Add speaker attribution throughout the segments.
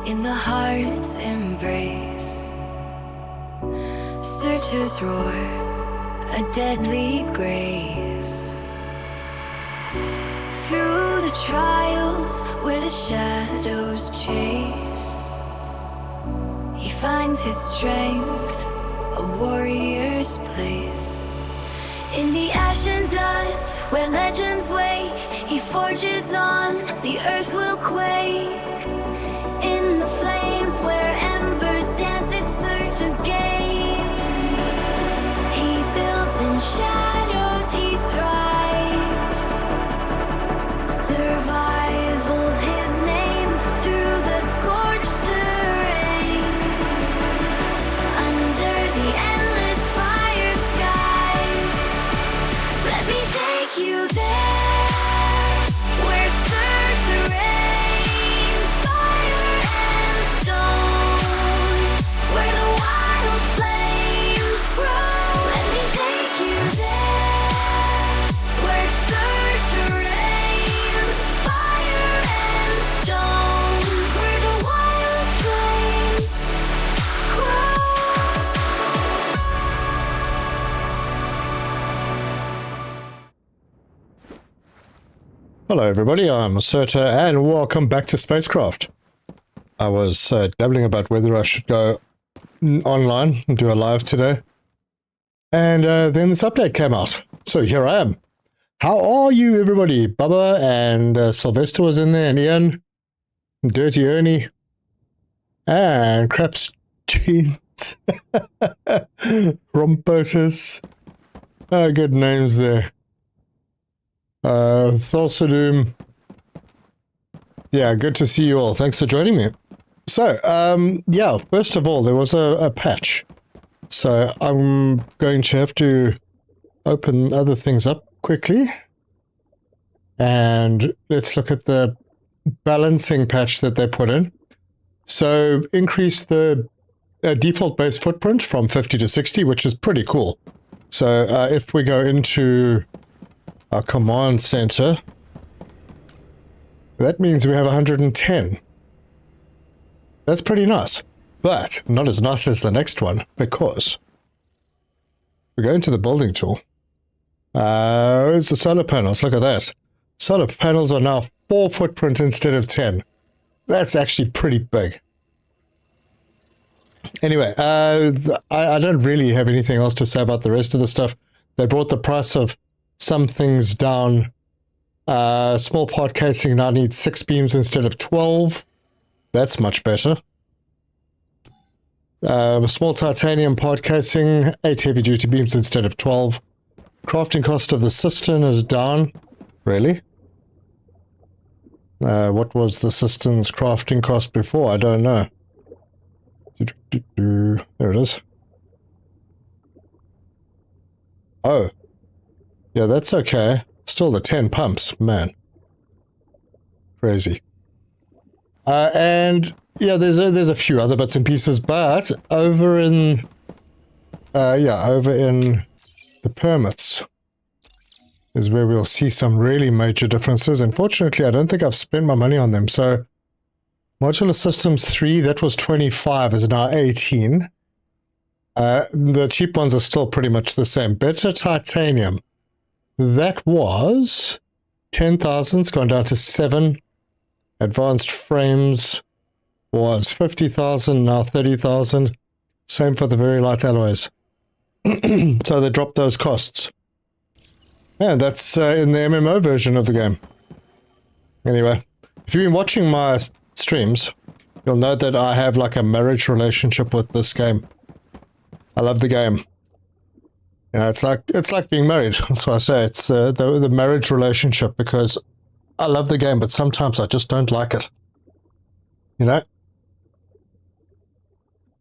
Speaker 1: in the heart's embrace. Searchers roar, a deadly grace. Through the trials where the shadows chase, he finds his strength, a warrior's place. In the ash and dust where legends wake, he forges on, the earth will quake. In the flames where embers dance, it searches game. He builds in shadows, he thrives. Survival's his name through the scorched terrain. Under the endless fire skies, let me take you there, where Surtur reigns, fire and stone, where the wild flames grow. Let me take you there, where Surtur reigns, fire and stone, where the wild flames grow.
Speaker 2: Hello everybody, I'm Surtur and welcome back to SpaceCraft. I was dabbling about whether I should go online and do a live today. And then this update came out. So here I am. How are you everybody? Bubba and Sylvester was in there, and Ian, and Dirty Ernie, and Craps Jeans, Rompotus. Good names there. Thulsadoom. Yeah, good to see you all. Thanks for joining me. So, yeah, first of all, there was a patch. So I'm going to have to open other things up quickly. And let's look at the balancing patch that they put in. So increase the default base footprint from 50 to 60, which is pretty cool. So if we go into our command center, that means we have 110. That's pretty nice, but not as nice as the next one, because we go into the building tool. It's the solar panels. Look at that. Solar panels are now 4 footprint instead of 10. That's actually pretty big. Anyway, I don't really have anything else to say about the rest of the stuff. They brought the price of some things down. Small pod casing now needs 6 beams instead of 12. That's much better. Small titanium pod casing, 8 heavy duty beams instead of 12. Crafting cost of the cistern is down. Really? What was the cistern's crafting cost before? I don't know. There it is. Oh. Yeah, that's okay. Still the 10 pumps, man. Crazy. And yeah, there's a few other bits and pieces, but over in the permits is where we'll see some really major differences. Unfortunately, I don't think I've spent my money on them. So modular systems 3, that was 25, is now 18. The cheap ones are still pretty much the same. Better titanium. That was 10,000, it's gone down to 7. Advanced frames was 50,000, now 30,000. Same for the very light alloys. So they dropped those costs. And that's in the MMO version of the game. Anyway, if you've been watching my streams, you'll know that I have like a marriage relationship with this game. I love the game. You know, it's like being married. That's why I say it's the marriage relationship, because I love the game, but sometimes I just don't like it. You know?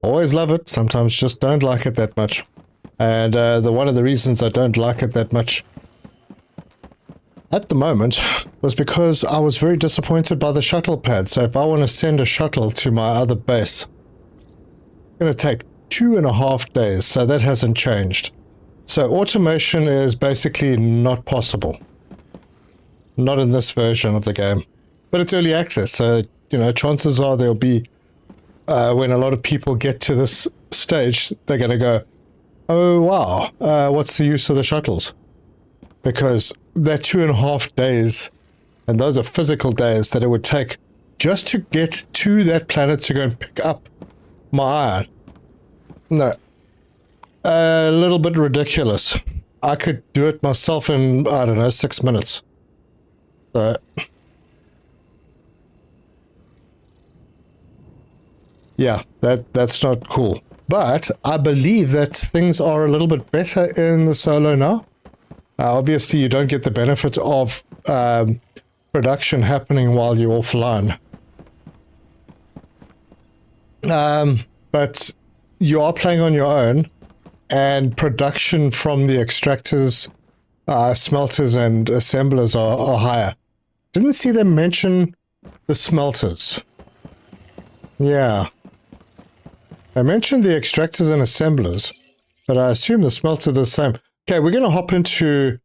Speaker 2: Always love it, sometimes just don't like it that much. And one of the reasons I don't like it that much at the moment was because I was very disappointed by the shuttle pad. So if I want to send a shuttle to my other base, it's going to take 2.5 days, so that hasn't changed. So automation is basically not possible. Not in this version of the game. But it's early access, so, you know, chances are there'll be when a lot of people get to this stage, they're going to go, oh wow, what's the use of the shuttles? Because they're 2.5 days, and those are physical days that it would take just to get to that planet to go and pick up my iron. No. A little bit ridiculous. I could do it myself in, I don't know, 6 minutes. So, yeah, that's not cool. But I believe that things are a little bit better in the Solo now. Obviously, you don't get the benefit of production happening while you're offline. But you are playing on your own, and production from the extractors, smelters, and assemblers are higher. Didn't see them mention the smelters. Yeah. I mentioned the extractors and assemblers, but I assume the smelters are the same. Okay, we're going to hop into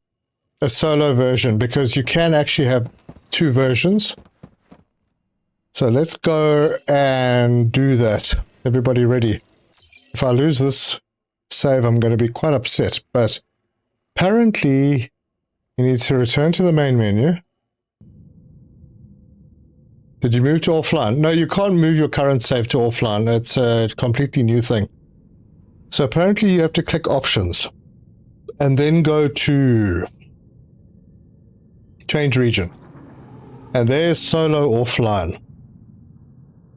Speaker 2: a solo version because you can actually have 2 versions. So let's go and do that. Everybody ready? If I lose this save, I'm going to be quite upset, but apparently you need to return to the main menu. Did you move to offline? No, you can't move your current save to offline. It's a completely new thing. So apparently you have to click options and then go to change region. And there's solo offline.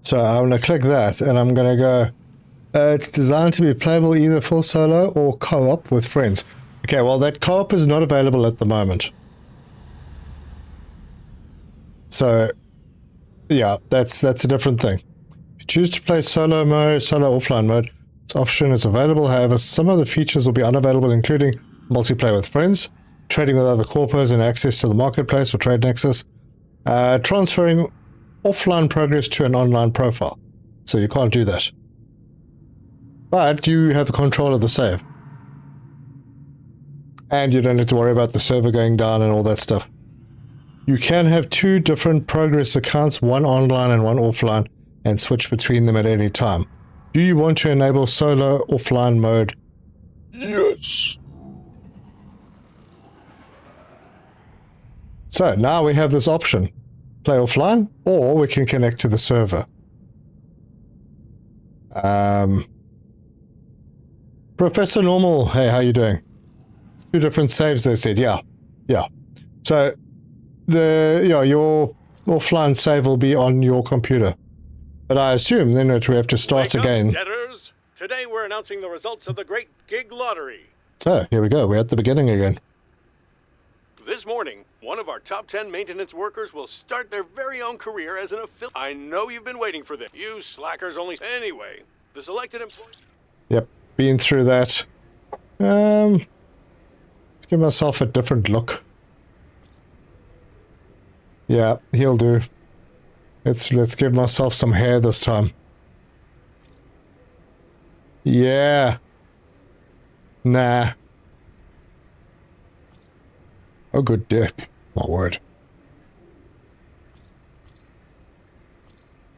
Speaker 2: So I'm going to click that and I'm going to go, it's designed to be playable either full solo or co-op with friends. Okay, well that co-op is not available at the moment. So, yeah, that's a different thing. If you choose to play solo mode, solo offline mode, this option is available. However, some of the features will be unavailable, including multiplayer with friends, trading with other corpos, and access to the marketplace or trade nexus, transferring offline progress to an online profile. So you can't do that. But you have control of the save. And you don't need to worry about the server going down and all that stuff. You can have 2 different progress accounts, one online and one offline, and switch between them at any time. Do you want to enable solo offline mode? Yes. So now we have this option. Play offline, or we can connect to the server. Professor Normal, hey, how you doing? 2 different saves, they said. Yeah. So your offline save will be on your computer, but I assume then that we have to start again.
Speaker 3: Debtors. Today we're announcing the results of the Great Gig Lottery.
Speaker 2: So here we go. We're at the beginning again.
Speaker 3: This morning, one of our top 10 maintenance workers will start their very own career as an affiliate. I know you've been waiting for this. You slackers only. Anyway, the selected employee.
Speaker 2: Yep, been through that. Let's give myself a different look. Yeah, he'll do. Let's give myself some hair this time. Yeah. Nah. Oh, good dick. My word.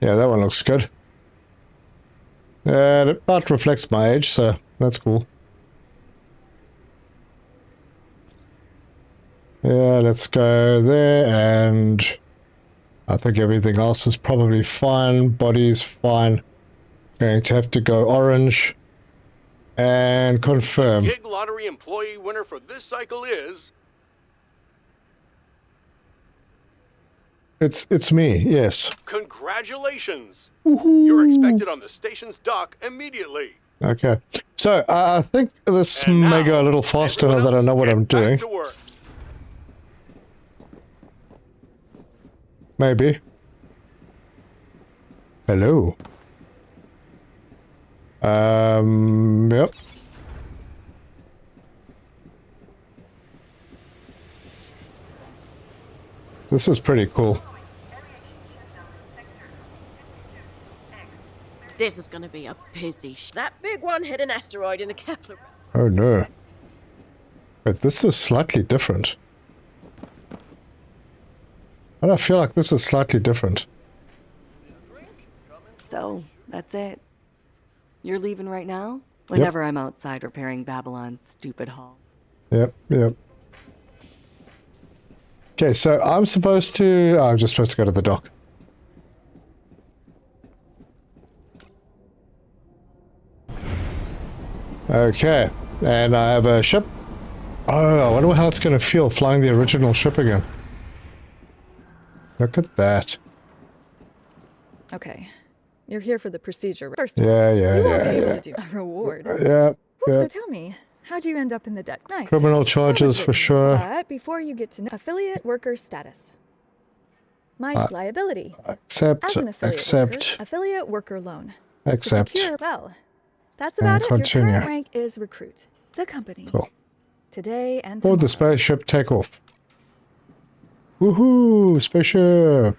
Speaker 2: Yeah, that one looks good. It about reflects my age, so that's cool. Yeah, let's go there, and I think everything else is probably fine. Body's fine. Going to have to go orange and confirm.
Speaker 3: Gig Lottery employee winner for this cycle is...
Speaker 2: It's me, yes.
Speaker 3: Congratulations! You're expected on the station's dock immediately.
Speaker 2: Okay. So, I think this may go a little faster now that I know what I'm doing. Maybe. Hello. Yep. This is pretty cool.
Speaker 4: This is gonna be a busy That big one hit an asteroid in the Kepler.
Speaker 2: Oh no. But this is slightly different. I don't feel like this is slightly different.
Speaker 5: So, that's it. You're leaving right now? Whenever I'm outside repairing Babylon's stupid hull.
Speaker 2: Yep. Okay, so I'm just supposed to go to the dock. Okay, and I have a ship. Oh, I wonder how it's going to feel flying the original ship again. Look at that.
Speaker 6: Okay. You're here for the procedure. First,
Speaker 2: Yeah.
Speaker 6: you won't be able to do a reward.
Speaker 2: Yeah.
Speaker 6: So tell me, how'd you end up in the debt? Nice.
Speaker 2: Criminal charges for sure.
Speaker 6: But before you get to know affiliate worker status. My liability.
Speaker 2: Accept,
Speaker 6: As an affiliate worker, affiliate worker loan.
Speaker 2: accept.
Speaker 6: Well, that's about it.
Speaker 2: continue.
Speaker 6: Your current rank is recruit. The company.
Speaker 2: Cool.
Speaker 6: Today and
Speaker 2: Board
Speaker 6: tomorrow.
Speaker 2: the spaceship, take off. Woohoo! Spaceship!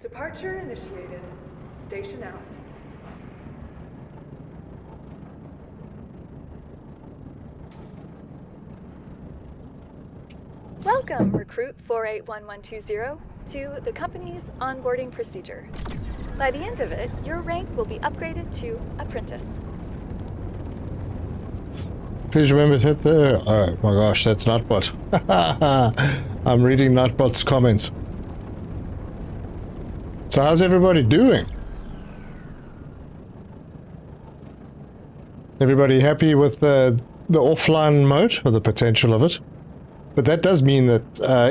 Speaker 6: Departure initiated. Station out. Welcome, Recruit 481120, to the company's onboarding procedure. By the end of it, your rank will be upgraded to Apprentice.
Speaker 2: Please remember to hit the... Oh my gosh, that's Nutbot. I'm reading Nutbot's comments. So how's everybody doing? Everybody happy with the offline mode, or the potential of it? But that does mean that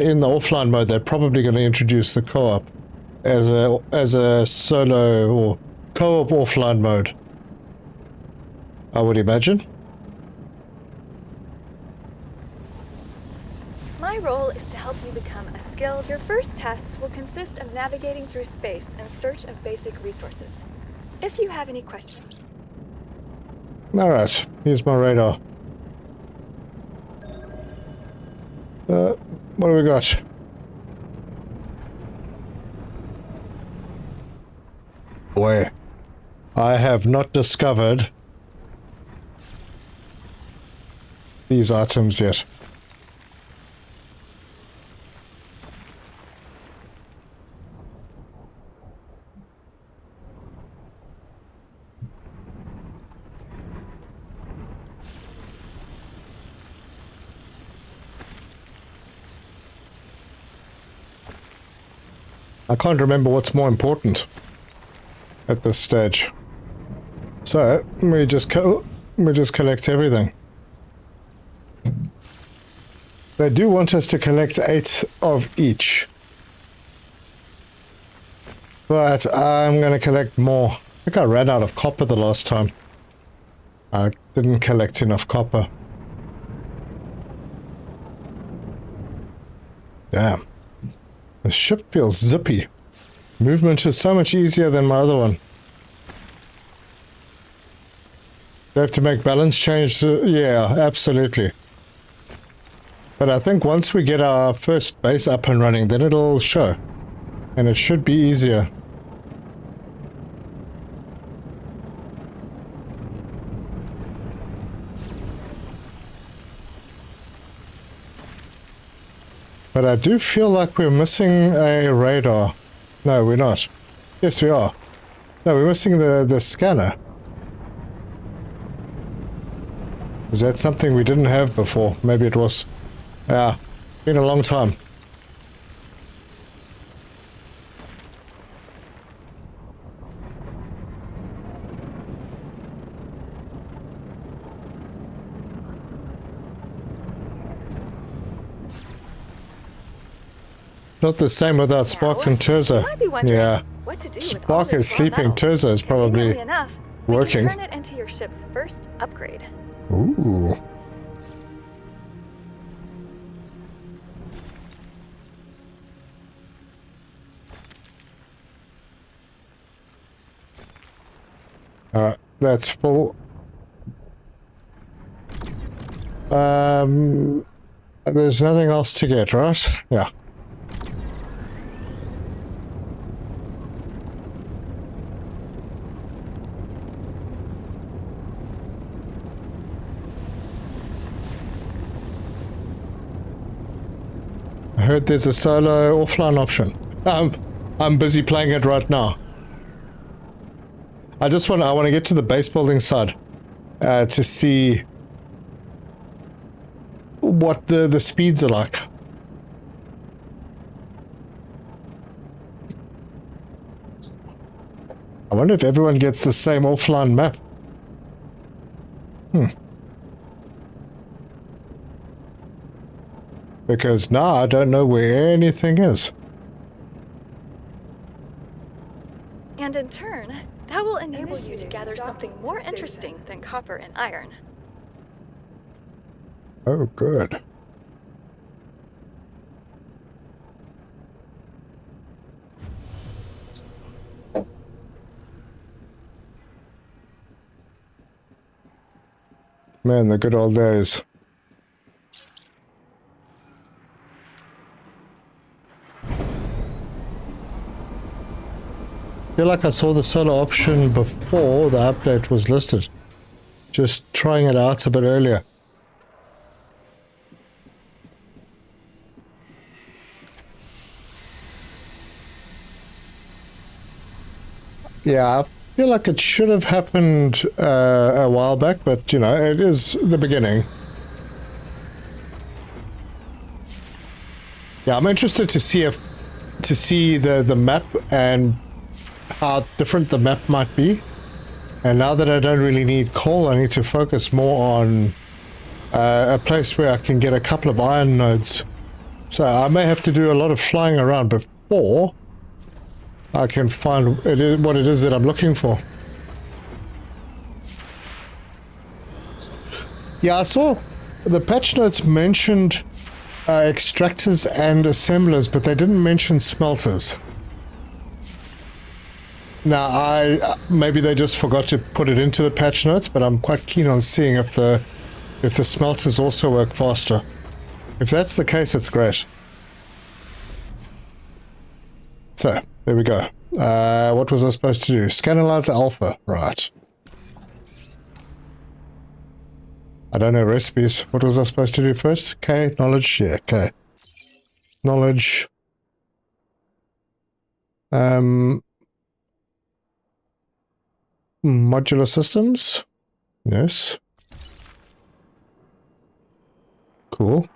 Speaker 2: in the offline mode, they're probably going to introduce the co-op as a solo or co-op offline mode. I would imagine.
Speaker 6: My role is to help you become a skilled. Your first tasks will consist of navigating through space in search of basic resources. If you have any questions.
Speaker 2: Alright, here's my radar. What do we got? Boy, I have not discovered these items yet. I can't remember what's more important at this stage. So, we just collect everything. They do want us to collect 8 of each. But I'm going to collect more. I think I ran out of copper the last time. I didn't collect enough copper. Damn. The ship feels zippy. Movement is so much easier than my other one. They have to make balance change. Yeah, absolutely. But I think once we get our first base up and running, then it'll show. And it should be easier. But I do feel like we're missing a radar. No, we're not. Yes, we are. No, we're missing the scanner. Is that something we didn't have before? Maybe it was. Yeah, been a long time. Not the same without Spark and Terza. Yeah. Spark is sleeping, Terza is probably working.
Speaker 6: Turn it into your ship's first upgrade.
Speaker 2: Ooh. That's full. There's nothing else to get, right? Yeah. I heard there's a solo offline option. I'm busy playing it right now. I want to get to the base building side to see what the speeds are like. I wonder if everyone gets the same offline map. Because now I don't know where anything is.
Speaker 6: And in turn, that will enable you to gather something more interesting than copper and iron.
Speaker 2: Oh, good. Man, the good old days. I feel like I saw the solar option before the update was listed. Just trying it out a bit earlier. Yeah, I feel like it should have happened a while back, but you know, it is the beginning. Yeah, I'm interested to see the map and how different the map might be. And now that I don't really need coal, I need to focus more on a place where I can get a couple of iron nodes. So I may have to do a lot of flying around before I can find what it is that I'm looking for. Yeah, I saw the patch notes mentioned extractors and assemblers, but they didn't mention smelters. Now, maybe they just forgot to put it into the patch notes, but I'm quite keen on seeing if the smelters also work faster. If that's the case, it's great. So, there we go. What was I supposed to do? Scanalize alpha. Right. I don't know recipes. What was I supposed to do first? Okay, knowledge. Yeah, okay. Knowledge. Modular systems. Yes. Cool.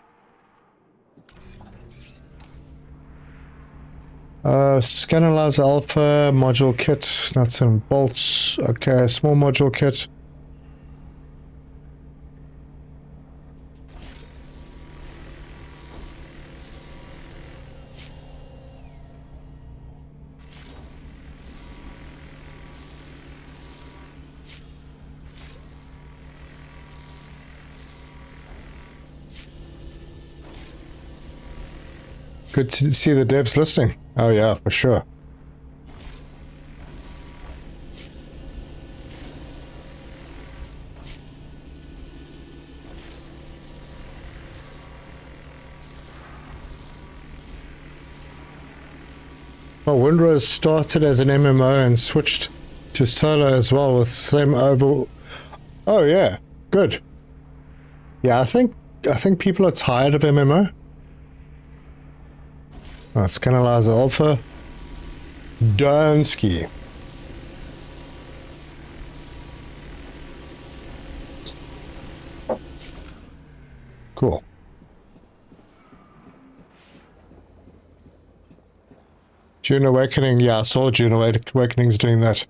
Speaker 2: Scanalize alpha, module kit, nuts and bolts. Okay, small module kit. Good to see the devs listening. Oh yeah, for sure. Well, Windrose started as an MMO and switched to solo as well with same over. Oh yeah, good. Yeah, I think people are tired of MMO. Let's canalize alpha. Dunsky. Cool. June Awakening. Yeah, I saw June Awakening's doing that.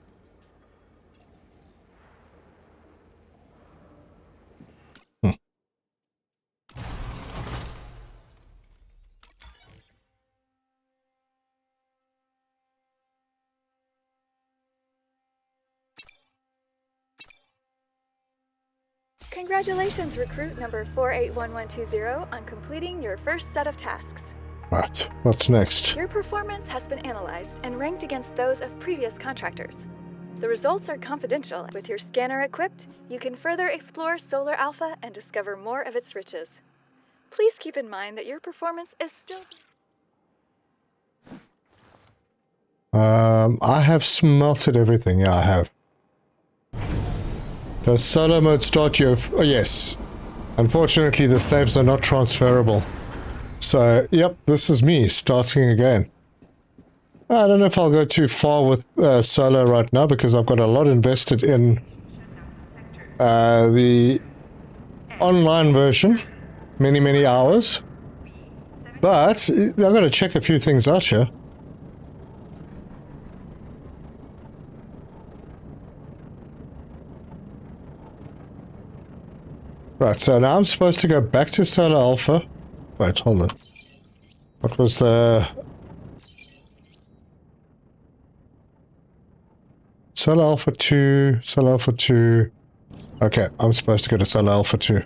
Speaker 6: Congratulations, recruit number 481120, on completing your first set of tasks.
Speaker 2: Right, what's next?
Speaker 6: Your performance has been analyzed and ranked against those of previous contractors. The results are confidential. With your scanner equipped, you can further explore Solar Alpha and discover more of its riches. Please keep in mind that your performance is still...
Speaker 2: I have smelted everything. Yeah, I have. Does solo mode start your... Oh, yes. Unfortunately, the saves are not transferable. So, yep, this is me starting again. I don't know if I'll go too far with solar right now because I've got a lot invested in the online version. Many hours. But I've got to check a few things out here. Right, so now I'm supposed to go back to Solar Alpha. Wait, hold on. What was the... Solar Alpha 2, Solar Alpha 2... Okay, I'm supposed to go to Solar Alpha 2.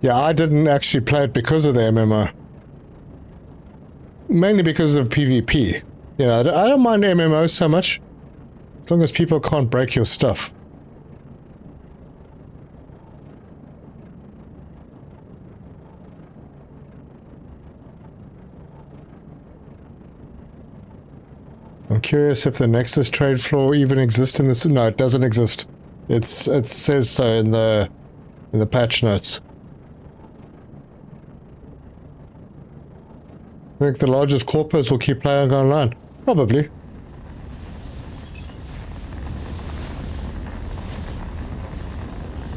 Speaker 2: Yeah, I didn't actually play it because of the MMO. Mainly because of PvP. You know, I don't mind MMOs so much, as long as people can't break your stuff. I'm curious if the Nexus trade floor even exists in this. No, it doesn't exist. It says so in the patch notes. I think the largest corpos will keep playing online. Probably.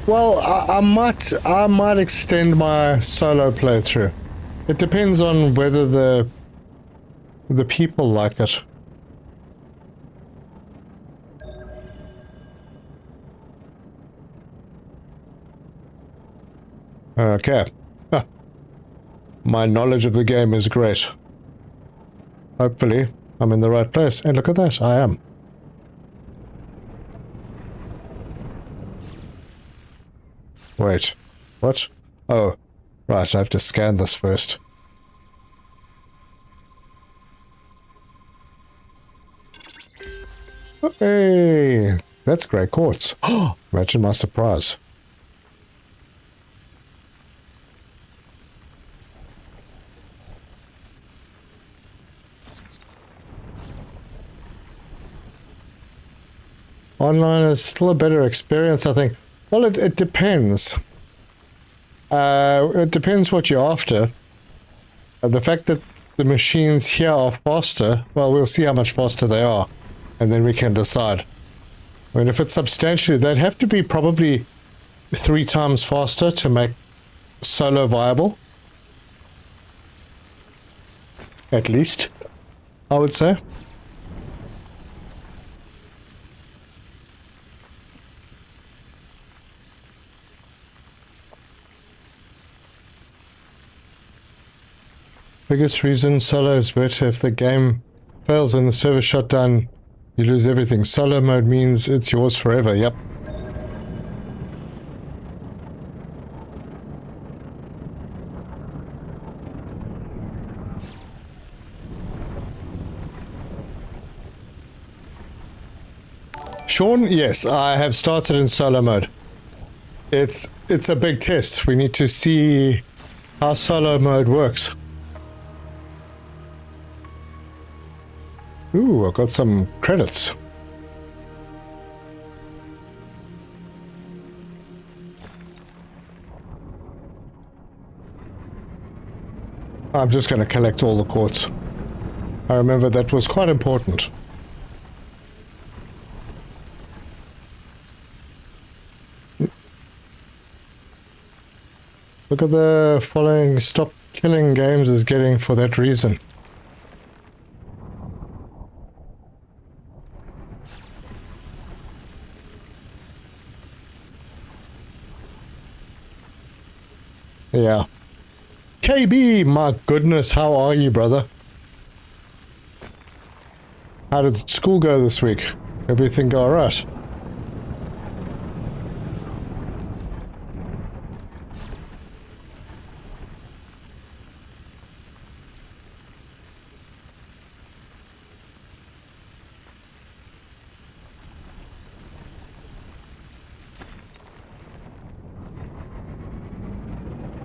Speaker 2: Well, I might extend my solo playthrough. It depends on whether the people like it. Okay. My knowledge of the game is great. Hopefully, I'm in the right place. And look at that, I am. Wait, what? Oh, right, I have to scan this first. Hey, that's great quartz. Oh, imagine my surprise. Online is still a better experience, I think. Well, it depends. It depends what you're after. The fact that the machines here are faster, well, we'll see how much faster they are, and then we can decide. I mean, if it's substantially, they'd have to be probably 3 times faster to make solo viable. At least, I would say. Biggest reason solo is better. If the game fails and the server shut down, you lose everything. Solo mode means it's yours forever. Yep. Sean, yes, I have started in solo mode. It's a big test. We need to see how solo mode works. Ooh, I've got some credits. I'm just going to collect all the quartz. I remember that was quite important. Look at the following stop killing games is getting for that reason. Yeah. KB, my goodness, how are you, brother? How did school go this week? Everything go alright?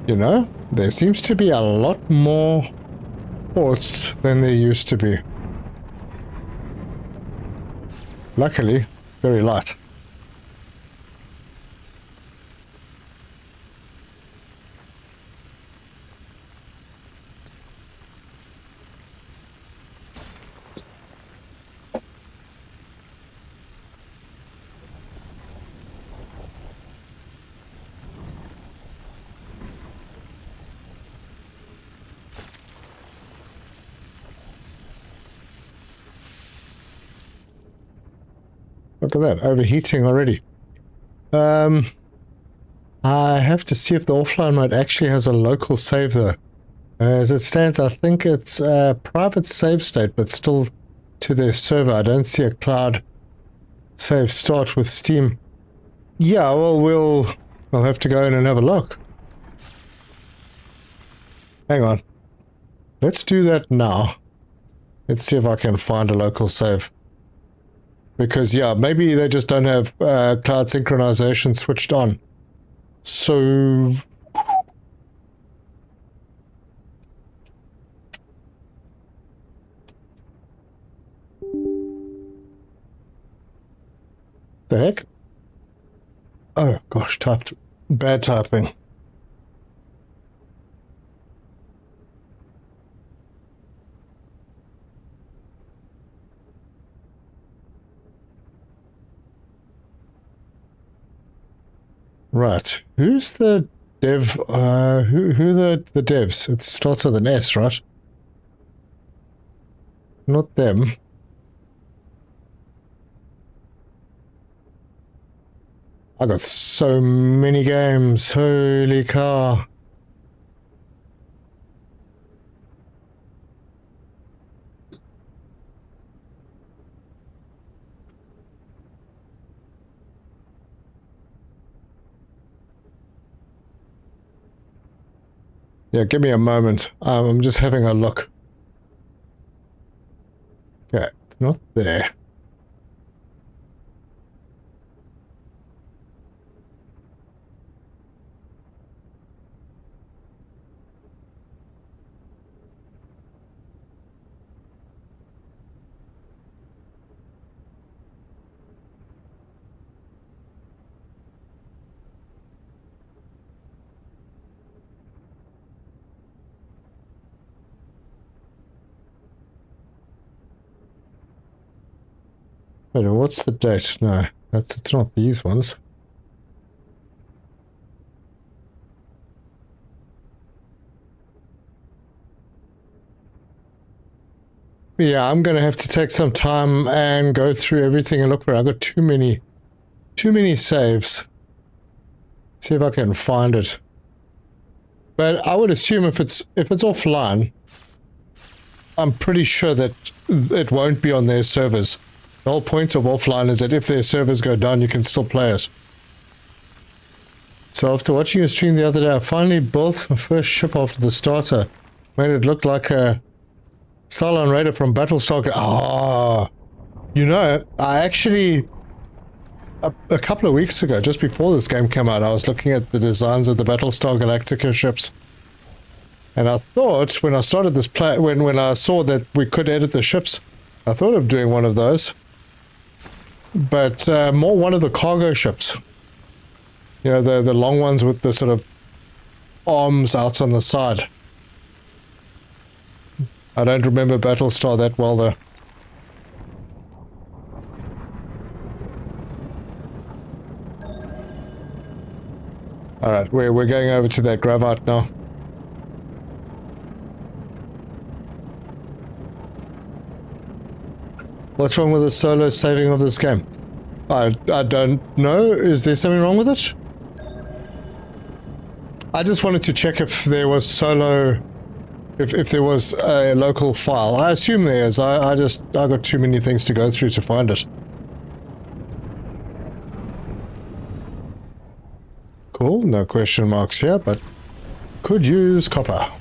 Speaker 2: You know, there seems to be a lot more ports than there used to be. Luckily, very light. Look at that, overheating already. I have to see if the offline mode actually has a local save though. As it stands, I think it's a private save state, but still to their server. I don't see a cloud save start with Steam. Yeah, well, we'll have to go in and have a look. Hang on. Let's do that now. Let's see if I can find a local save. Because, yeah, maybe they just don't have cloud synchronization switched on. So... the heck? Oh, gosh, typed. Bad typing. Right. Who's the dev? Who the devs? It starts with an S, right? Not them. I got so many games. Holy cow. Yeah, give me a moment. I'm just having a look. Okay, it's not there. Wait, what's the date? No, it's not these ones. Yeah, I'm gonna have to take some time and go through everything and look for it. I've got too many saves. See if I can find it. But I would assume if it's offline, I'm pretty sure that it won't be on their servers. The whole point of offline is that if their servers go down, you can still play it. So after watching your stream the other day, I finally built my first ship after the starter. Made it look like a Cylon Raider from Battlestar. Ah, you know, I actually, a couple of weeks ago, just before this game came out, I was looking at the designs of the Battlestar Galactica ships. And I thought, when I started this play, when I saw that we could edit the ships, I thought of doing one of those. But more one of the cargo ships. You know, the long ones with the sort of arms out on the side. I don't remember Battlestar that well, though. Alright, we're going over to that gravite now. What's wrong with the solo saving of this game? I don't know. Is there something wrong with it? I just wanted to check if there was solo... If there was a local file. I assume there is. I got too many things to go through to find it. Cool. No question marks here, but could use copper.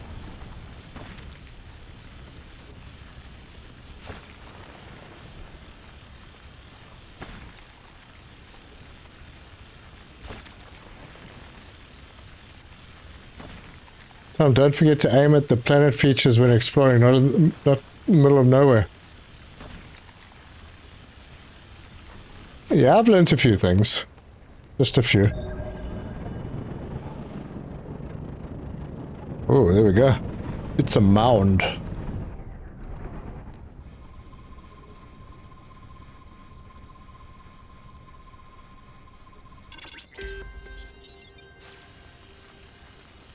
Speaker 2: Tom, don't forget to aim at the planet features when exploring, not in the middle of nowhere. Yeah, I've learned a few things. Just a few. Oh, there we go. It's a mound.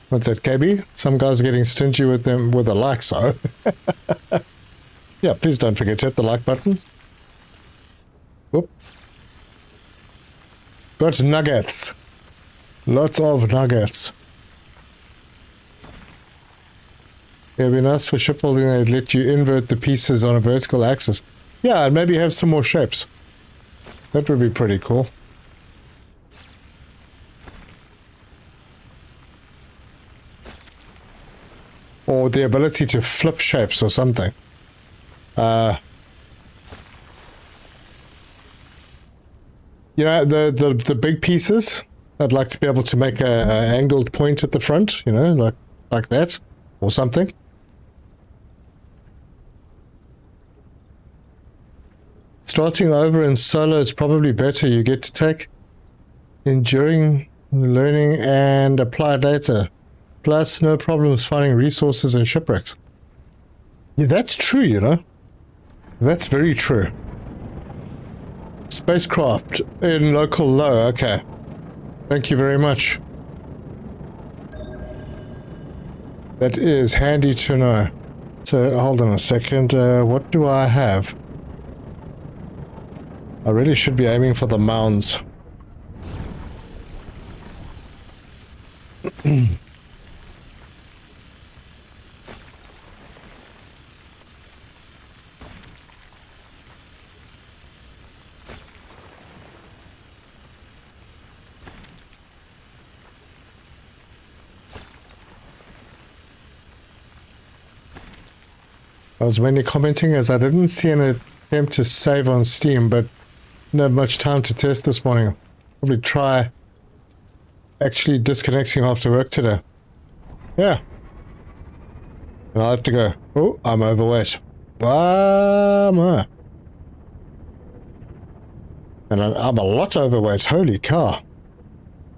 Speaker 2: What's that, KB? Some guys are getting stingy with them with a like, so. Yeah, please don't forget to hit the like button. Whoop. Got nuggets. Lots of nuggets. It'd be nice for shipbuilding. They'd let you invert the pieces on a vertical axis. Yeah, and maybe have some more shapes. That would be pretty cool. Or the ability to flip shapes or something. You know, the big pieces, I'd like to be able to make a angled point at the front, you know, like that, or something. Starting over in solo is probably better. You get to take enduring learning and apply later. Plus, no problems finding resources and shipwrecks. Yeah, that's true, you know. That's very true. Spacecraft in local low, okay. Thank you very much. That is handy to know. So, hold on a second. What do I have? I really should be aiming for the mounds. I was mainly commenting as I didn't see an attempt to save on Steam, but didn't have much time to test this morning. I'll probably try actually disconnecting after work today. Yeah. And I'll have to go. Oh, I'm overweight. Bummer. And I'm a lot overweight. Holy cow.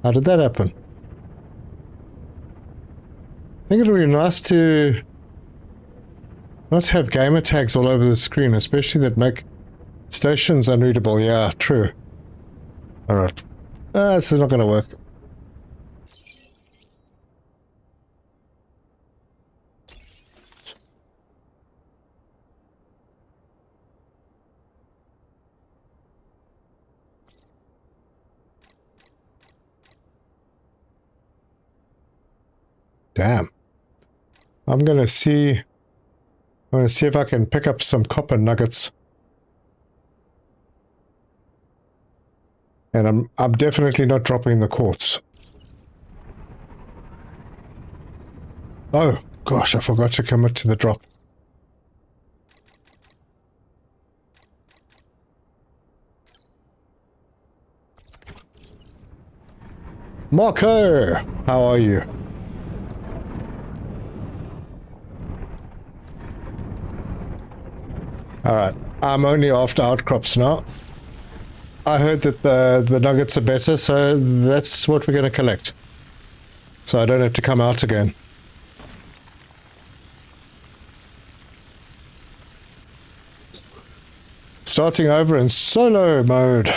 Speaker 2: How did that happen? I think it would be nice to not have gamer tags all over the screen, especially that make stations unreadable. Yeah, true. Alright. This is not going to work. Damn. I'm going to see if I can pick up some copper nuggets. And I'm definitely not dropping the quartz. Oh, gosh, I forgot to commit to the drop. Marco, how are you? Alright, I'm only after outcrops now. I heard that the nuggets are better, so that's what we're going to collect. So I don't have to come out again. Starting over in solo mode.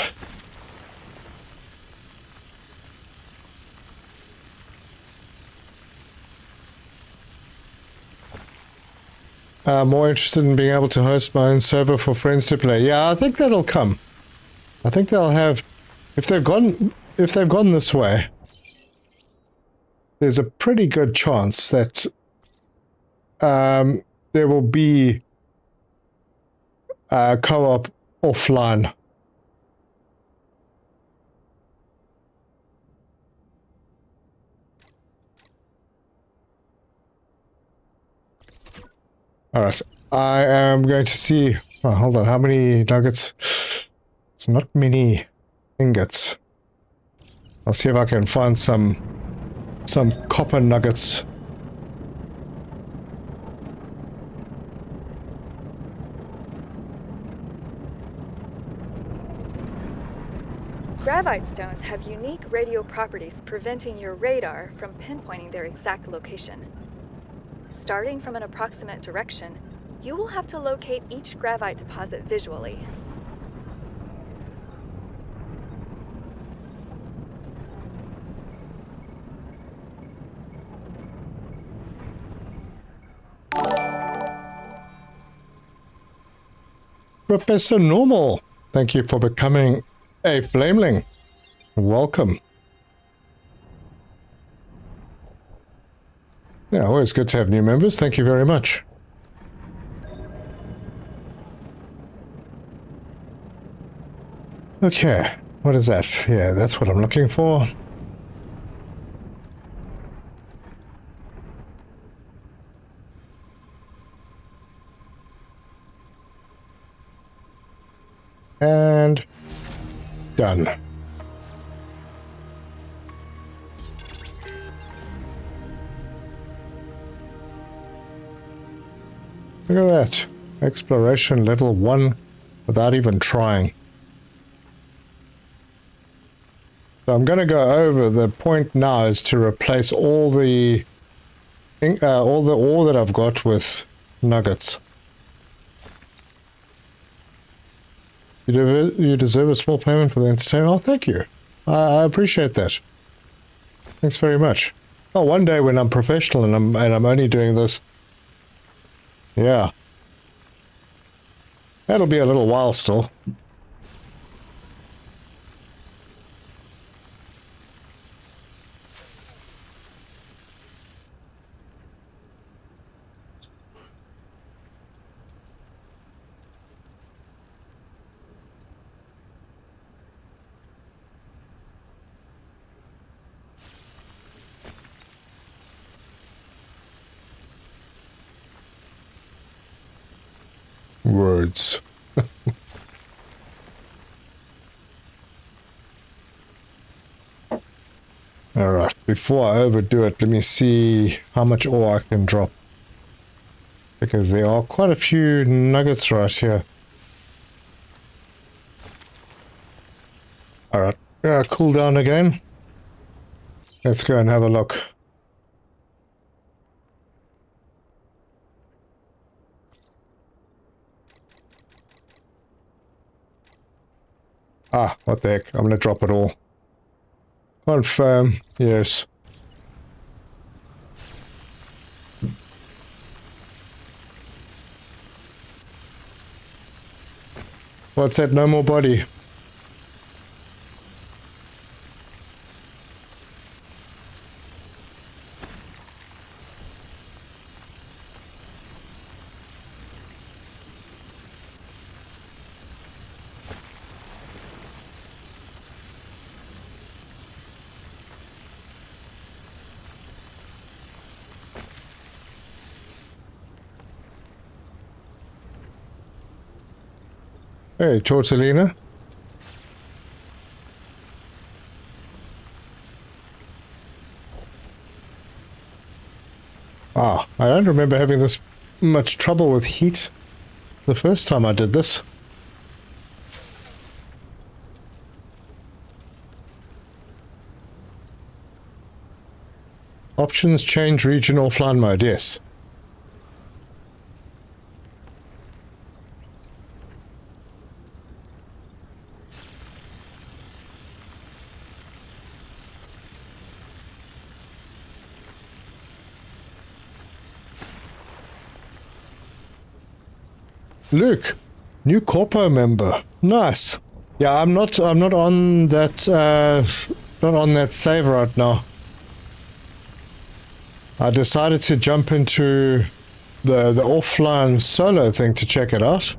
Speaker 2: More interested in being able to host my own server for friends to play. Yeah, I think that'll come. I think they'll have, if they've gone this way, there's a pretty good chance that there will be a co-op offline. Alright, I am going to see, oh, hold on, how many nuggets? It's not many ingots. I'll see if I can find some copper nuggets.
Speaker 6: Gravite stones have unique radio properties preventing your radar from pinpointing their exact location. Starting from an approximate direction, you will have to locate each gravite deposit visually.
Speaker 2: Professor Normal, thank you for becoming a flameling. welcome. Yeah, always good to have new members. Thank you very much. Okay, what is that? Yeah, that's what I'm looking for. And done. Look at that. Exploration level 1 without even trying. So I'm going to go over. The point now is to replace all the ore that I've got with nuggets. You deserve a small payment for the entertainment. Oh, thank you. I appreciate that. Thanks very much. Oh, one day when I'm professional and I'm only doing this. Yeah. That'll be a little while still. Words. Alright, before I overdo it, let me see how much ore I can drop. Because there are quite a few nuggets right here. Alright, cool down again. Let's go and have a look. Ah, what the heck, I'm gonna drop it all. Confirm, yes. What's that? No more body. Hey, Tortellina. Ah, I don't remember having this much trouble with heat the first time I did this. Options change region offline mode, yes. Luke, new Corpo member. Nice. Yeah, I'm not on that not on that save right now. I decided to jump into the offline solo thing to check it out.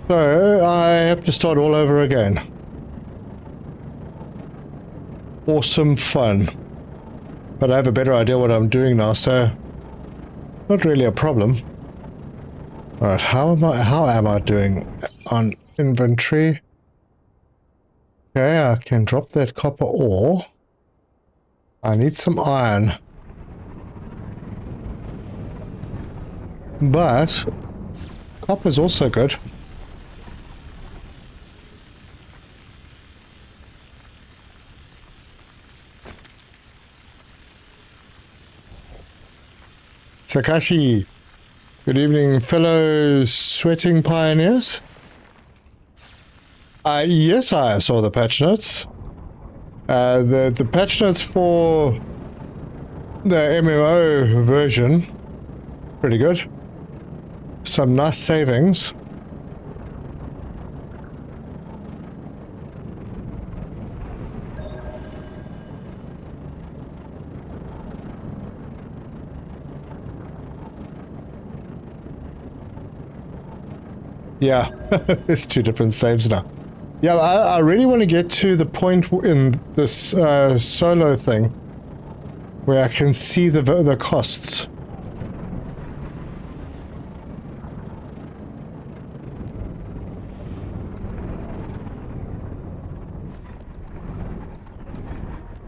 Speaker 2: So I have to start all over again. Awesome fun. But I have a better idea what I'm doing now, so not really a problem. Alright, how am I doing on inventory? Okay, I can drop that copper ore. I need some iron. But copper's also good. Sakashi, good evening, fellow sweating pioneers. Yes, I saw the patch notes. The patch notes for the MMO version, pretty good. Some nice savings. Yeah, there's two different saves now. Yeah, I really want to get to the point in this solo thing where I can see the costs.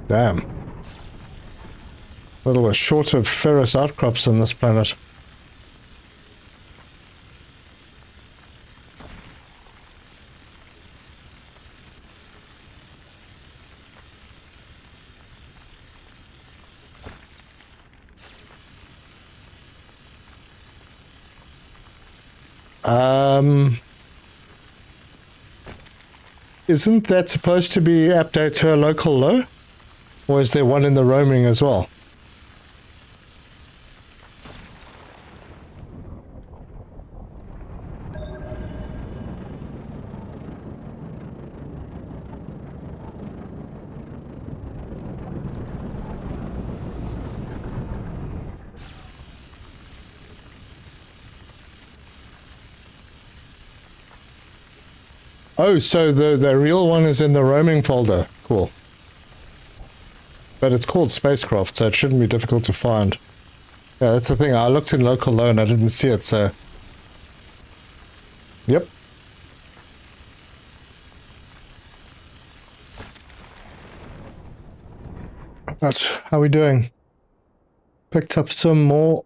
Speaker 2: Damn. A little bit short of ferrous outcrops on this planet. Isn't that supposed to be update to a local low? Or is there one in the roaming as well? Oh, so the real one is in the roaming folder. Cool. But it's called SpaceCraft, so it shouldn't be difficult to find. Yeah, that's the thing. I looked in local low and I didn't see it, so... Yep. But how are we doing? Picked up some more...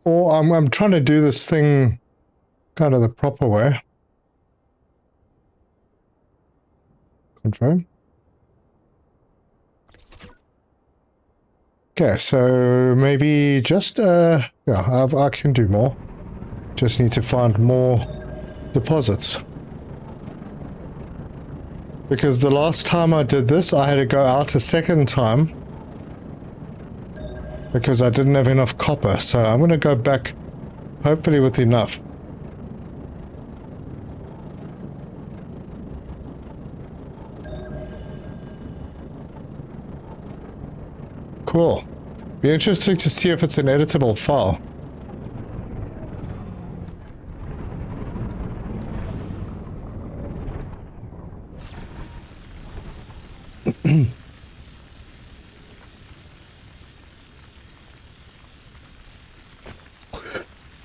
Speaker 2: Or I'm trying to do this thing kind of the proper way. Confirm. Okay, so maybe just, yeah, I can do more. Just need to find more deposits. Because the last time I did this, I had to go out a second time. Because I didn't have enough copper, so I'm going to go back, hopefully with enough. Cool. Be interesting to see if it's an editable file.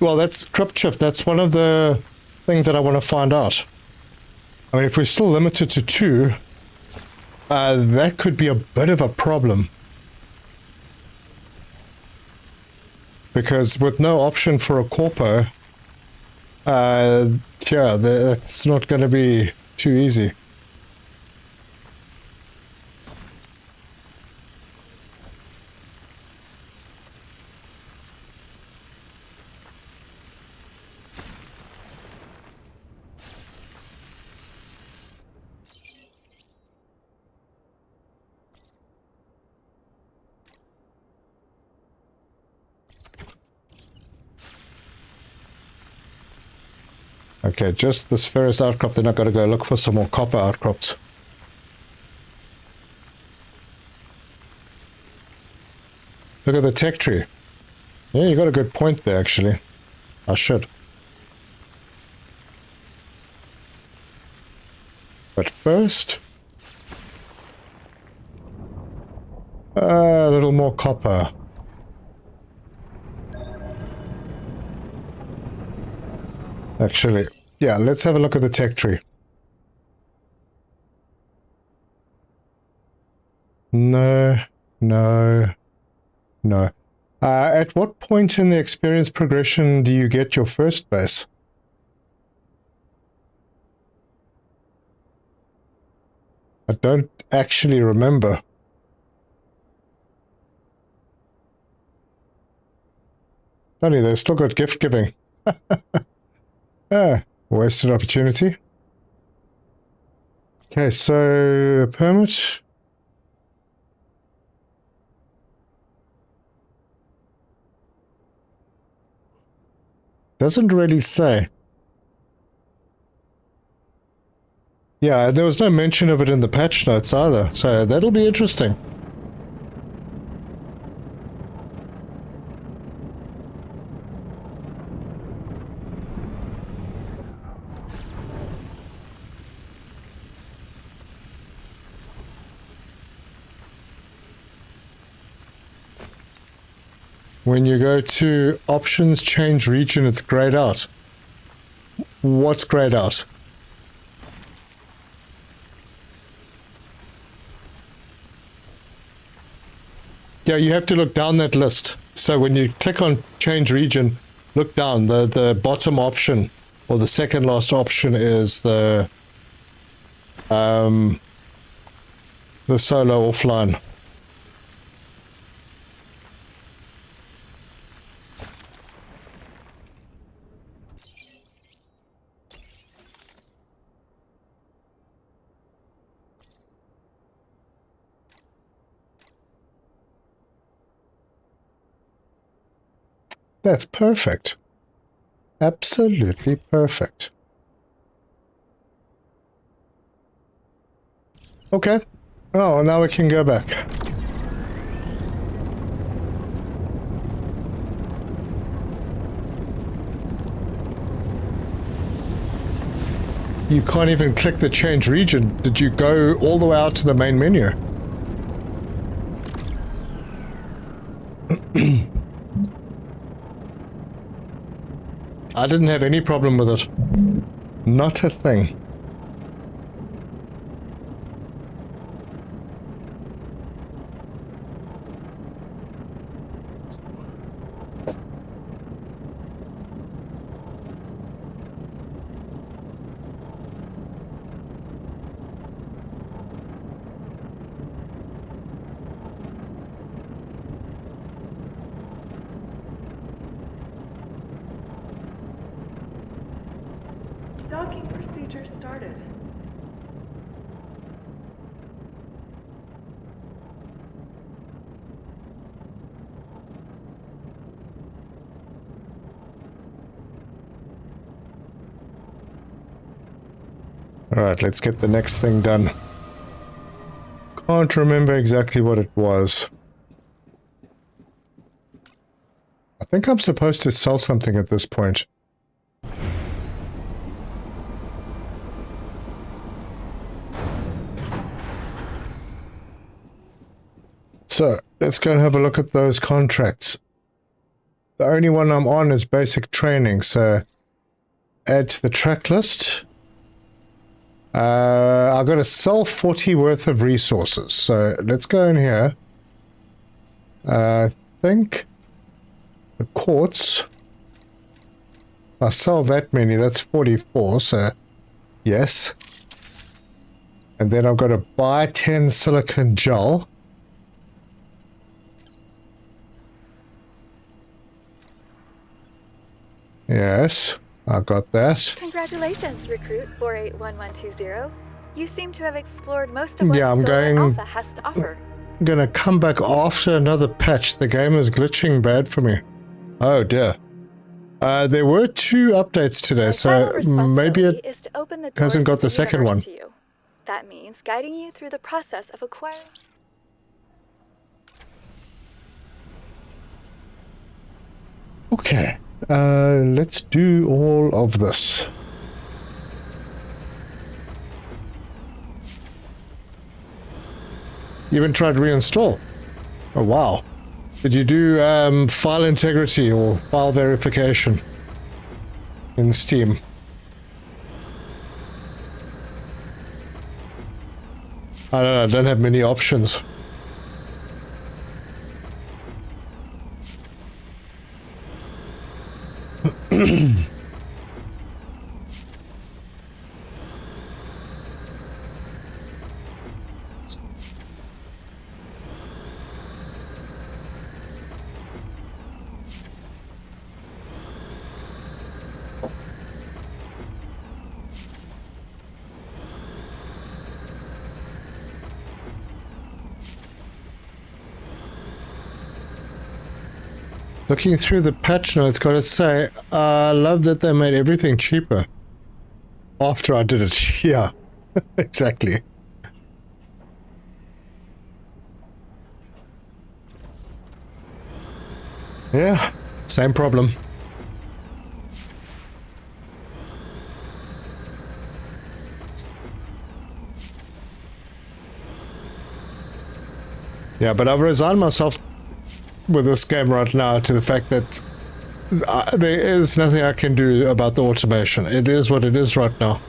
Speaker 2: Well, that's crypt shift. That's one of the things that I want to find out. I mean, if we're still limited to 2, that could be a bit of a problem. Because with no option for a Corpo, yeah, that's not going to be too easy. Okay, just this ferrous outcrop, then I've got to go look for some more copper outcrops. Look at the tech tree. Yeah, you got a good point there, actually. I should. But first... a little more copper. Actually, yeah, let's have a look at the tech tree. No, no, no. At what point in the experience progression do you get your first base? I don't actually remember. Funny, they've still got gift giving. Ah, wasted opportunity. Okay, so permit. Doesn't really say. Yeah, there was no mention of it in the patch notes either, so that'll be interesting. When you go to options, change region, it's grayed out. What's grayed out? Yeah, you have to look down that list. So when you click on change region, look down. The bottom option, or the second last option, is the solo offline. That's perfect. Absolutely perfect. Okay. Oh, now we can go back. You can't even click the change region. Did you go all the way out to the main menu? I didn't have any problem with it. Not a thing.
Speaker 6: Docking procedure started.
Speaker 2: Alright, let's get the next thing done. Can't remember exactly what it was. I think I'm supposed to sell something at this point. So, let's go and have a look at those contracts. The only one I'm on is basic training, so add to the track list. I've got to sell 40 worth of resources, so let's go in here. I think the quartz, I sell that many, that's 44, so yes. And then I've got to buy 10 silicon gel. Yes, I got that.
Speaker 6: Congratulations, Recruit 481120. You seem to have explored most of what
Speaker 2: Yeah, I'm
Speaker 6: Solar
Speaker 2: going-
Speaker 6: Alpha has to offer.
Speaker 2: I'm gonna come back after another patch. The game is glitching bad for me. Oh dear. There were 2 updates today,
Speaker 6: My
Speaker 2: so
Speaker 6: final
Speaker 2: maybe
Speaker 6: responsibility
Speaker 2: it
Speaker 6: is to open the
Speaker 2: hasn't
Speaker 6: doors
Speaker 2: got the
Speaker 6: of
Speaker 2: second
Speaker 6: universe
Speaker 2: one.
Speaker 6: to you. That means guiding you through the process of acquiring.
Speaker 2: Okay. Let's do all of this. You even tried reinstall? Oh wow. Did you do file integrity or file verification in Steam? I don't know, I don't have many options. Looking through the patch notes, gotta say, I love that they made everything cheaper. After I did it, yeah, exactly. Yeah, same problem. Yeah, but I've resigned myself with this game right now to the fact that there is nothing I can do about the automation. It is what it is right now.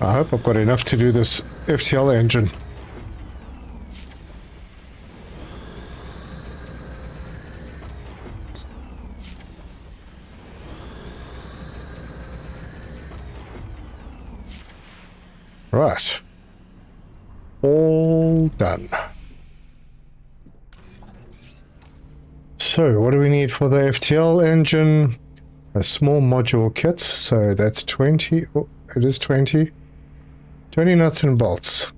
Speaker 2: I hope I've got enough to do this FTL engine. Right. All done. So, what do we need for the FTL engine? A small module kit, so that's 20. Oh, it is 20. 20 nuts and bolts.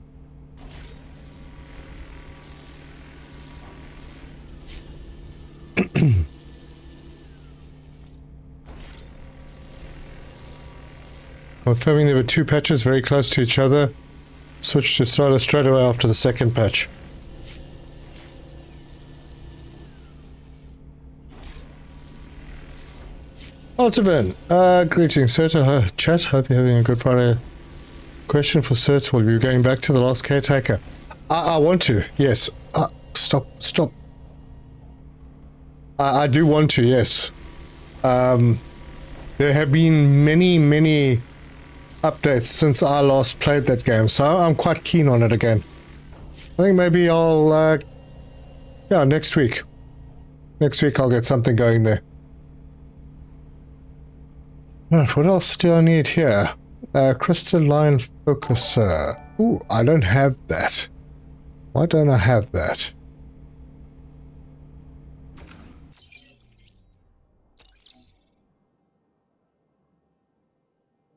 Speaker 2: Confirming there were two patches very close to each other. Switched to solar straight away after the second patch. Ultivan, greetings, sir, to chat. Hope you're having a good Friday. Question for Cert, will you be going back to the last caretaker? I want to, yes. Stop. I do want to, yes. There have been many updates since I last played that game, so I'm quite keen on it again. I think maybe I'll, yeah, next week. Next week I'll get something going there. Right, what else do I need here? Crystalline focuser. Ooh, I don't have that. Why don't I have that?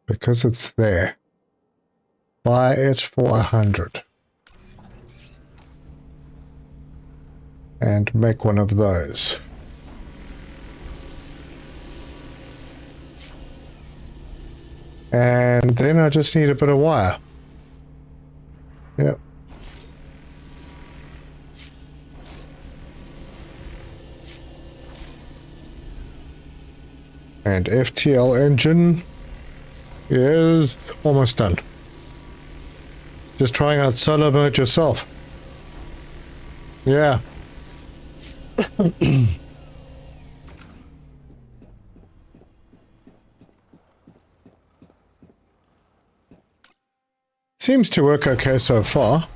Speaker 2: Because it's there. Buy it for 100. And make one of those. And then I just need a bit of wire. Yep. And FTL engine is almost done. Just trying out solo mode yourself. Yeah. Seems to work okay so far.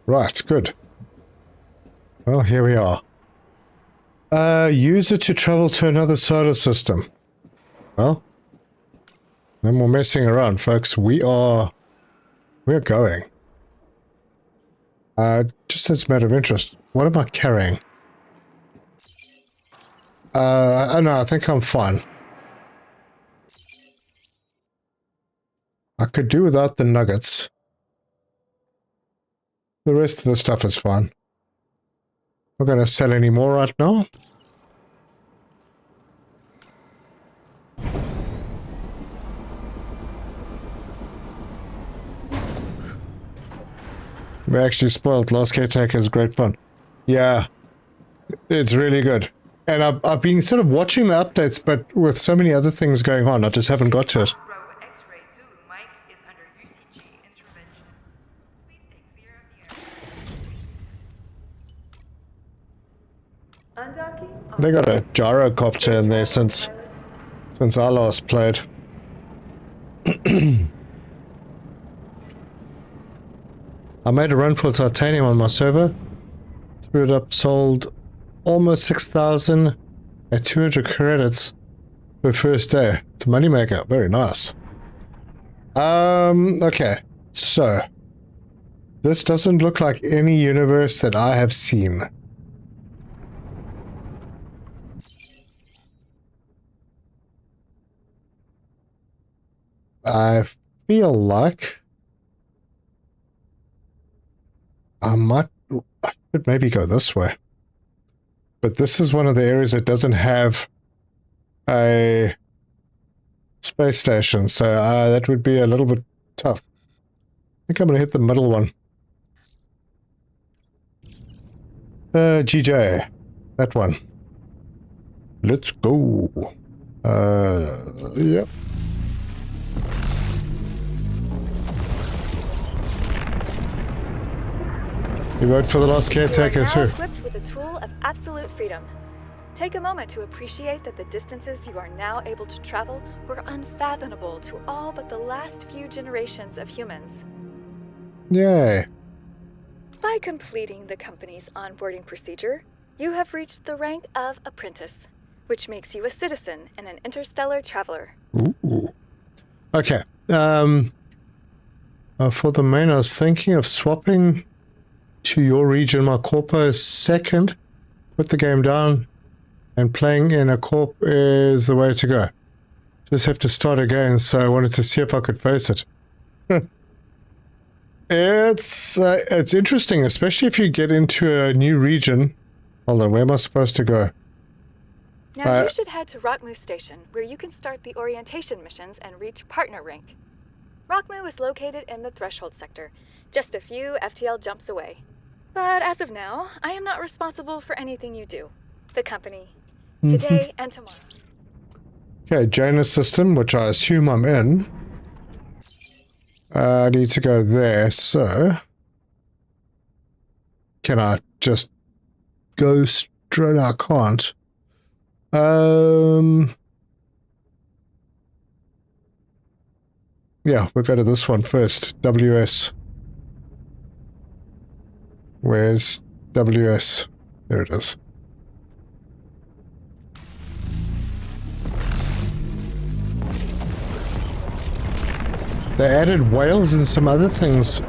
Speaker 2: Right, good. Well, here we are. Use it to travel to another solar system. Well, no more messing around, folks. We're going. Just as a matter of interest, what am I carrying? No, I think I'm fine. I could do without the nuggets. The rest of the stuff is fine. Not going to sell any more right now. We actually spoiled. Last Caretaker is great fun. Yeah, it's really good. And I've been sort of watching the updates, but with so many other things going on, I just haven't got to it. They got a gyrocopter in there since I last played. I made a run for titanium on my server. Threw it up, sold almost 6,000 at 200 credits per first day. It's a moneymaker. Very nice. Okay. So, this doesn't look like any universe that I have seen. I feel like I should maybe go this way. But this is one of the areas that doesn't have a space station, so that would be a little bit tough. I think I'm going to hit the middle one. GJ. That one. Let's go. Yep. You vote for the last caretaker,
Speaker 6: You are now
Speaker 2: too.
Speaker 6: equipped with a tool of absolute freedom. Take a moment to appreciate that the distances you are now able to travel were unfathomable to all but the last few generations of humans.
Speaker 2: Yay.
Speaker 6: By completing the company's onboarding procedure, you have reached the rank of apprentice, which makes you a citizen and an interstellar traveler.
Speaker 2: Ooh. Okay. For the main, I was thinking of swapping to your region. My Corpo is second. Put the game down, and playing in a Corp is the way to go. Just have to start again, so I wanted to see if I could face it. It's interesting, especially if you get into a new region. Hold on, where am I supposed to go?
Speaker 6: Now you should head to Raqmu Station, where you can start the orientation missions and reach partner rank. Raqmu is located in the Threshold sector, just a few FTL jumps away. But as of now, I am not responsible for anything you do. The company, today and tomorrow.
Speaker 2: Okay, Janus system, which I assume I'm in. I need to go there, so... Can I just go straight? I can't. Yeah, we'll go to this one first. WS. Where's WS? There it is. They added whales and some other things.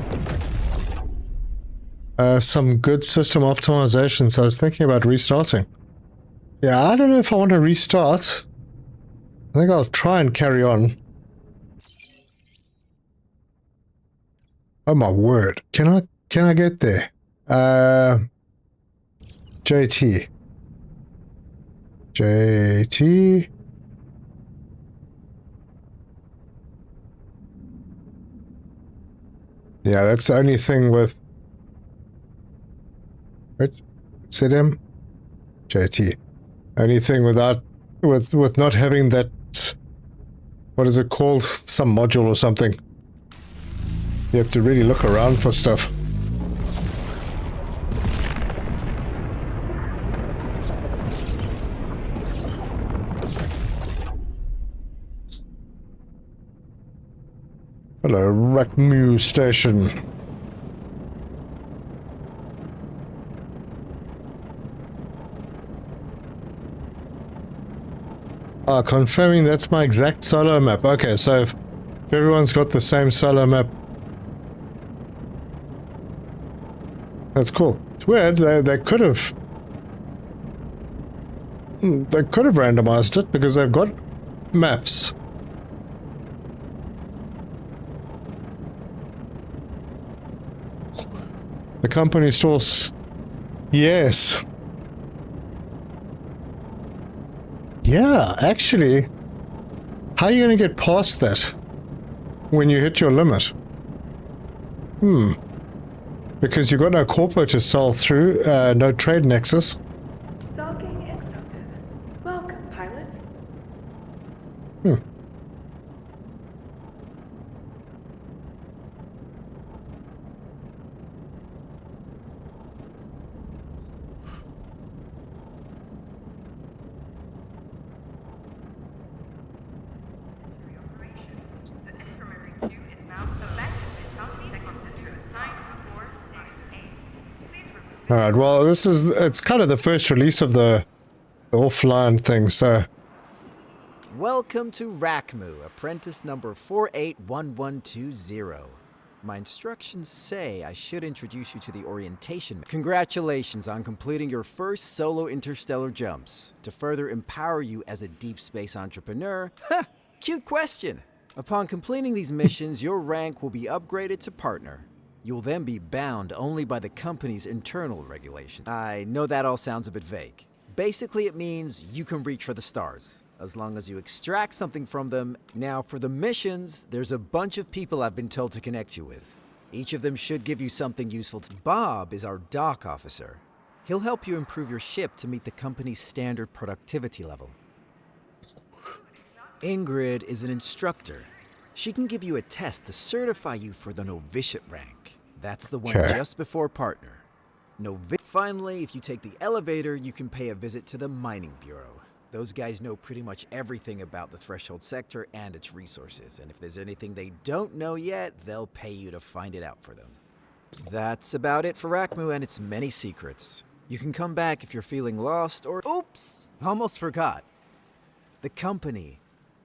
Speaker 2: Some good system optimization, so I was thinking about restarting. Yeah, I don't know if I want to restart. I think I'll try and carry on. Oh my word. Can I get there? JT. Yeah, that's the only thing with... Right? ZM? JT. Only thing without... With not having that... What is it called? Some module or something. You have to really look around for stuff. Hello, Raqmu Station. Confirming that's my exact solo map. Okay, so if everyone's got the same solo map, that's cool. It's weird. They could have randomized it because they've got maps. The company stores. Yes. Yeah, actually, how are you going to get past that when you hit your limit? Because you've got no Corpo to sell through, no trade nexus.
Speaker 6: Stalking accepted. Welcome, pilot.
Speaker 2: Alright, well, it's kind of the first release of the offline thing, so...
Speaker 7: Welcome to Raqmu, apprentice number 481120. My instructions say I should introduce you to the orientation. Congratulations on completing your first solo interstellar jumps. To further empower you as a deep space entrepreneur, cute question. Upon completing these missions, your rank will be upgraded to partner. You'll then be bound only by the company's internal regulations. I know that all sounds a bit vague. Basically, it means you can reach for the stars. as long as you extract something from them. Now, for the missions, there's a bunch of people I've been told to connect you with. Each of them should give you something useful. Bob is our dock officer. He'll help you improve your ship to meet the company's standard productivity level. Ingrid is an instructor. She can give you a test to certify you for the novitiate rank. That's the one just before partner. Finally, if you take the elevator, you can pay a visit to the mining bureau. Those guys know pretty much everything about the threshold sector and its resources, and if there's anything they don't know yet, they'll pay you to find it out for them. That's about it for Raqmu and its many secrets. You can come back if you're feeling lost or— Oops! Almost forgot. The company.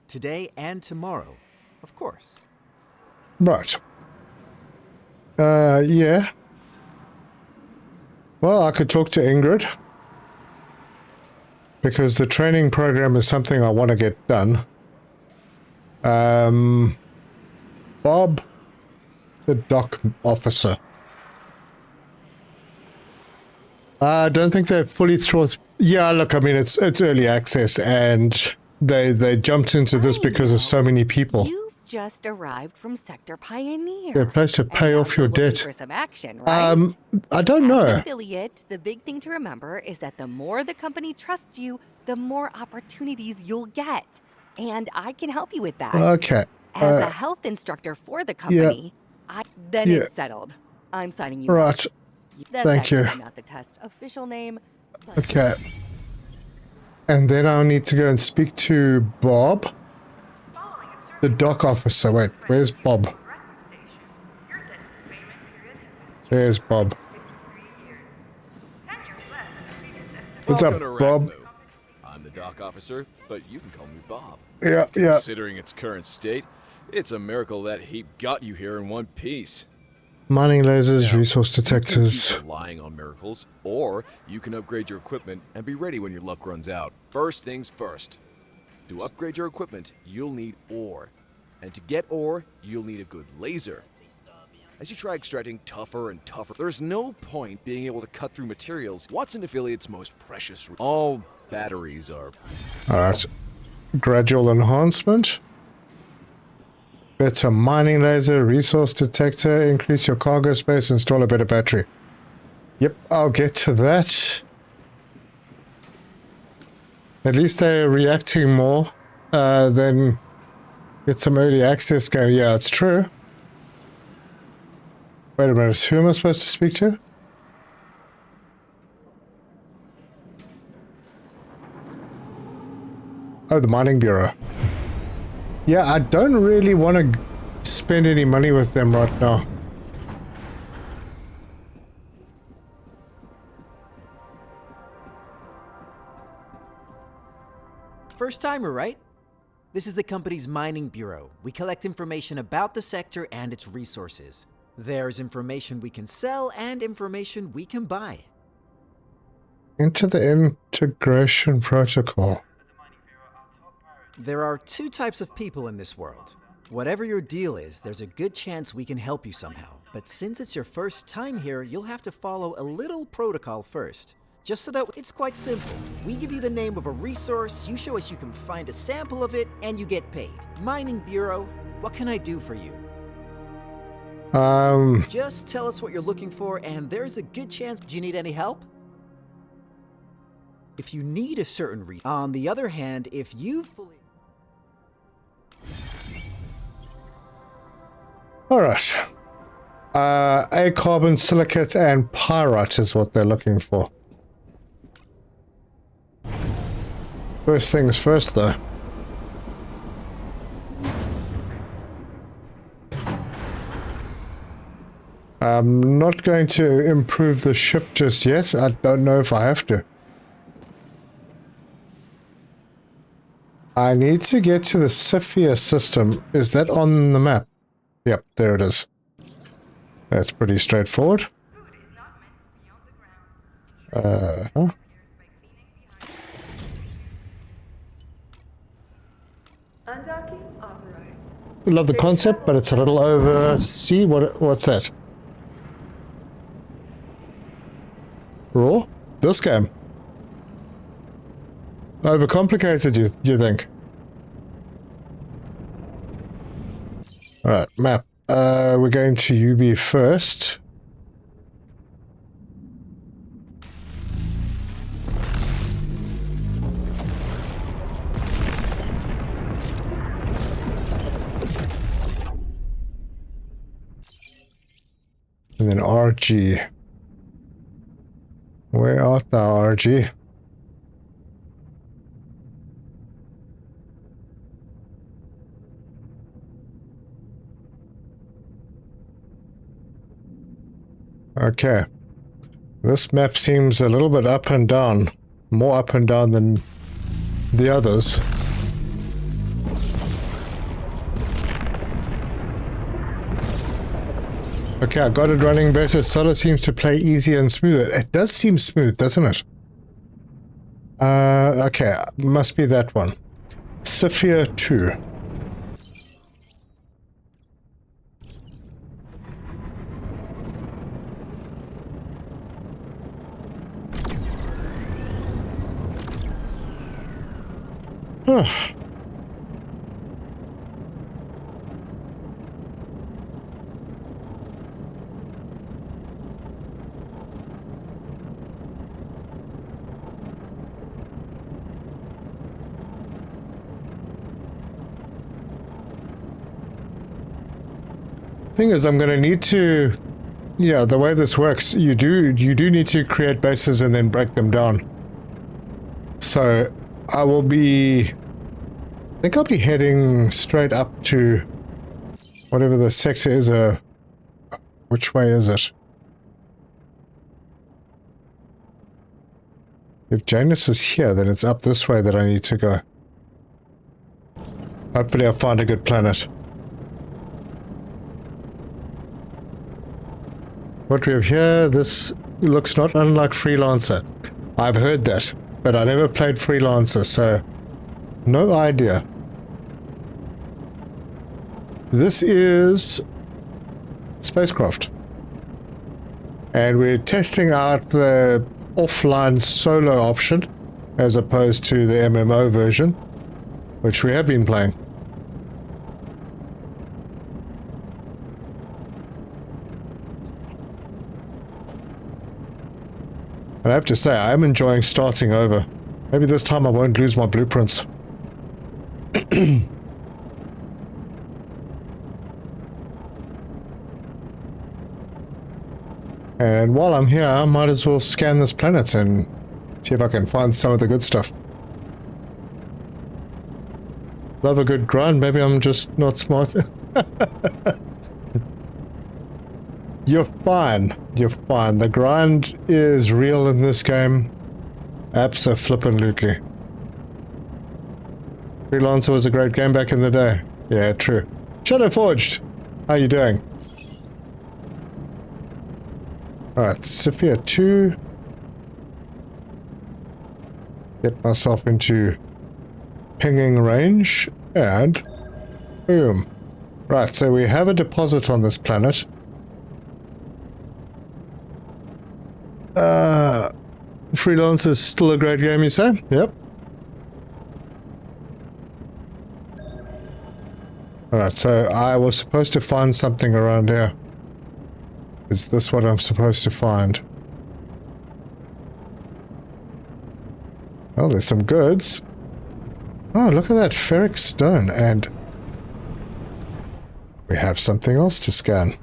Speaker 7: Today and tomorrow, of course.
Speaker 2: Right. Yeah. Well, I could talk to Ingrid, because the training program is something I want to get done. Bob, the dock officer. I don't think they're fully thought. Yeah, look, I mean, it's early access, and they jumped into this because of so many people.
Speaker 5: You've just arrived from Sector Pioneer.
Speaker 2: They're supposed to pay off your debt.
Speaker 5: For some action, right?
Speaker 2: I don't
Speaker 5: As
Speaker 2: know.
Speaker 5: an affiliate, the big thing to remember is that the more the company trusts you, the more opportunities you'll get. And I can help you with that.
Speaker 2: Okay.
Speaker 5: As a health instructor for the company, it's settled. I'm signing you
Speaker 2: Right.
Speaker 5: up. That's
Speaker 2: Thank you.
Speaker 5: actually not the test's official name. But
Speaker 2: Okay. And then I'll need to go and speak to Bob, the dock officer. Wait, where's Bob? There's Bob. What's up,
Speaker 8: Welcome to
Speaker 2: Bob?
Speaker 8: Raqmu. I'm the dock officer, but you can call me Bob.
Speaker 2: Yeah.
Speaker 8: Considering its current state, it's a miracle that heap got you here in one piece.
Speaker 2: Mining lasers,
Speaker 8: Now,
Speaker 2: resource
Speaker 8: you can
Speaker 2: detectors.
Speaker 8: keep relying on miracles, or you can upgrade your equipment and be ready when your luck runs out. First things first. To upgrade your equipment, you'll need ore. And to get ore, you'll need a good laser. As you try extracting tougher and tougher, there's no point being able to cut through materials. Watson Affiliate's most precious. All batteries are.
Speaker 2: Alright. Gradual enhancement. Better mining laser, resource detector, increase your cargo space, install a better battery. Yep, I'll get to that. At least they're reacting more than get some early access going. Yeah, it's true. Wait a minute, who am I supposed to speak to? Oh, the mining bureau. Yeah, I don't really want to spend any money with them right now.
Speaker 7: First timer, right? This is the company's mining bureau. We collect information about the sector and its resources. There's information we can sell and information we can buy.
Speaker 2: Into the integration protocol.
Speaker 7: There are two types of people in this world. Whatever your deal is, there's a good chance we can help you somehow. But since it's your first time here, you'll have to follow a little protocol first. Just so that it's quite simple. We give you the name of a resource, you show us you can find a sample of it, and you get paid. Mining Bureau, what can I do for you? Just tell us what you're looking for, and there's a good chance. Do you need any help? If you need a certain reason. On the other hand, if you fully...
Speaker 2: Alright. A carbon silicate and pyrite is what they're looking for. First things first, though. I'm not going to improve the ship just yet. I don't know if I have to. I need to get to the Sophia system. Is that on the map? Yep, there it is. That's pretty straightforward. Huh? Love the concept, but it's a little over. See what's that? Raw? This game. overcomplicated, you think? Alright, map. We're going to UB first. And then RG. Where art thou, RG? Okay. This map seems a little bit up and down. More up and down than the others. Okay, I got it running better. Solar seems to play easier and smoother. It does seem smooth, doesn't it? Okay, must be that one. Sophia 2. Thing is, I'm going to need to, yeah, the way this works, you do need to create bases and then break them down. So I will be, I think I'll be heading straight up to whatever the sector is. Which way is it? If Janus is here, then it's up this way that I need to go. Hopefully I'll find a good planet. What we have here, this looks not unlike Freelancer. I've heard that, but I never played Freelancer, so no idea. This is SpaceCraft. And we're testing out the offline solo option as opposed to the MMO version, which we have been playing. And I have to say, I am enjoying starting over. Maybe this time I won't lose my blueprints. And while I'm here, I might as well scan this planet and see if I can find some of the good stuff. Love a good grind, maybe I'm just not smart. You're fine. You're fine. The grind is real in this game. Abso-flippin-lutely. Freelancer was a great game back in the day. Yeah, true. Shadow Forged! How you doing? Alright, Sophia 2. Get myself into pinging range, and boom. Right, so we have a deposit on this planet. Freelancer is still a great game, you say? Yep. Alright, so I was supposed to find something around here. Is this what I'm supposed to find? Oh, there's some goods. Oh, look at that ferric stone, and we have something else to scan.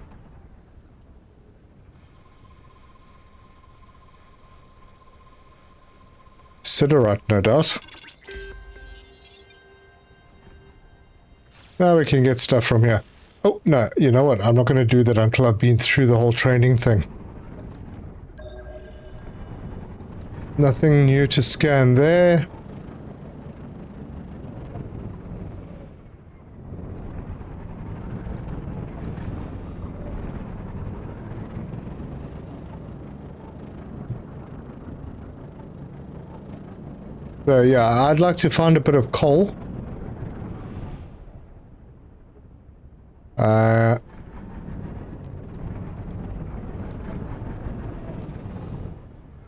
Speaker 2: Siderite, no doubt. Now we can get stuff from here. Oh, no, you know what? I'm not going to do that until I've been through the whole training thing. Nothing new to scan there. So yeah, I'd like to find a bit of coal.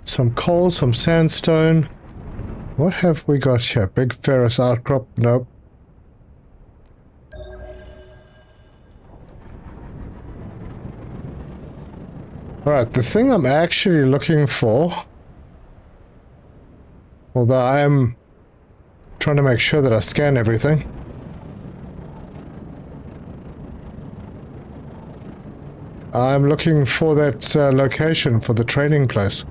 Speaker 2: Some coal, some sandstone. What have we got here? Big ferrous outcrop? Nope. Alright, the thing I'm actually looking for, although I am trying to make sure that I scan everything. I'm looking for that location for the training place.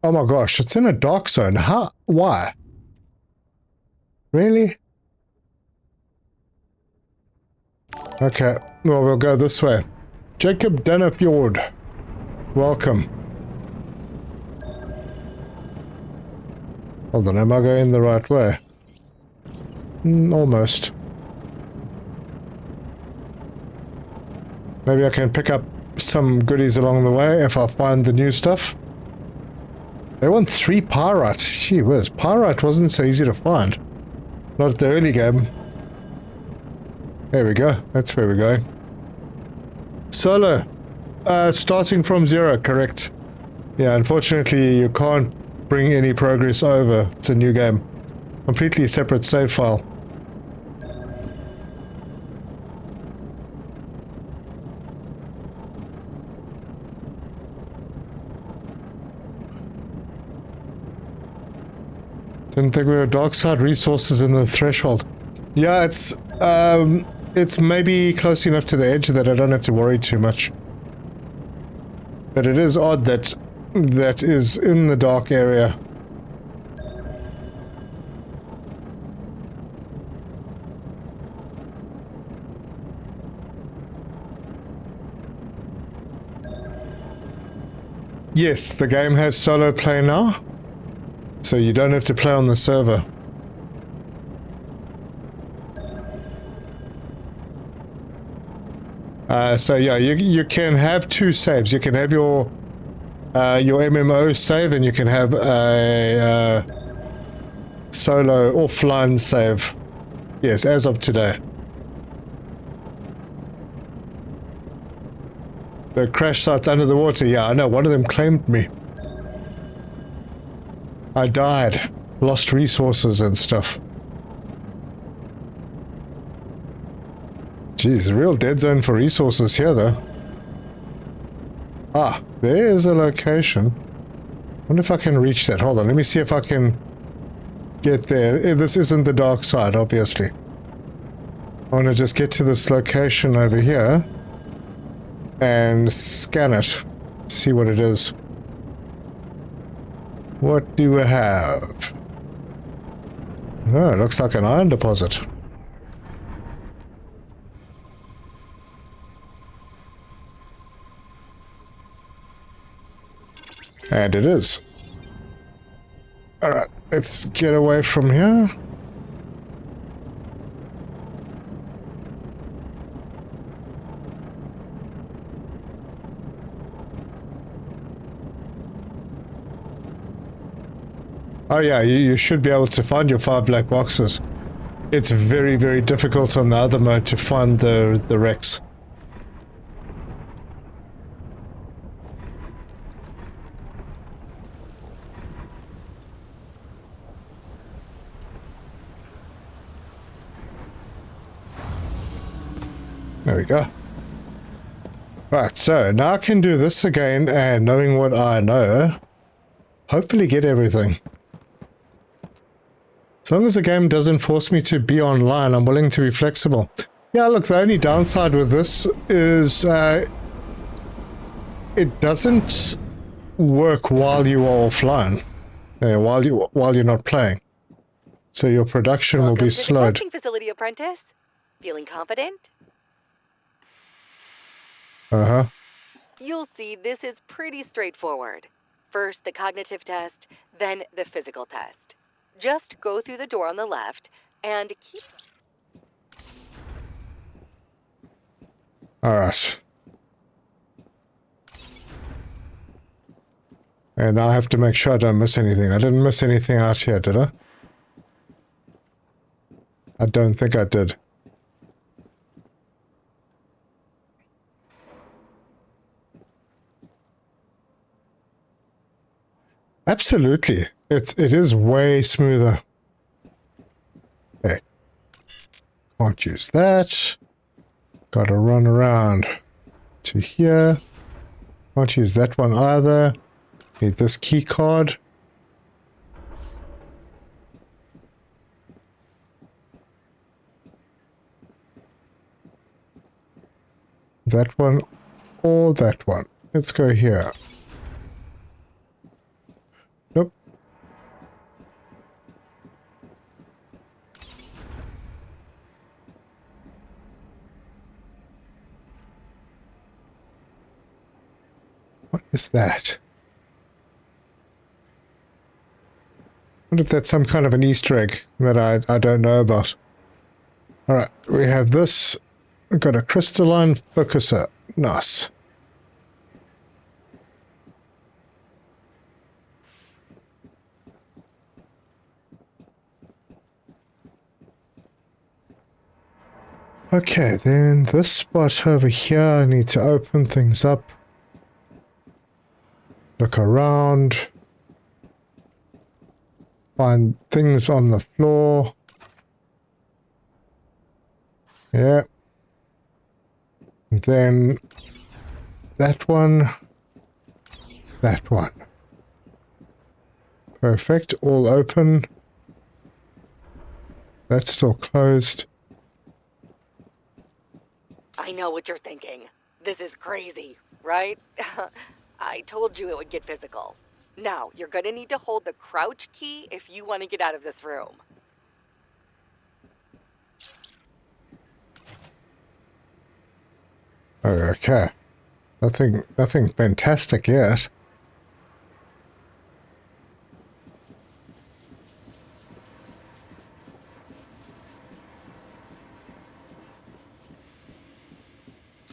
Speaker 2: Oh my gosh, it's in a dark zone. How? Why? Really? Okay, well, we'll go this way. Jacob Danafjord, welcome. Hold on, am I going the right way? Almost. Maybe I can pick up some goodies along the way if I find the new stuff. They want 3 pyrite. Gee whiz, pyrite wasn't so easy to find. Not at the early game. There we go. That's where we're going. Solo. Starting from 0, correct. Yeah, unfortunately you can't bring any progress over. It's a new game. Completely separate save file. Didn't think we were dark side resources in the threshold. Yeah, it's maybe close enough to the edge that I don't have to worry too much. But it is odd that that is in the dark area. Yes, the game has solo play now. So you don't have to play on the server. So yeah, you can have 2 saves. You can have your MMO save, and you can have a solo offline save. Yes, as of today. The crash site's under the water. Yeah, I know. One of them claimed me. I died. Lost resources and stuff. Jeez, a real dead zone for resources here, though. Ah, there's a location. Wonder if I can reach that. Hold on, let me see if I can get there. This isn't the dark side, obviously. I want to just get to this location over here and scan it. See what it is. What do we have? Oh, it looks like an iron deposit. And it is. Alright, let's get away from here. Oh yeah, you should be able to find your 5 black boxes. It's very, very difficult on the other mode to find the wrecks. There we go. Right, so now I can do this again, and knowing what I know, hopefully get everything. As long as the game doesn't force me to be online, I'm willing to be flexible. Yeah, look, the only downside with this is it doesn't work while you are offline, while you're not playing. So your production will be slowed.
Speaker 5: Welcome to the testing facility, apprentice. Feeling confident?
Speaker 2: Uh-huh.
Speaker 5: You'll see this is pretty straightforward. First the cognitive test, then the physical test. Just go through the door on the left and keep...
Speaker 2: Alright. And I have to make sure I don't miss anything. I didn't miss anything out here, did I? I don't think I did. Absolutely. It is way smoother. Okay. Can't use that. Gotta run around to here. Can't use that one either. Need this key card. That one or that one. Let's go here. Nope. What is that? I wonder if that's some kind of an Easter egg that I don't know about. Alright, we have this. We've got a crystalline focuser. Nice. Okay, then this spot over here, I need to open things up. Look around. Find things on the floor. Yeah. And then that one. That one. Perfect. All open. That's still closed.
Speaker 5: I know what you're thinking. This is crazy, right? I told you it would get physical. Now, you're gonna need to hold the crouch key if you want to get out of this room.
Speaker 2: Okay. Nothing fantastic yet.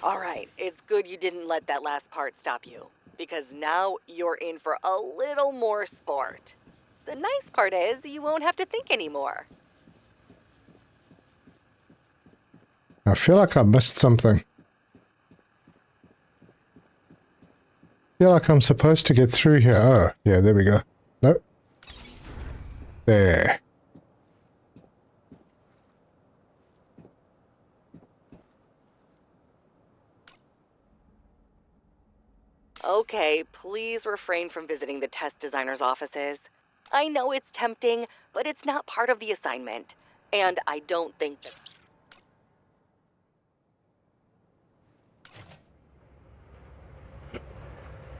Speaker 5: Alright, it's good you didn't let that last part stop you, because now you're in for a little more sport. The nice part is you won't have to think anymore.
Speaker 2: I feel like I missed something. I feel like I'm supposed to get through here. Oh, yeah, there we go. Nope. There.
Speaker 5: Okay, please refrain from visiting the test designer's offices. I know it's tempting, but it's not part of the assignment. And I don't think that...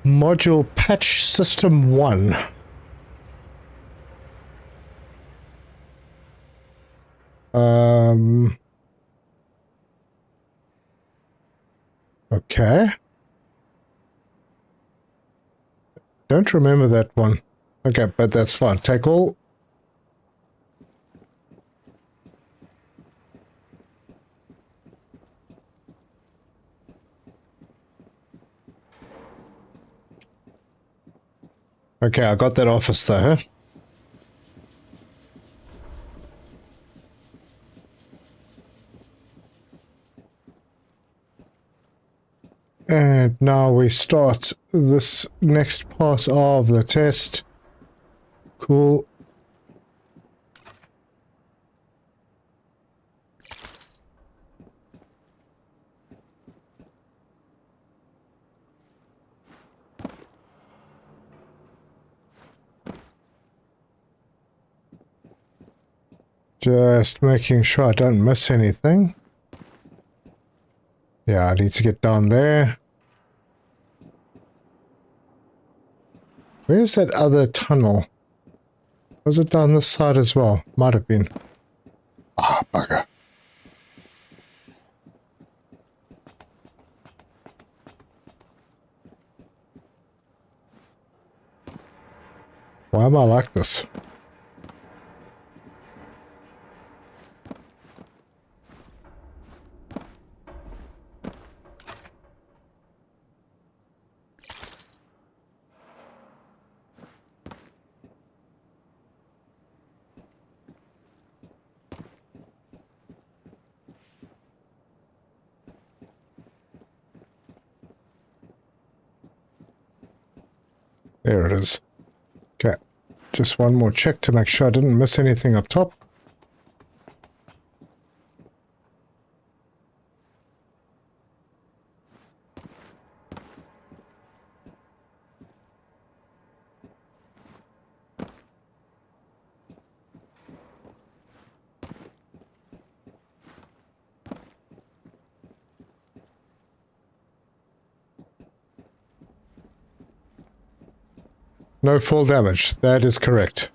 Speaker 2: Module patch system 1. Okay. Don't remember that one. Okay, but that's fine. Take all. Okay, I got that office there. Huh? And now we start this next part of the test. Cool. Just making sure I don't miss anything. Yeah, I need to get down there. Where's that other tunnel? Was it down this side as well? Might have been. Ah, bugger. Why am I like this? There it is. Okay, Just one more check to make sure I didn't miss anything up top. No fall damage. That is correct.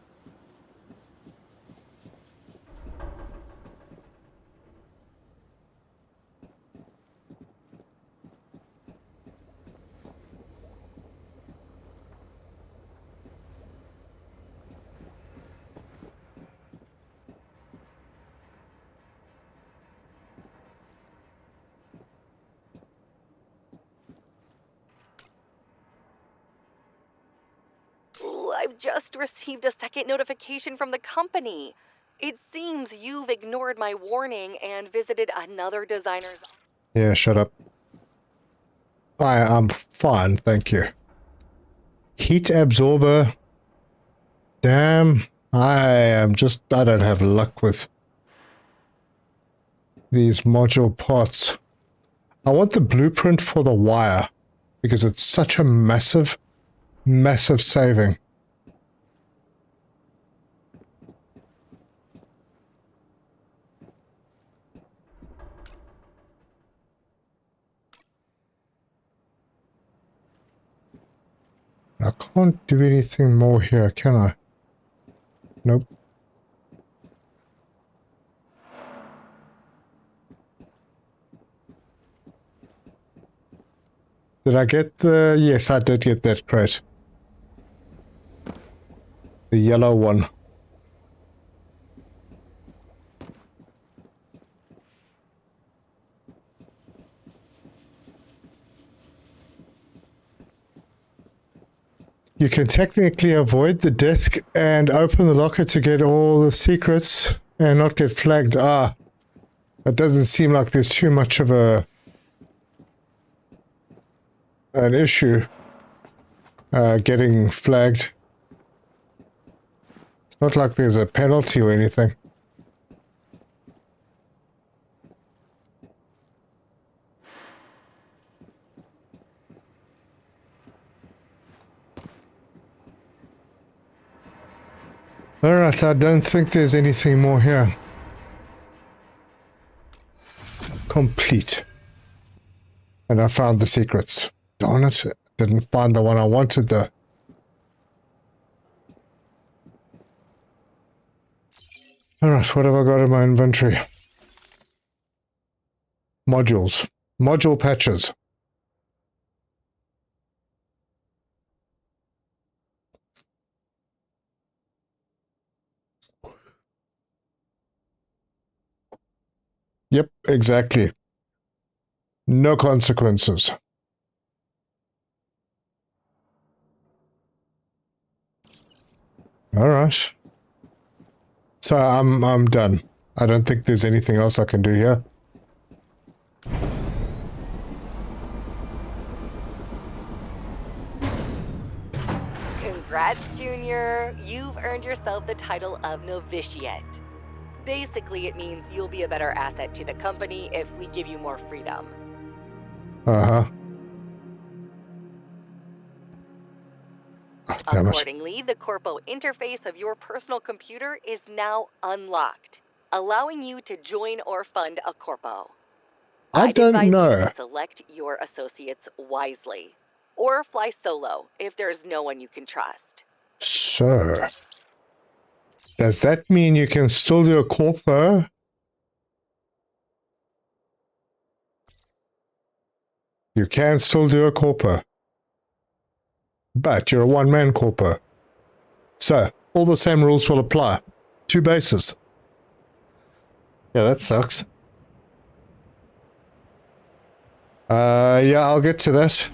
Speaker 5: I've just received a second notification from the company. It seems you've ignored my warning and visited another designer's.
Speaker 2: Yeah, shut up. I'm fine, thank you. Heat absorber. Damn, I don't have luck with these module parts. I want the blueprint for the wire because it's such a massive saving. I can't do anything more here, can I? Nope. Did I get the... Yes, I did get that crate. The yellow one. You can technically avoid the disk and open the locker to get all the secrets and not get flagged. Ah, it doesn't seem like there's too much of an issue getting flagged. It's not like there's a penalty or anything. Alright, I don't think there's anything more here. Complete. And I found the secrets. Darn it, didn't find the one I wanted though. Alright, what have I got in my inventory? Modules. Module patches. Yep, exactly. No consequences. All right. So I'm done. I don't think there's anything else I can do here.
Speaker 5: Congrats, Junior. You've earned yourself the title of novitiate. Basically, it means you'll be a better asset to the company if we give you more freedom.
Speaker 2: Uh-huh. Oh, damn it.
Speaker 5: Accordingly, the Corpo interface of your personal computer is now unlocked, allowing you to join or fund a Corpo.
Speaker 2: I don't
Speaker 5: advise
Speaker 2: know.
Speaker 5: you to select your associates wisely, or fly solo if there's no one you can trust.
Speaker 2: So, does that mean you can still do a Corpo? You can still do a Corpo. But you're a one-man Corpo. So, all the same rules will apply. 2 bases. Yeah, that sucks. Yeah, I'll get to that.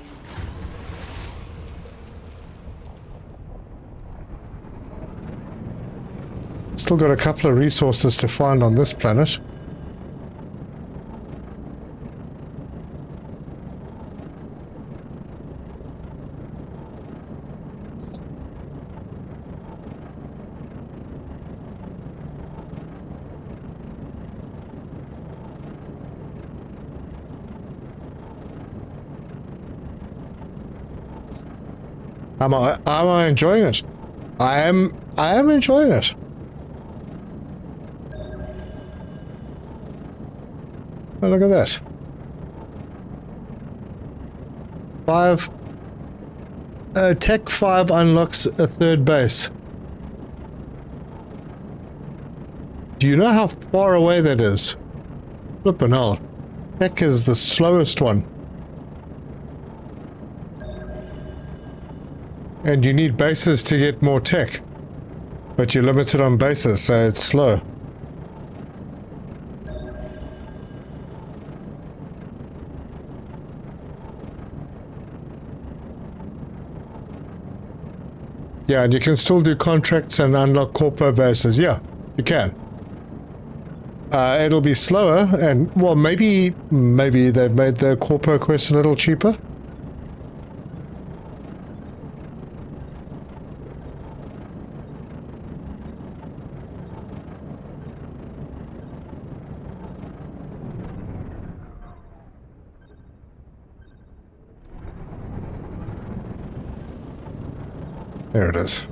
Speaker 2: Still got a couple of resources to find on this planet. Am I enjoying it? I am enjoying it. Oh, look at that. 5. Tech 5 unlocks a third base. Do you know how far away that is? Flippin' hell. Tech is the slowest one. And you need bases to get more tech. But you're limited on bases, so it's slow. Yeah, and you can still do contracts and unlock Corpo bases. Yeah, you can. It'll be slower, and, well, maybe they've made the Corpo quest a little cheaper. There it is.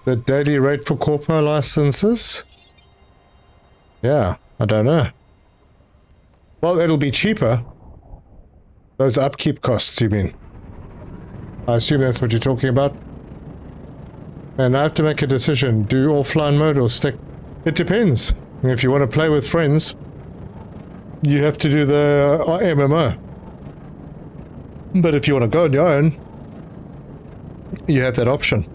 Speaker 2: The daily rate for Corpo licenses? Yeah, I don't know. Well, it'll be cheaper. Those upkeep costs, you mean? I assume that's what you're talking about. And I have to make a decision. Do offline mode or stick? It depends. If you want to play with friends, you have to do the MMO. But if you want to go on your own, you have that option.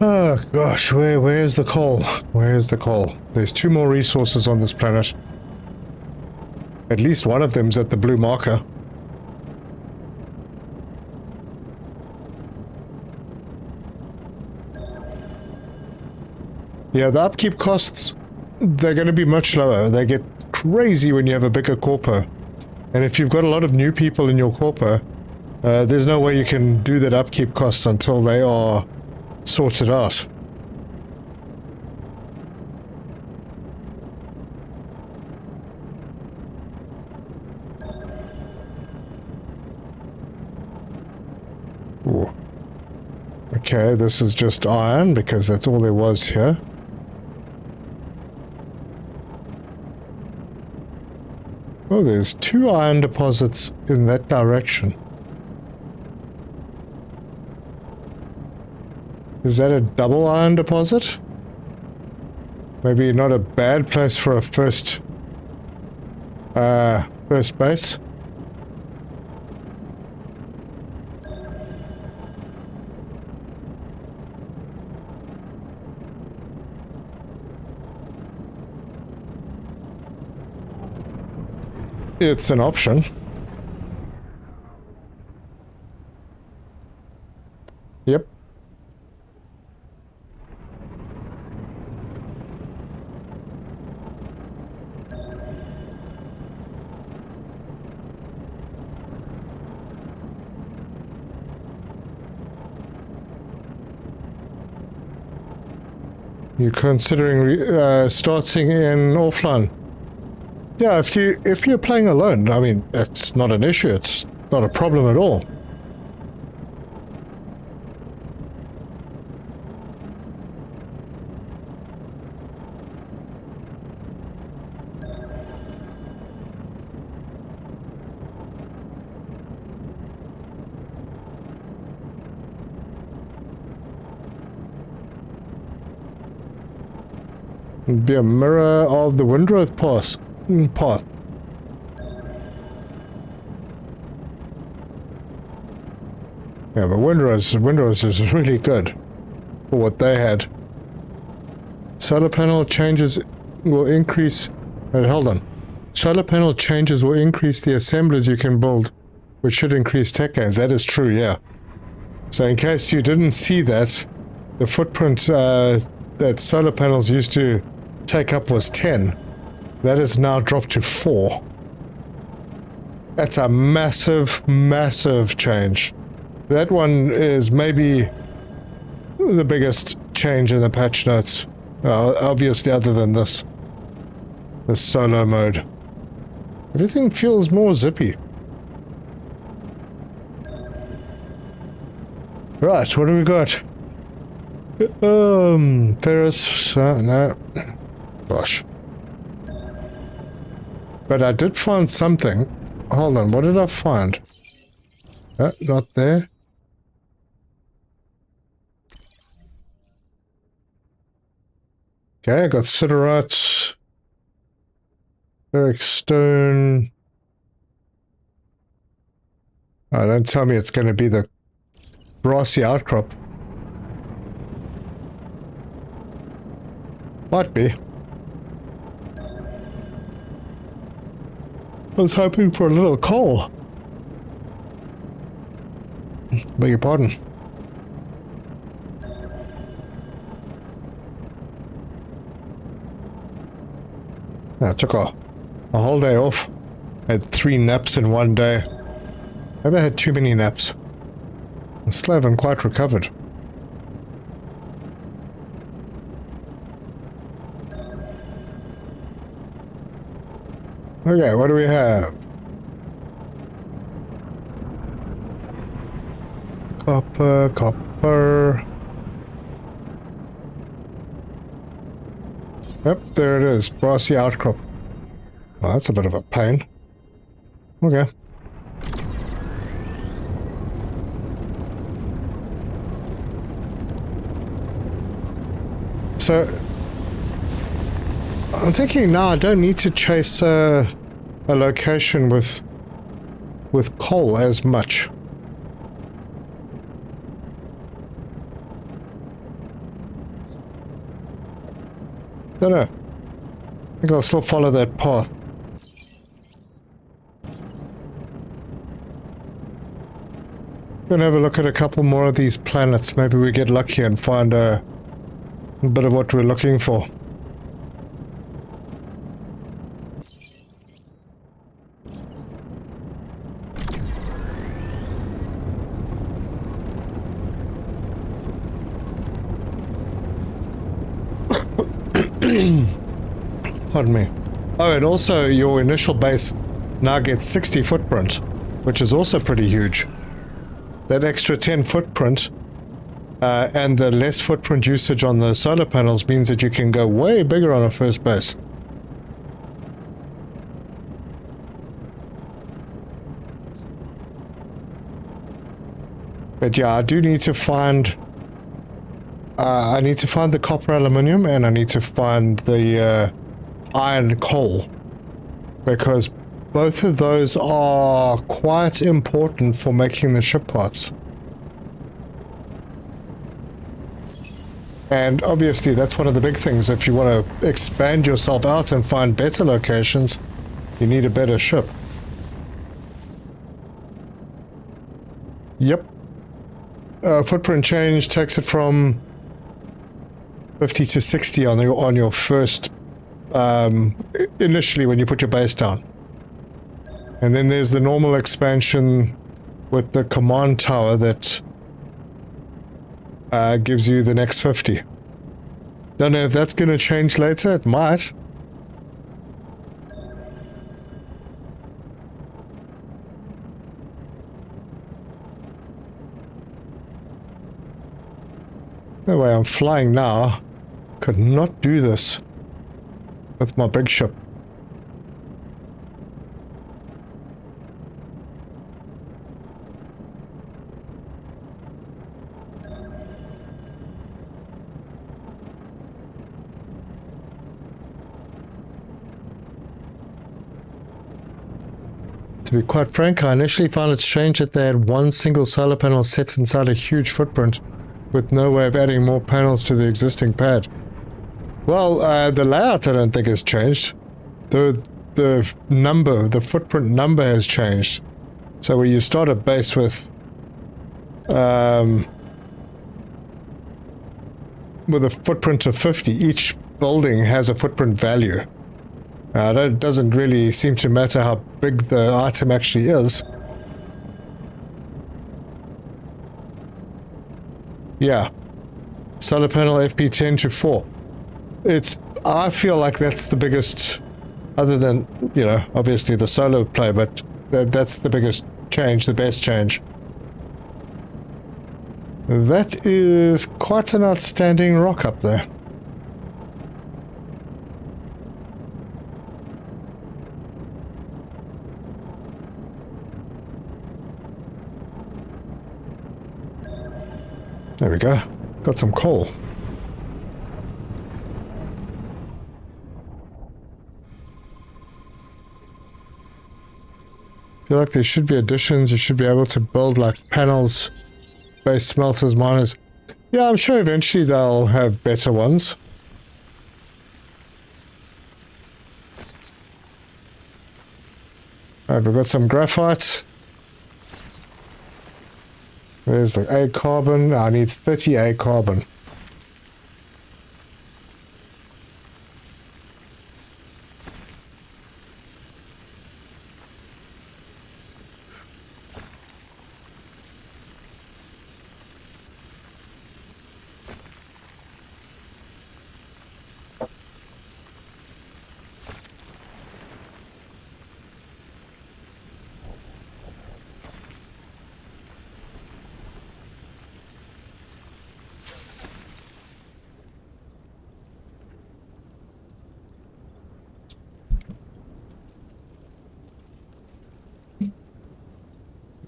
Speaker 2: Oh gosh, where's the coal? Where's the coal? There's 2 more resources on this planet. At least one of them's at the blue marker. Yeah, the upkeep costs, they're going to be much lower. They get crazy when you have a bigger Corpo. And if you've got a lot of new people in your Corpo, there's no way you can do that upkeep cost until they are sorted out. Ooh. Okay, this is just iron because that's all there was here. Oh, there's 2 iron deposits in that direction. Is that a double iron deposit? Maybe not a bad place for a first base. It's an option. Yep. You're considering starting in offline? Yeah, if you're playing alone, I mean, it's not an issue. It's not a problem at all. It'd be a mirror of the windrow path. Yeah, but Windrose is really good for what they had. Solar panel changes will increase... Wait, hold on. Solar panel changes will increase the assemblers you can build, which should increase tech gains. That is true, yeah. So in case you didn't see that, the footprint that solar panels used to take up was 10. That is now dropped to 4. That's a massive, massive change. That one is maybe the biggest change in the patch notes. Obviously, other than this solo mode. Everything feels more zippy. Right, what do we got? Ferris, no. Gosh. But I did find something. Hold on, what did I find? Not there. Okay, I got siderite, ferric stone. Oh, don't tell me it's going to be the brassy outcrop. Might be. I was hoping for a little coal. Beg your pardon. I took a whole day off. I had 3 naps in one day. Maybe I had too many naps. I still haven't quite recovered. Okay, what do we have? Copper. Yep, there it is. Brassy outcrop. Well, that's a bit of a pain. Okay. So, I'm thinking now I don't need to chase a location with coal as much. Don't know. I think I'll still follow that path. Gonna have a look at a couple more of these planets. Maybe we get lucky and find a bit of what we're looking for. Pardon me. Oh, and also your initial base now gets 60 footprint, which is also pretty huge. That extra 10 footprint and the less footprint usage on the solar panels means that you can go way bigger on a first base. But yeah, I do need to find... I need to find the copper aluminium and I need to find the iron coal. Because both of those are quite important for making the ship parts. And obviously that's one of the big things. If you want to expand yourself out and find better locations, you need a better ship. Yep. Footprint change takes it from 50 to 60 on your first, initially when you put your base down. And then there's the normal expansion with the command tower that gives you the next 50. Don't know if that's going to change later. It might. The way I'm flying now, could not do this with my big ship. To be quite frank, I initially found it strange that they had one single solar panel set inside a huge footprint with no way of adding more panels to the existing pad. Well, the layout I don't think has changed. The footprint number has changed. So where you start a base with a footprint of 50, each building has a footprint value. It doesn't really seem to matter how big the item actually is. Yeah. Solar panel FP10 to 4. I feel like that's the biggest, other than, you know, obviously the solar play, but that's the biggest change, the best change. That is quite an outstanding rock up there. There we go. Got some coal. Feel like there should be additions. You should be able to build like panels, base smelters, miners. Yeah, I'm sure eventually they'll have better ones. Alright, we've got some graphite. There's the A carbon. I need 30 A carbon.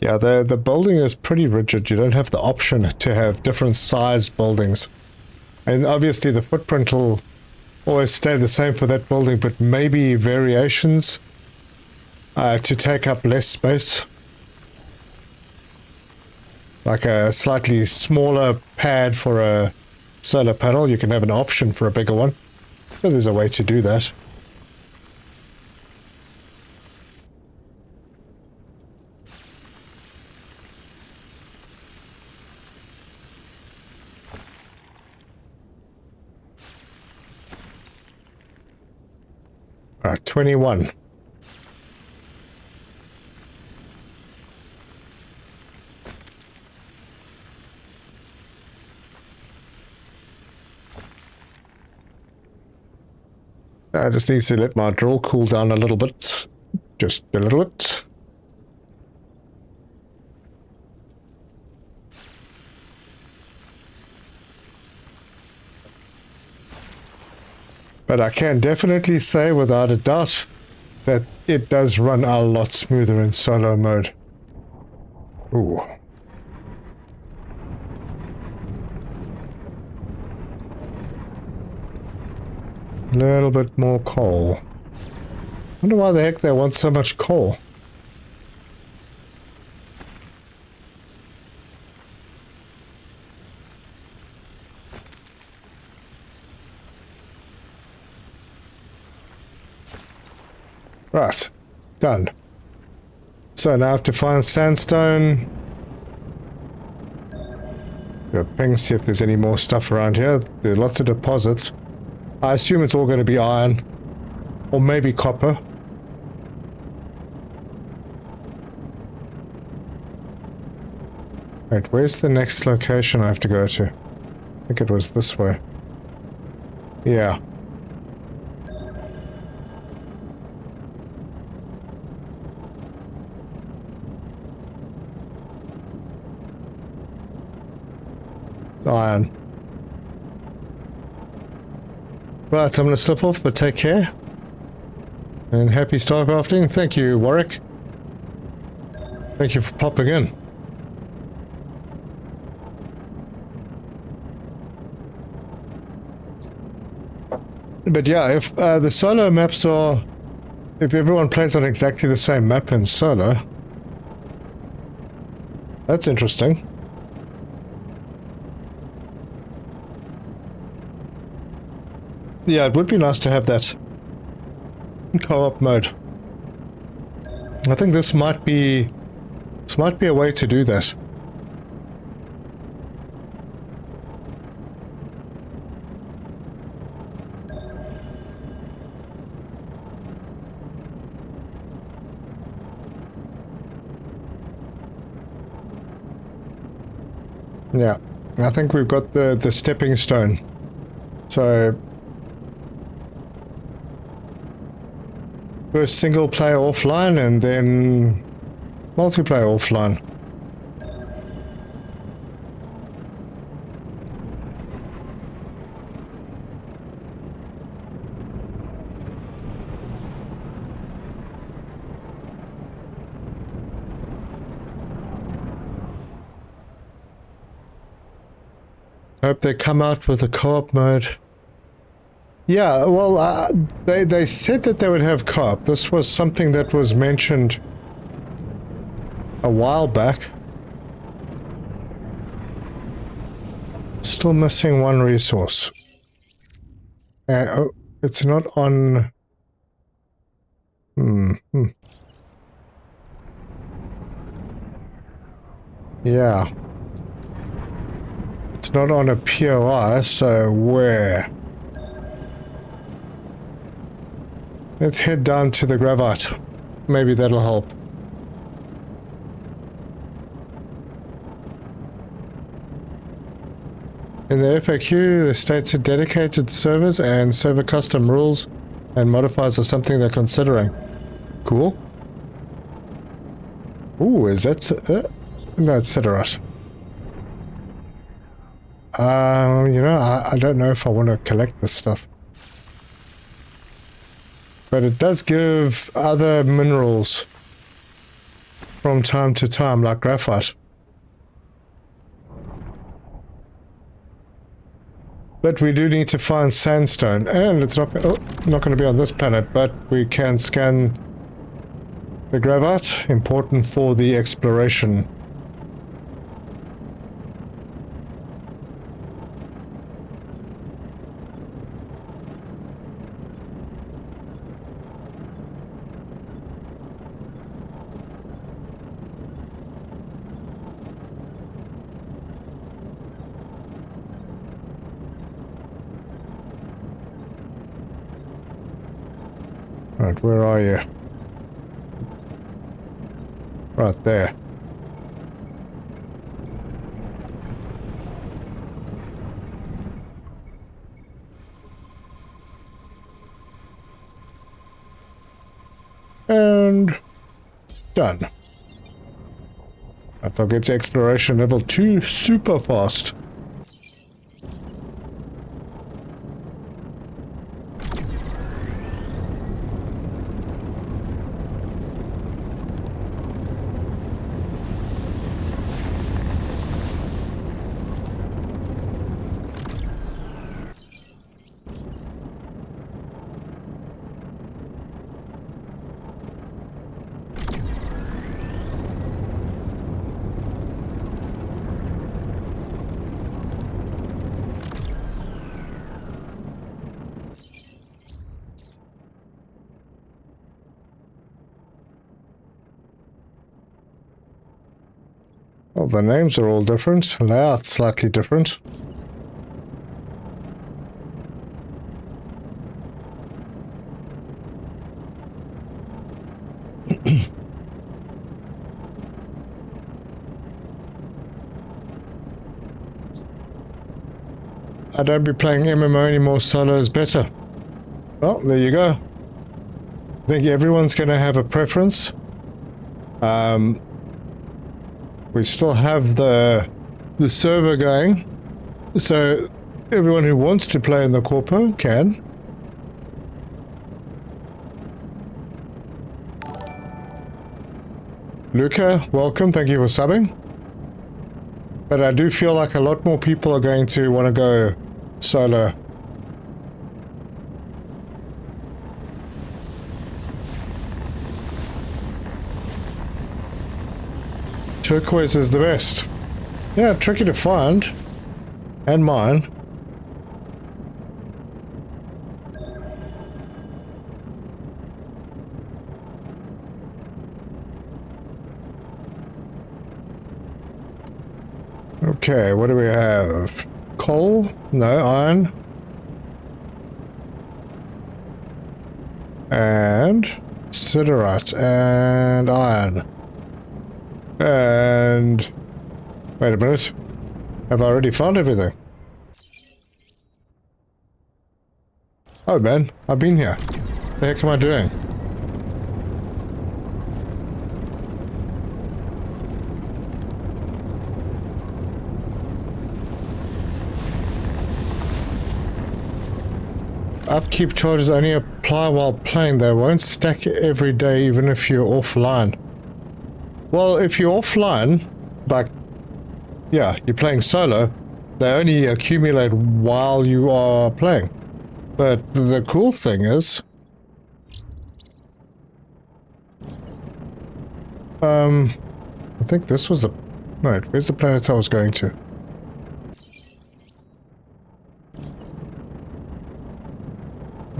Speaker 2: Yeah, the building is pretty rigid. You don't have the option to have different size buildings. And obviously the footprint will always stay the same for that building, but maybe variations to take up less space. Like a slightly smaller pad for a solar panel. You can have an option for a bigger one. So there's a way to do that. Alright, 21. I just need to let my drill cool down a little bit. Just a little bit. But I can definitely say without a doubt that it does run a lot smoother in solo mode. Ooh. A little bit more coal. Wonder why the heck they want so much coal. Right, done. So now I have to find sandstone. Go ping, see if there's any more stuff around here. There are lots of deposits. I assume it's all going to be iron. Or maybe copper. Wait, where's the next location I have to go to? I think it was this way. Yeah. Iron. Right, I'm going to slip off, but take care. And happy StarCrafting. Thank you, Warwick. Thank you for popping in. But yeah, if the solo maps are... If everyone plays on exactly the same map in solo... That's interesting. Yeah, it would be nice to have that co-op mode. I think this might be a way to do that. Yeah, I think we've got the stepping stone. So first single player offline and then multiplayer offline. Hope they come out with a co-op mode. Yeah, well, they said that they would have co-op. This was something that was mentioned a while back. Still missing one resource. Oh, it's not on... Yeah. It's not on a POI, so where? Let's head down to the Gravite. Maybe that'll help. In the FAQ, the states that dedicated servers and server custom rules and modifiers are something they're considering. Cool. Ooh, is that... no, it's Siderat. You know, I don't know if I want to collect this stuff. But it does give other minerals from time to time, like graphite. But we do need to find sandstone, and it's not going to be on this planet, but we can scan the gravite, important for the exploration. Right, where are you? Right there. And done. I thought it's exploration level 2 super fast. Well, the names are all different. Layout's slightly different. I don't be playing MMO anymore, solo is better. Well, there you go. I think everyone's going to have a preference. We still have the server going, so everyone who wants to play in the Corpo can. Luca, welcome, thank you for subbing. But I do feel like a lot more people are going to want to go solo. Turquoise is the best. Yeah, tricky to find. And mine. Okay, what do we have? Coal? No, iron. And siderite and iron. And wait a minute. Have I already found everything? Oh man, I've been here. What the heck am I doing? Upkeep charges only apply while playing. They won't stack every day even if you're offline. Well, if you're offline, like, yeah, you're playing solo, they only accumulate while you are playing. But the cool thing is, I think this was the... Wait, where's the planet I was going to?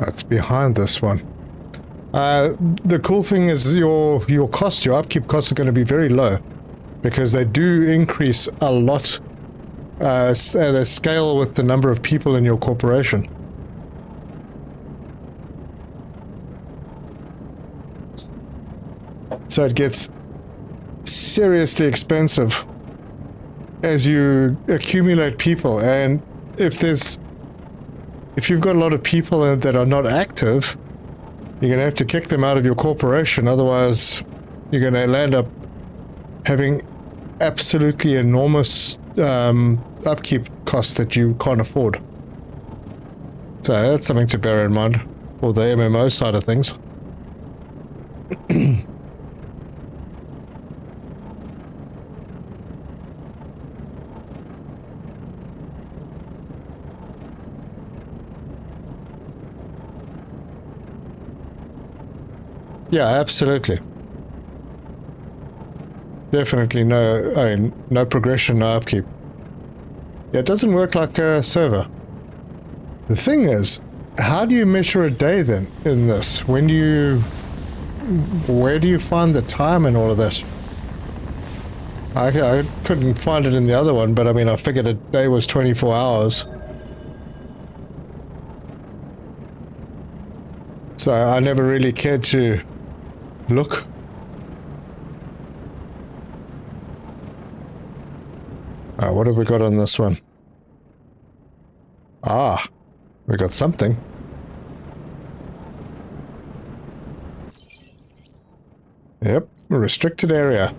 Speaker 2: It's behind this one. The cool thing is your costs, your upkeep costs are going to be very low because they do increase a lot. They scale with the number of people in your corporation. So it gets seriously expensive as you accumulate people, and if you've got a lot of people that are not active, you're going to have to kick them out of your corporation, otherwise you're going to end up having absolutely enormous upkeep costs that you can't afford. So that's something to bear in mind for the MMO side of things. Yeah, absolutely. Definitely no progression, no upkeep. Yeah, it doesn't work like a server. The thing is, how do you measure a day then in this? Where do you find the time and all of that? I couldn't find it in the other one, but I mean, I figured a day was 24 hours. So I never really cared to look. What have we got on this one? Ah, we got something. Yep, a restricted area.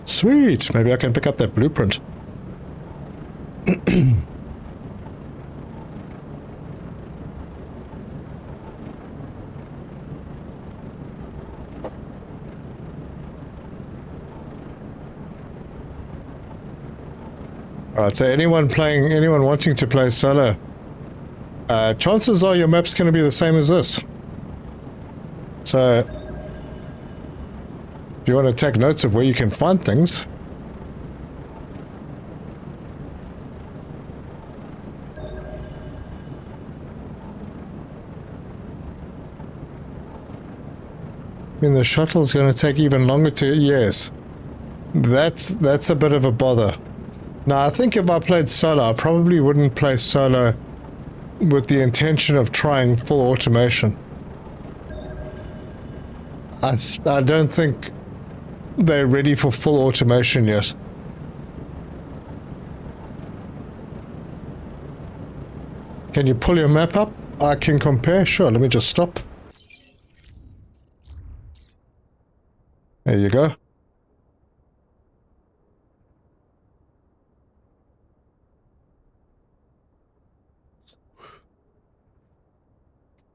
Speaker 2: Sweet, maybe I can pick up that blueprint. Alright, so anyone wanting to play solo, chances are your map's going to be the same as this. So, if you want to take notes of where you can find things, I mean, the shuttle's going to take even longer to... Yes, that's a bit of a bother. Now, I think if I played solo, I probably wouldn't play solo with the intention of trying full automation. I don't think they're ready for full automation yet. Can you pull your map up? I can compare. Sure, let me just stop. There you go.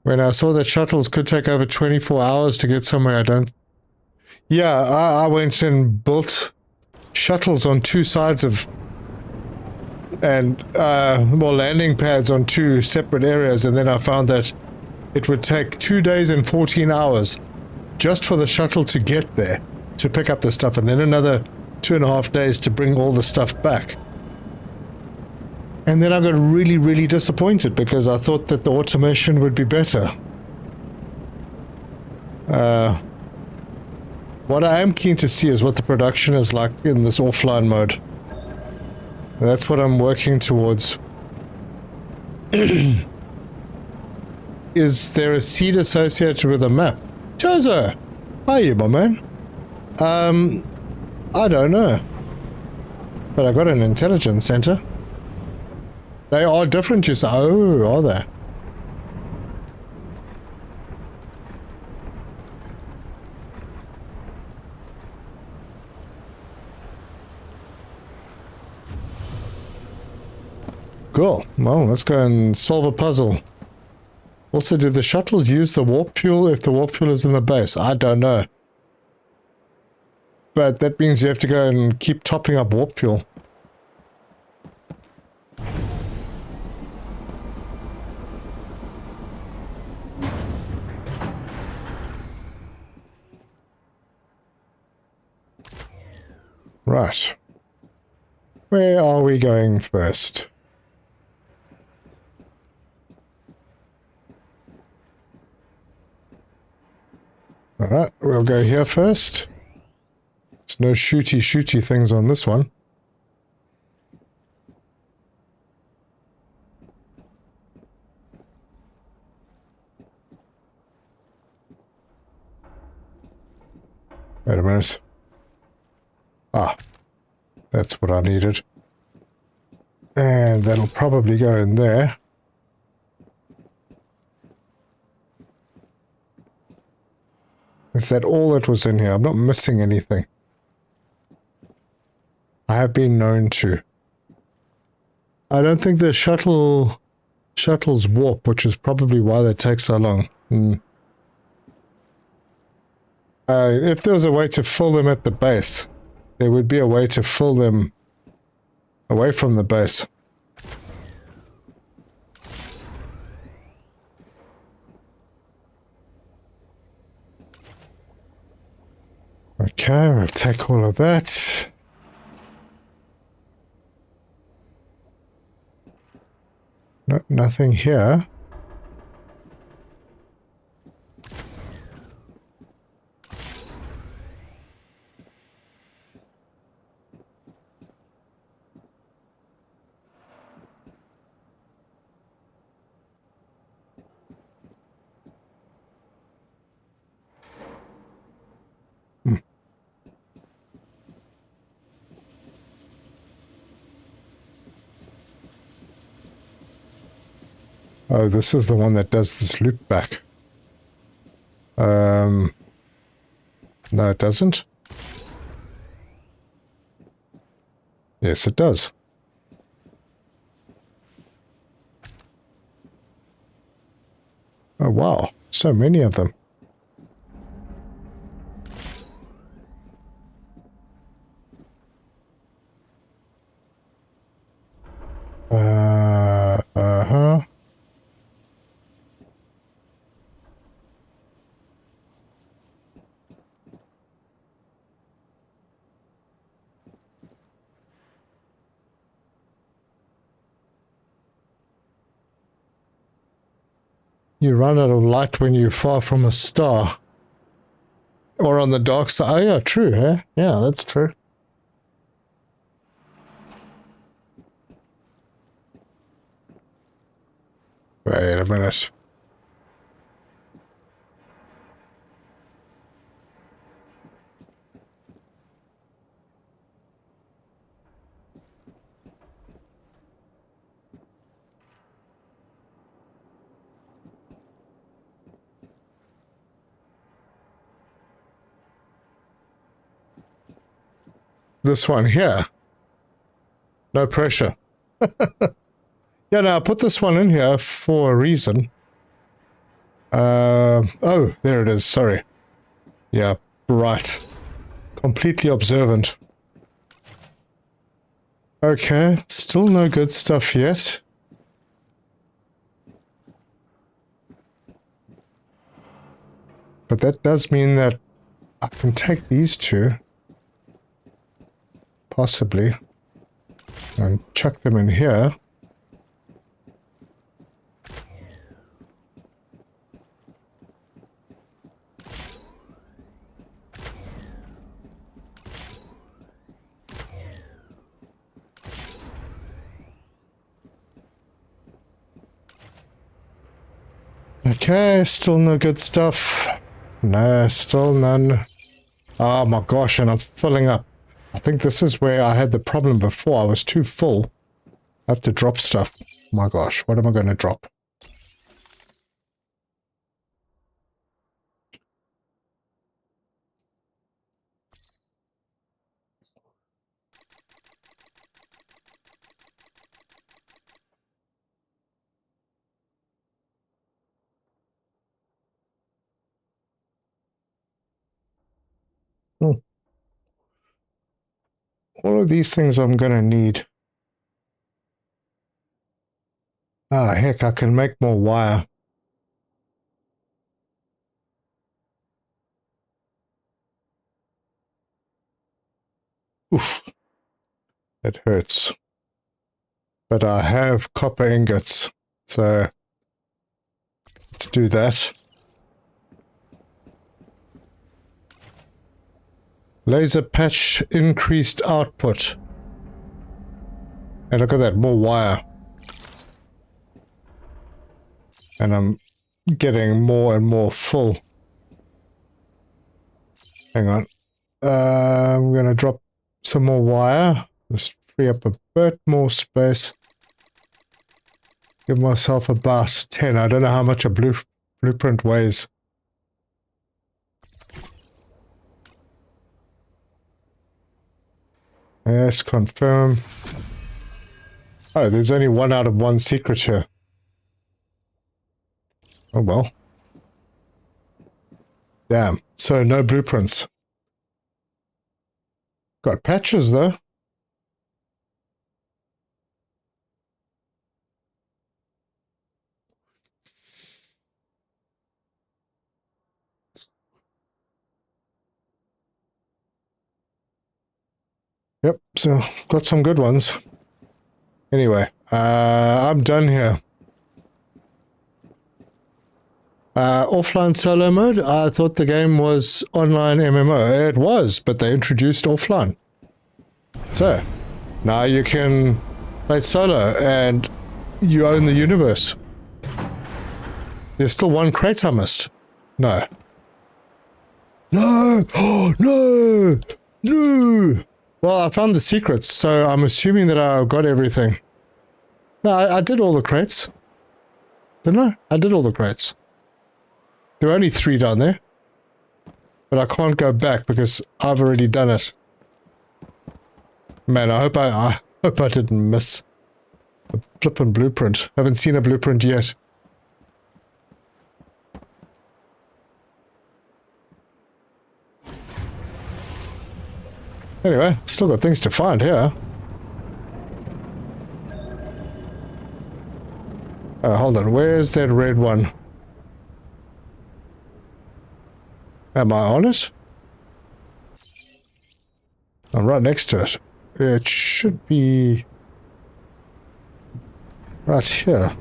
Speaker 2: When I saw that shuttles could take over 24 hours to get somewhere, I don't... Yeah, I went and built shuttles on two sides of... and, well, landing pads on two separate areas, and then I found that it would take 2 days and 14 hours just for the shuttle to get there, to pick up the stuff, and then another 2.5 days to bring all the stuff back. And then I got really, really disappointed because I thought that the automation would be better. What I am keen to see is what the production is like in this offline mode. That's what I'm working towards. Is there a seed associated with a map? Jozo! How are you, my man? I don't know. But I got an intelligence center. They are different, you say? Oh, are they? Cool. Well, let's go and solve a puzzle. Also, do the shuttles use the warp fuel if the warp fuel is in the base? I don't know. But that means you have to go and keep topping up warp fuel. Right. Where are we going first? Alright, we'll go here first. There's no shooty things on this one. Wait a minute. Ah, that's what I needed. And that'll probably go in there. Is that all that was in here? I'm not missing anything. I have been known to. I don't think the shuttles warp, which is probably why they take so long. If there was a way to fill them at the base, there would be a way to fill them away from the base. Okay, we'll take all of that. No, nothing here. Oh, this is the one that does this loop back. No, it doesn't. Yes, it does. Oh, wow. So many of them. Uh-huh. You run out of light when you're far from a star. Or on the dark side. Oh yeah, true, huh? Yeah, that's true. Wait a minute. This one here. No pressure. Yeah, no, I put this one in here for a reason. Oh, there it is, sorry. Yeah, right. Completely observant. Okay, still no good stuff yet. But that does mean that I can take these two. Possibly. And chuck them in here. Okay, still no good stuff. No, still none. Oh my gosh, and I'm filling up. I think this is where I had the problem before. I was too full. I have to drop stuff. my gosh, what am I going to drop? All of these things I'm going to need. Ah, heck, I can make more wire. Oof. It hurts. But I have copper ingots, so let's do that. Laser patch increased output. And look at that, more wire. And I'm getting more and more full. Hang on. I'm going to drop some more wire. Just free up a bit more space. Give myself about 10. I don't know how much a blueprint weighs. Yes, confirm. Oh, there's only 1 out of 1 secret here. Oh well. Damn. So no blueprints. Got patches though. Yep, so got some good ones. Anyway, I'm done here. Offline solo mode, I thought the game was online MMO. It was, but they introduced offline. So, now you can play solo and you own the universe. There's still 1 crate I missed. No. No! Oh, no! No! Well, I found the secrets, so I'm assuming that I got everything. No, I did all the crates. Didn't I? I did all the crates. There were only 3 down there. But I can't go back because I've already done it. Man, I hope I didn't miss a flippin' blueprint. Haven't seen a blueprint yet. Anyway, still got things to find here. Oh, hold on. Where's that red one? Am I on it? I'm right next to it. It should be right here.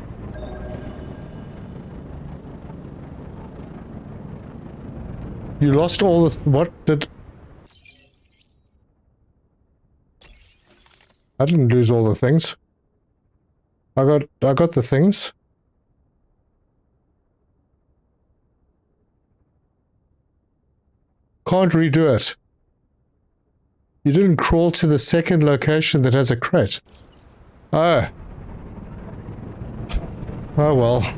Speaker 2: You lost all the... What did... I didn't lose all the things. I got the things. Can't redo it. You didn't crawl to the second location that has a crate. Oh. Oh well.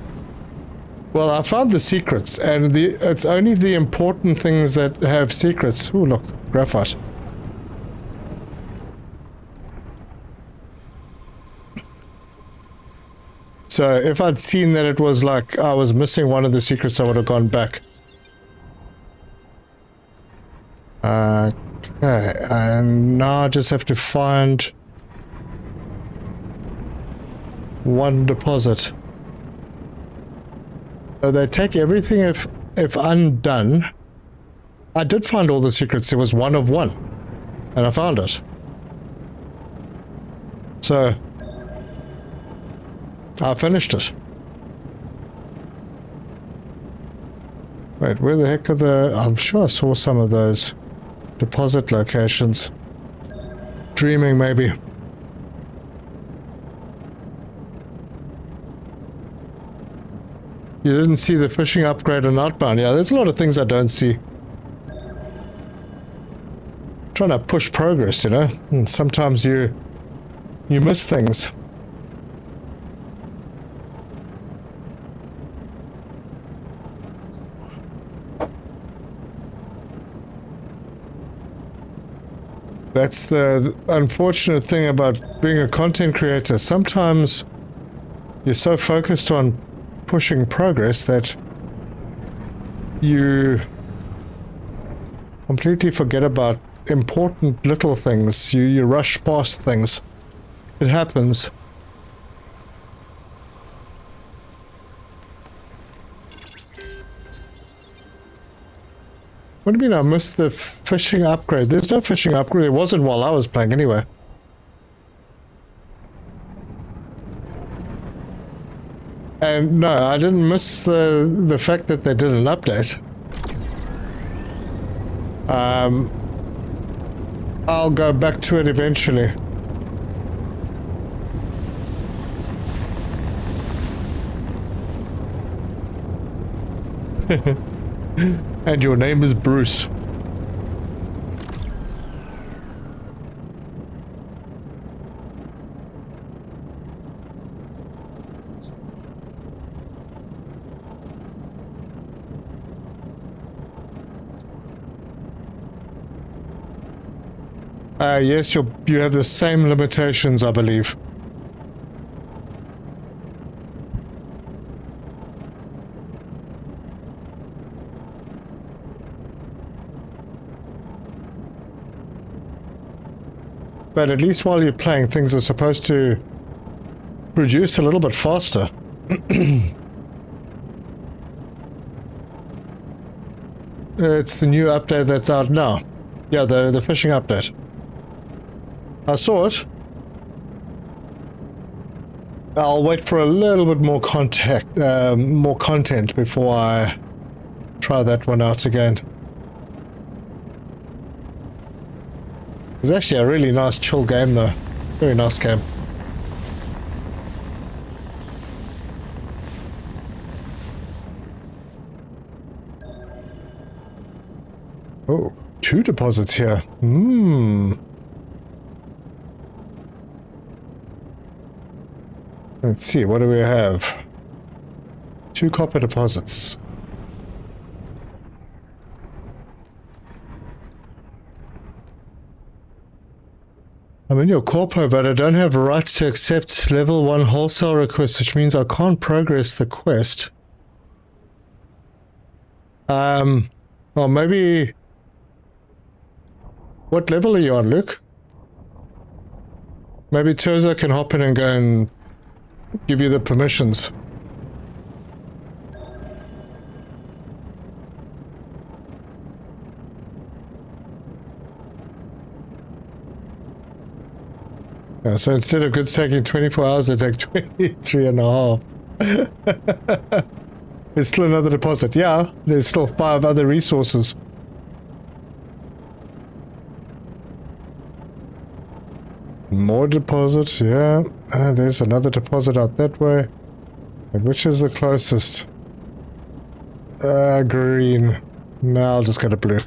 Speaker 2: Well, I found the secrets, and it's only the important things that have secrets. Oh, look, graphite. So if I'd seen that it was like I was missing one of the secrets, I would have gone back. Okay, and now I just have to find one deposit. So they take everything if undone. I did find all the secrets. There was 1 of 1, and I found it. So I finished it. Wait, where the heck are the... I'm sure I saw some of those deposit locations. Dreaming, maybe. You didn't see the fishing upgrade on Outbound. Yeah, there's a lot of things I don't see. Trying to push progress, you know? And sometimes you miss things. That's the unfortunate thing about being a content creator. Sometimes you're so focused on pushing progress that you completely forget about important little things. You rush past things. It happens. What do you mean I missed the fishing upgrade? There's no fishing upgrade. There wasn't while I was playing anyway. And no, I didn't miss the fact that they did an update. I'll go back to it eventually. And your name is Bruce. Yes, you have the same limitations, I believe. But at least while you're playing, things are supposed to produce a little bit faster. It's the new update that's out now. Yeah, the fishing update. I saw it. I'll wait for a little bit more more content before I try that one out again. It's actually a really nice chill game though. Very nice game. Oh, 2 deposits here. Let's see, what do we have? 2 copper deposits. I'm in your Corpo, but I don't have rights to accept level 1 wholesale requests, which means I can't progress the quest. Well, maybe... What level are you on, Luke? Maybe Tozo can hop in and go and give you the permissions. Yeah, so instead of goods taking 24 hours, they take 23 and a half. There's still another deposit. Yeah, there's still 5 other resources. More deposits, yeah. There's another deposit out that way. And which is the closest? Green. No, I'll just go to blue.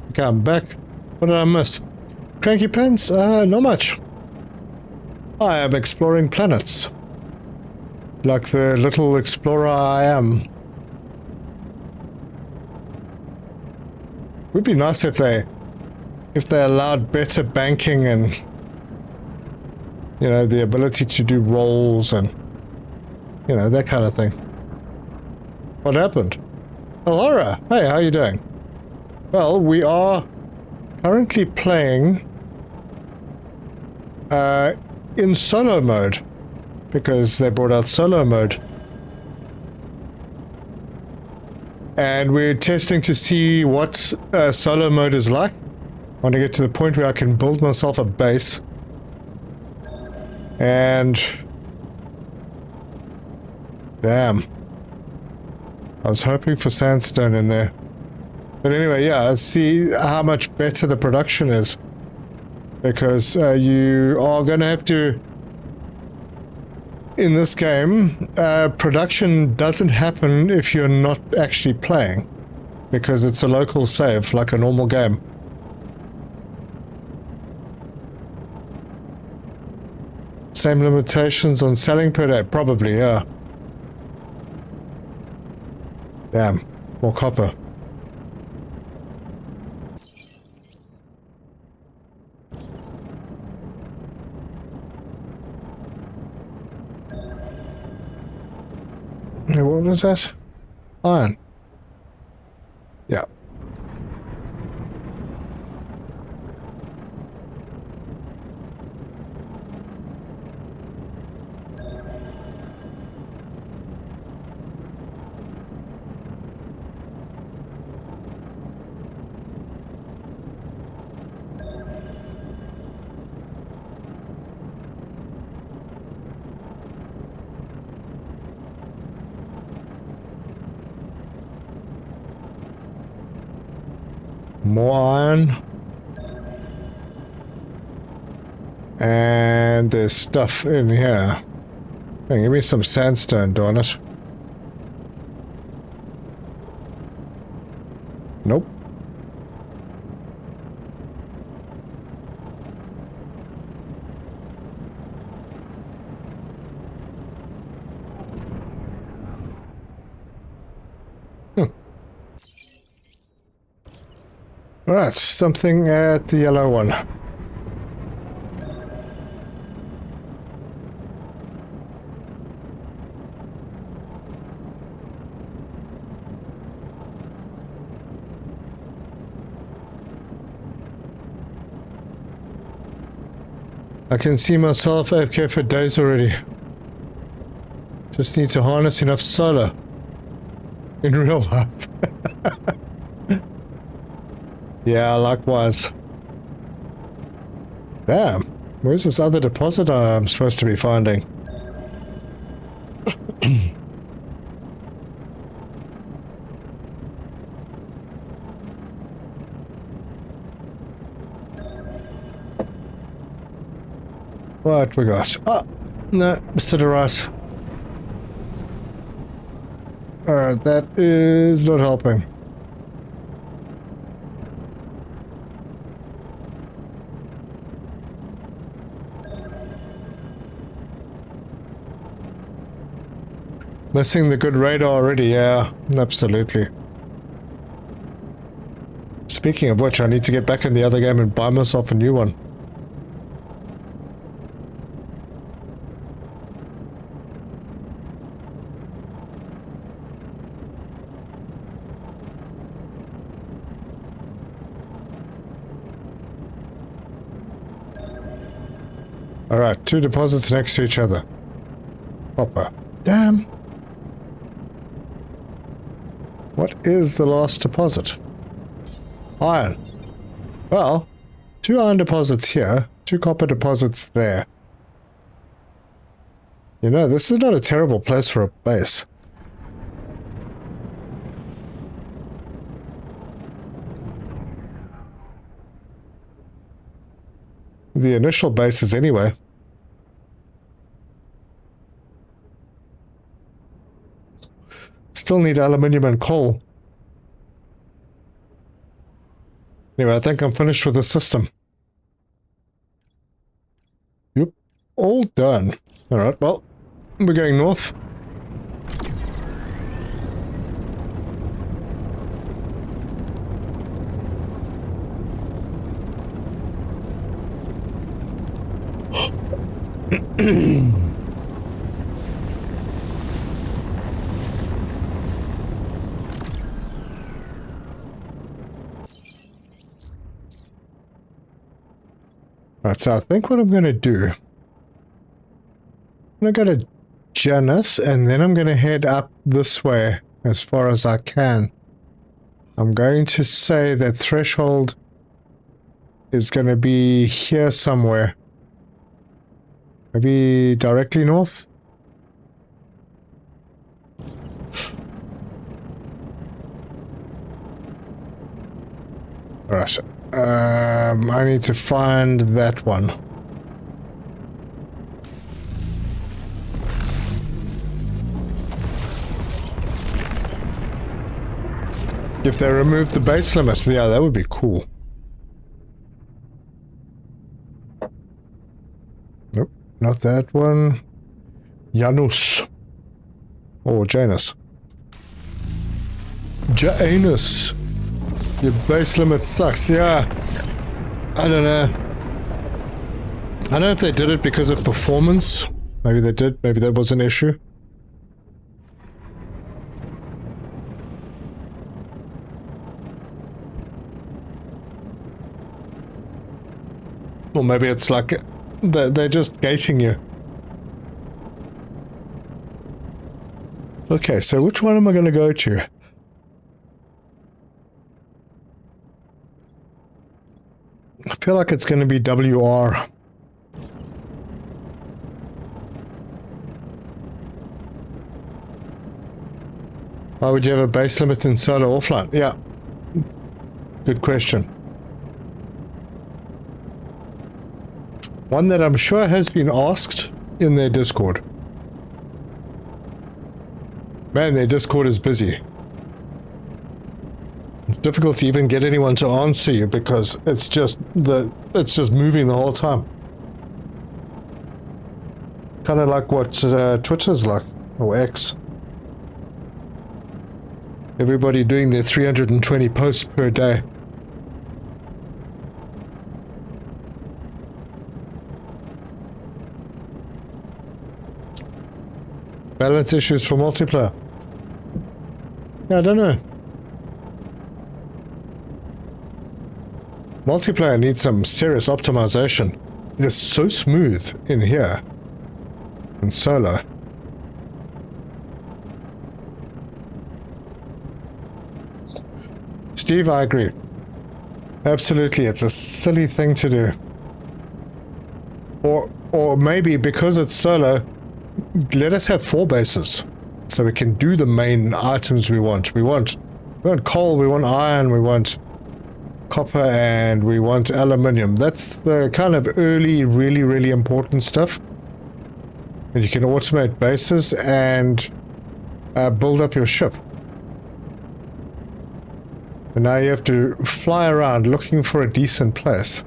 Speaker 2: Okay, I'm back. What did I miss? Cranky pants? Not much. I am exploring planets. Like the little explorer I am. Would be nice if they allowed better banking and, you know, the ability to do rolls and, you know, that kind of thing. What happened? Alhora, hey, how you doing? Well, we are currently playing in solo mode. Because they brought out solo mode. And we're testing to see what solo mode is like. I want to get to the point where I can build myself a base. And... Damn. I was hoping for sandstone in there. But anyway, yeah, let's see how much better the production is. Because you are going to have to... In this game, production doesn't happen if you're not actually playing, because it's a local save, like a normal game. Same limitations on selling per day? Probably, yeah. Damn, more copper. Hey, what was that? Iron. Yeah. More iron. And there's stuff in here. Hey, give me some sandstone, darn it. Nope. Right, something at the yellow one. I can see myself AFK for days already. Just need to harness enough solar in real life. Yeah, likewise. Damn, where's this other deposit I'm supposed to be finding? What we got? Oh, no, Mr. Right. Alright, that is not helping. Missing the good radar already, yeah, absolutely. Speaking of which, I need to get back in the other game and buy myself a new one. Alright, two deposits next to each other. Copper. Damn. What is the last deposit? Iron. Well, two iron deposits here, two copper deposits there. You know, this is not a terrible place for a base. The initial bases anyway. Still need aluminium and coal. Anyway, I think I'm finished with the system. Yep, all done. Alright, well, we're going north. Right, so I think what I'm going to do, I'm going to go to Janus, and then I'm going to head up this way as far as I can. I'm going to say that threshold is going to be here somewhere. Maybe directly north? Alright. I need to find that one. If they remove the base limits, yeah, that would be cool. Nope, not that one. Janus. Or Janus. Janus. Your base limit sucks, yeah. I don't know. I don't know if they did it because of performance. Maybe they did, maybe that was an issue. Or maybe it's like they're just gating you. Okay, so which one am I going to go to? I feel like it's going to be WR. Why would you have a base limit in solar offline? Yeah. Good question. One that I'm sure has been asked in their Discord. Man, their Discord is busy. It's difficult to even get anyone to answer you because it's just moving the whole time. Kind of like what Twitter's like, or X. Everybody doing their 320 posts per day. Balance issues for multiplayer. Yeah, I don't know. Multiplayer needs some serious optimization. It's so smooth in here. In solo. Steve, I agree. Absolutely, it's a silly thing to do. Or maybe because it's solo, let us have 4 bases. So we can do the main items we want. We want coal, we want iron, we want copper, and we want aluminium. That's the kind of early, really, really important stuff. And you can automate bases and build up your ship. And now you have to fly around looking for a decent place.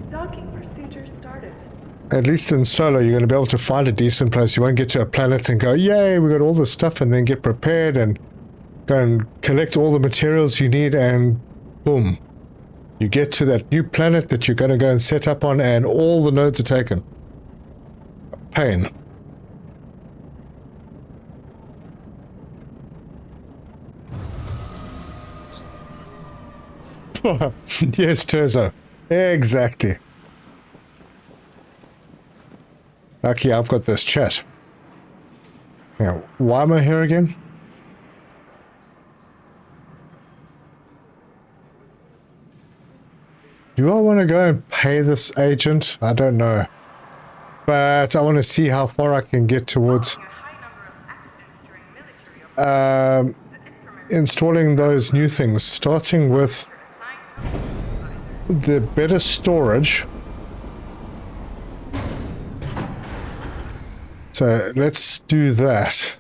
Speaker 6: Docking procedure started.
Speaker 2: At least in solo, you're going to be able to find a decent place. You won't get to a planet and go, yay, we got all this stuff, and then get prepared and go and collect all the materials you need, and boom. You get to that new planet that you're going to go and set up on, and all the nodes are taken. Pain. Yes, Terzo. Exactly. Lucky I've got this chat. Now, why am I here again? Do I want to go and pay this agent? I don't know. But I want to see how far I can get towards installing those new things, starting with the better storage. So let's do that.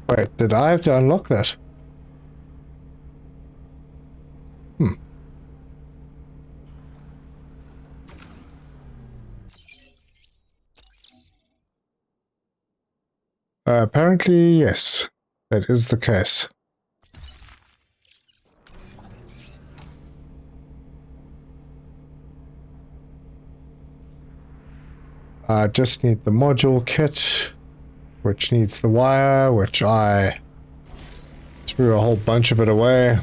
Speaker 2: Wait, did I have to unlock that? Apparently, yes. That is the case. I just need the module kit, which needs the wire, which I threw a whole bunch of it away.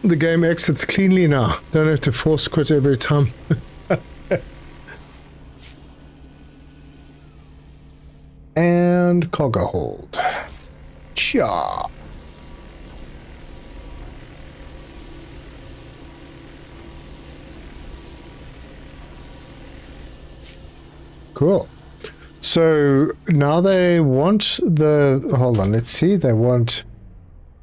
Speaker 2: The game exits cleanly now. Don't have to force quit every time. And cargo hold. Cha. Cool. So now they want the... Hold on, let's see. They want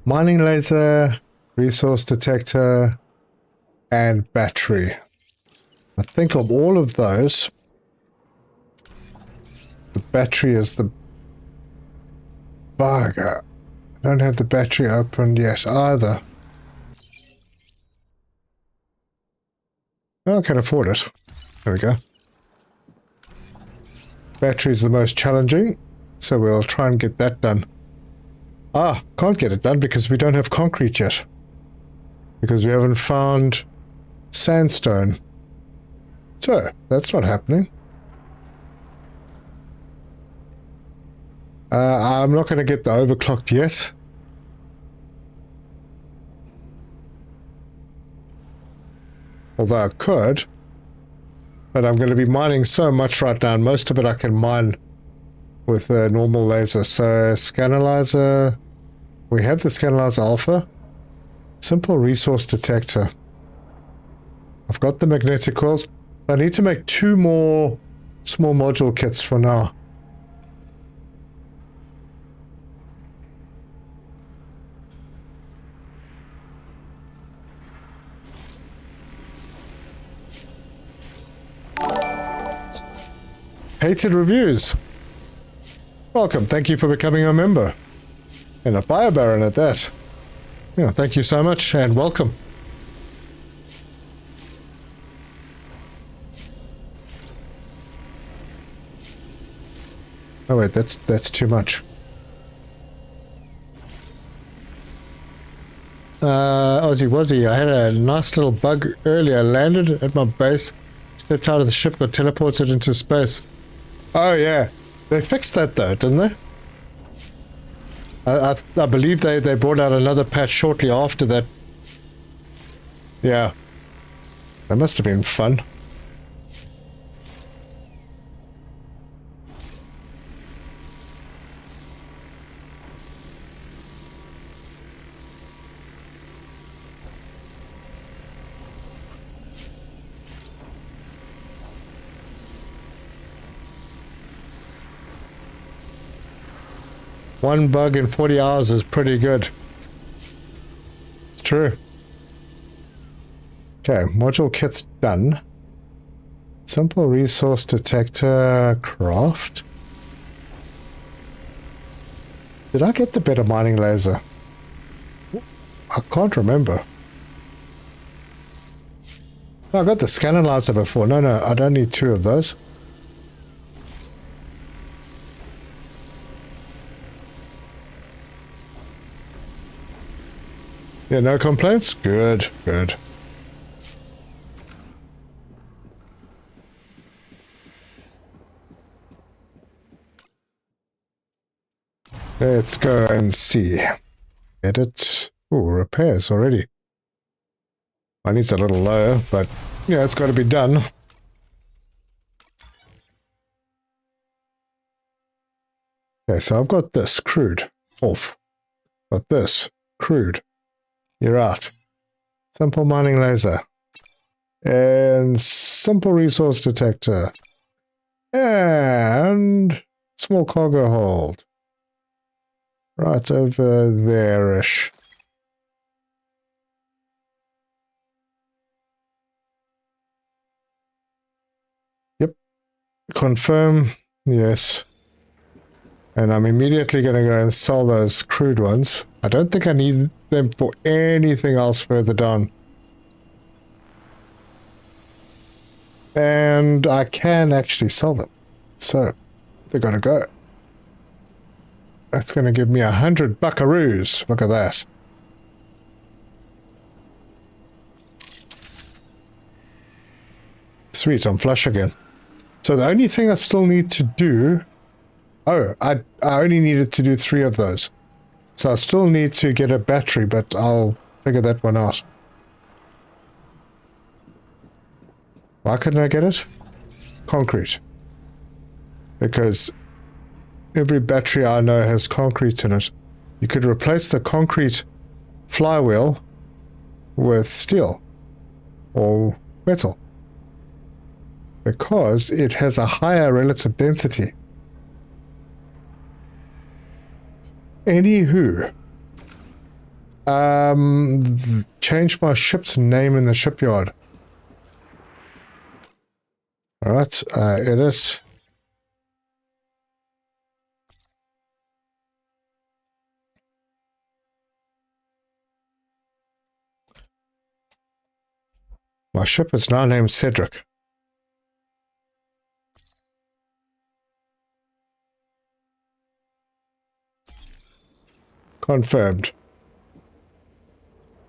Speaker 2: mining laser, resource detector, and battery. I think of all of those, the battery is the bugger. I don't have the battery opened yet either. Oh, I can afford it. There we go. Battery is the most challenging, so we'll try and get that done. Ah, can't get it done because we don't have concrete yet. Because we haven't found sandstone. So, that's not happening. I'm not going to get the overclocked yet. Although I could. But I'm going to be mining so much right now, and most of it I can mine with a normal laser. So, Scanalyzer. We have the Scanalyzer Alpha. Simple resource detector. I've got the magnetic coils. I need to make 2 more small module kits for now. Hated reviews. Welcome. Thank you for becoming a member. And a Fire Baron at that. Yeah, thank you so much and welcome. Oh wait, that's too much. Aussie Wazzy, I had a nice little bug earlier. Landed at my base, stepped out of the ship, got teleported into space. Oh yeah, they fixed that though, didn't they? I believe they brought out another patch shortly after that. Yeah, that must have been fun. One bug in 40 hours is pretty good. It's true. Okay, module kit's done. Simple resource detector craft. Did I get the better mining laser? I can't remember. No, I got the Scanalyzer before. No, I don't need 2 of those. Yeah, no complaints? Good, good. Let's go and see. Edit. Ooh, repairs already. Mine needs a little lower, but yeah, it's got to be done. Okay, so I've got this, crude, off. Got this, crude. You're out. Simple mining laser. And simple resource detector. And small cargo hold. Right over there-ish. Yep. Confirm. Yes. And I'm immediately going to go and sell those crude ones. I don't think I need them for anything else further down. And I can actually sell them. So, they're going to go. That's going to give me 100 buckaroos. Look at that. Sweet, I'm flush again. So the only thing I still need to do... Oh, I only needed to do 3 of those. So I still need to get a battery, but I'll figure that one out. Why couldn't I get it? Concrete. Because every battery I know has concrete in it. You could replace the concrete flywheel with steel or metal. Because it has a higher relative density. Anywho. Change my ship's name in the shipyard. Alright, edit. My ship is now named Cedric. Confirmed.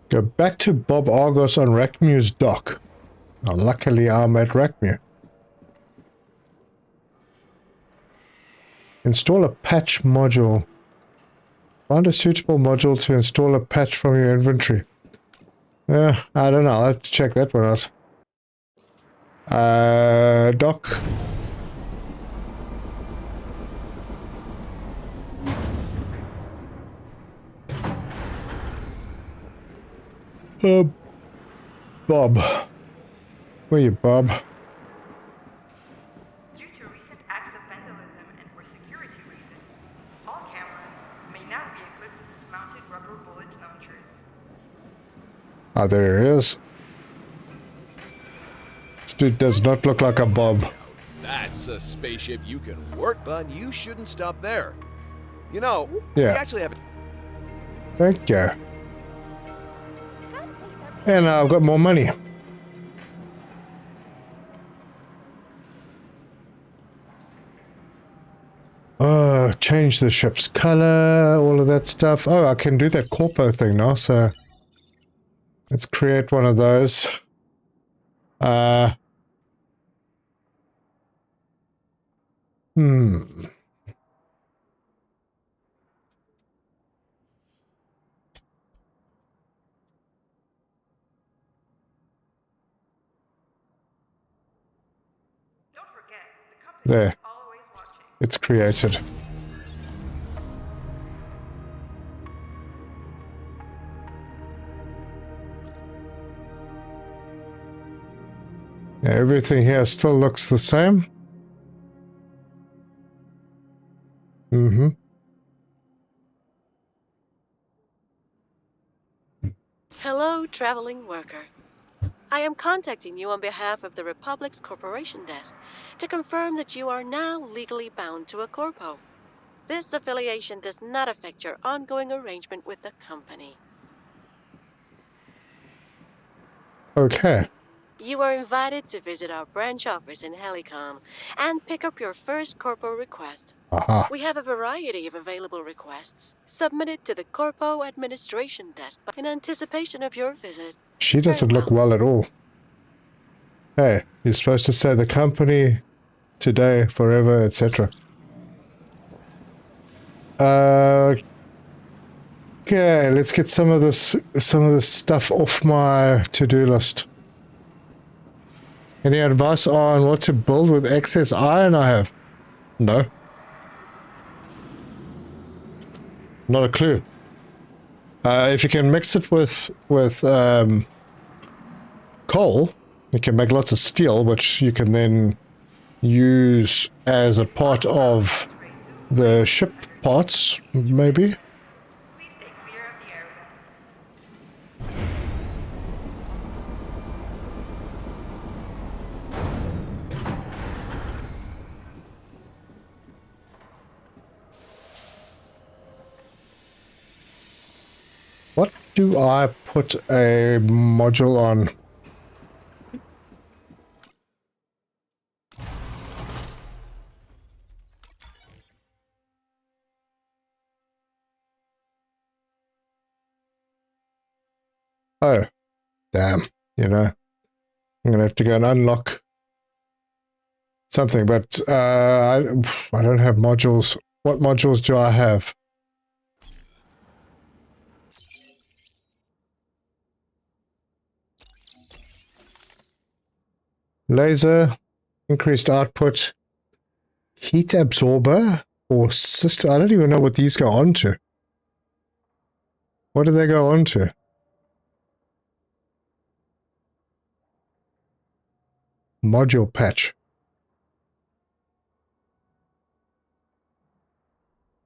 Speaker 2: Go back to Bob Argos on Raqmu's dock. Now, luckily, I'm at Raqmu. Install a patch module. Find a suitable module to install a patch from your inventory. I don't know. I'll have to check that one out. Dock. Bob. Where you, Bob?
Speaker 9: Due to recent acts of vandalism and for security reasons, all cameras may now be equipped with mounted rubber bullet launchers.
Speaker 2: Ah, there he is. This dude does not look like a Bob.
Speaker 8: That's a spaceship you can work, but you shouldn't stop there. You know,
Speaker 2: Yeah.
Speaker 8: we actually have...
Speaker 2: Thank you. And I've got more money. Change the ship's color, all of that stuff. Oh, I can do that Corpo thing now, so let's create one of those.
Speaker 9: Don't forget, the company
Speaker 2: There.
Speaker 9: is always watching.
Speaker 2: It's created. Yeah, everything here still looks the same. Mm-hmm.
Speaker 4: Hello, traveling worker. I am contacting you on behalf of the Republic's Corporation Desk to confirm that you are now legally bound to a Corpo. This affiliation does not affect your ongoing arrangement with the company.
Speaker 2: Okay.
Speaker 4: You are invited to visit our branch office in Helicom and pick up your first Corpo request.
Speaker 2: Aha.
Speaker 4: We have a variety of available requests submitted to the Corpo Administration Desk in anticipation of your visit.
Speaker 2: She doesn't look well at all. Hey, you're supposed to say the company, today, forever, etc. Okay, let's get some of this stuff off my to-do list. Any advice on what to build with excess iron I have? No. Not a clue. If you can mix it with coal, you can make lots of steel, which you can then use as a part of the ship parts, maybe.
Speaker 9: Please stay clear of the area.
Speaker 2: What do I put a module on? Oh, damn, you know, I'm going to have to go and unlock something, but I don't have modules. What modules do I have? Laser, increased output, heat absorber, or system. I don't even know what these go on to. What do they go on to? Module patch.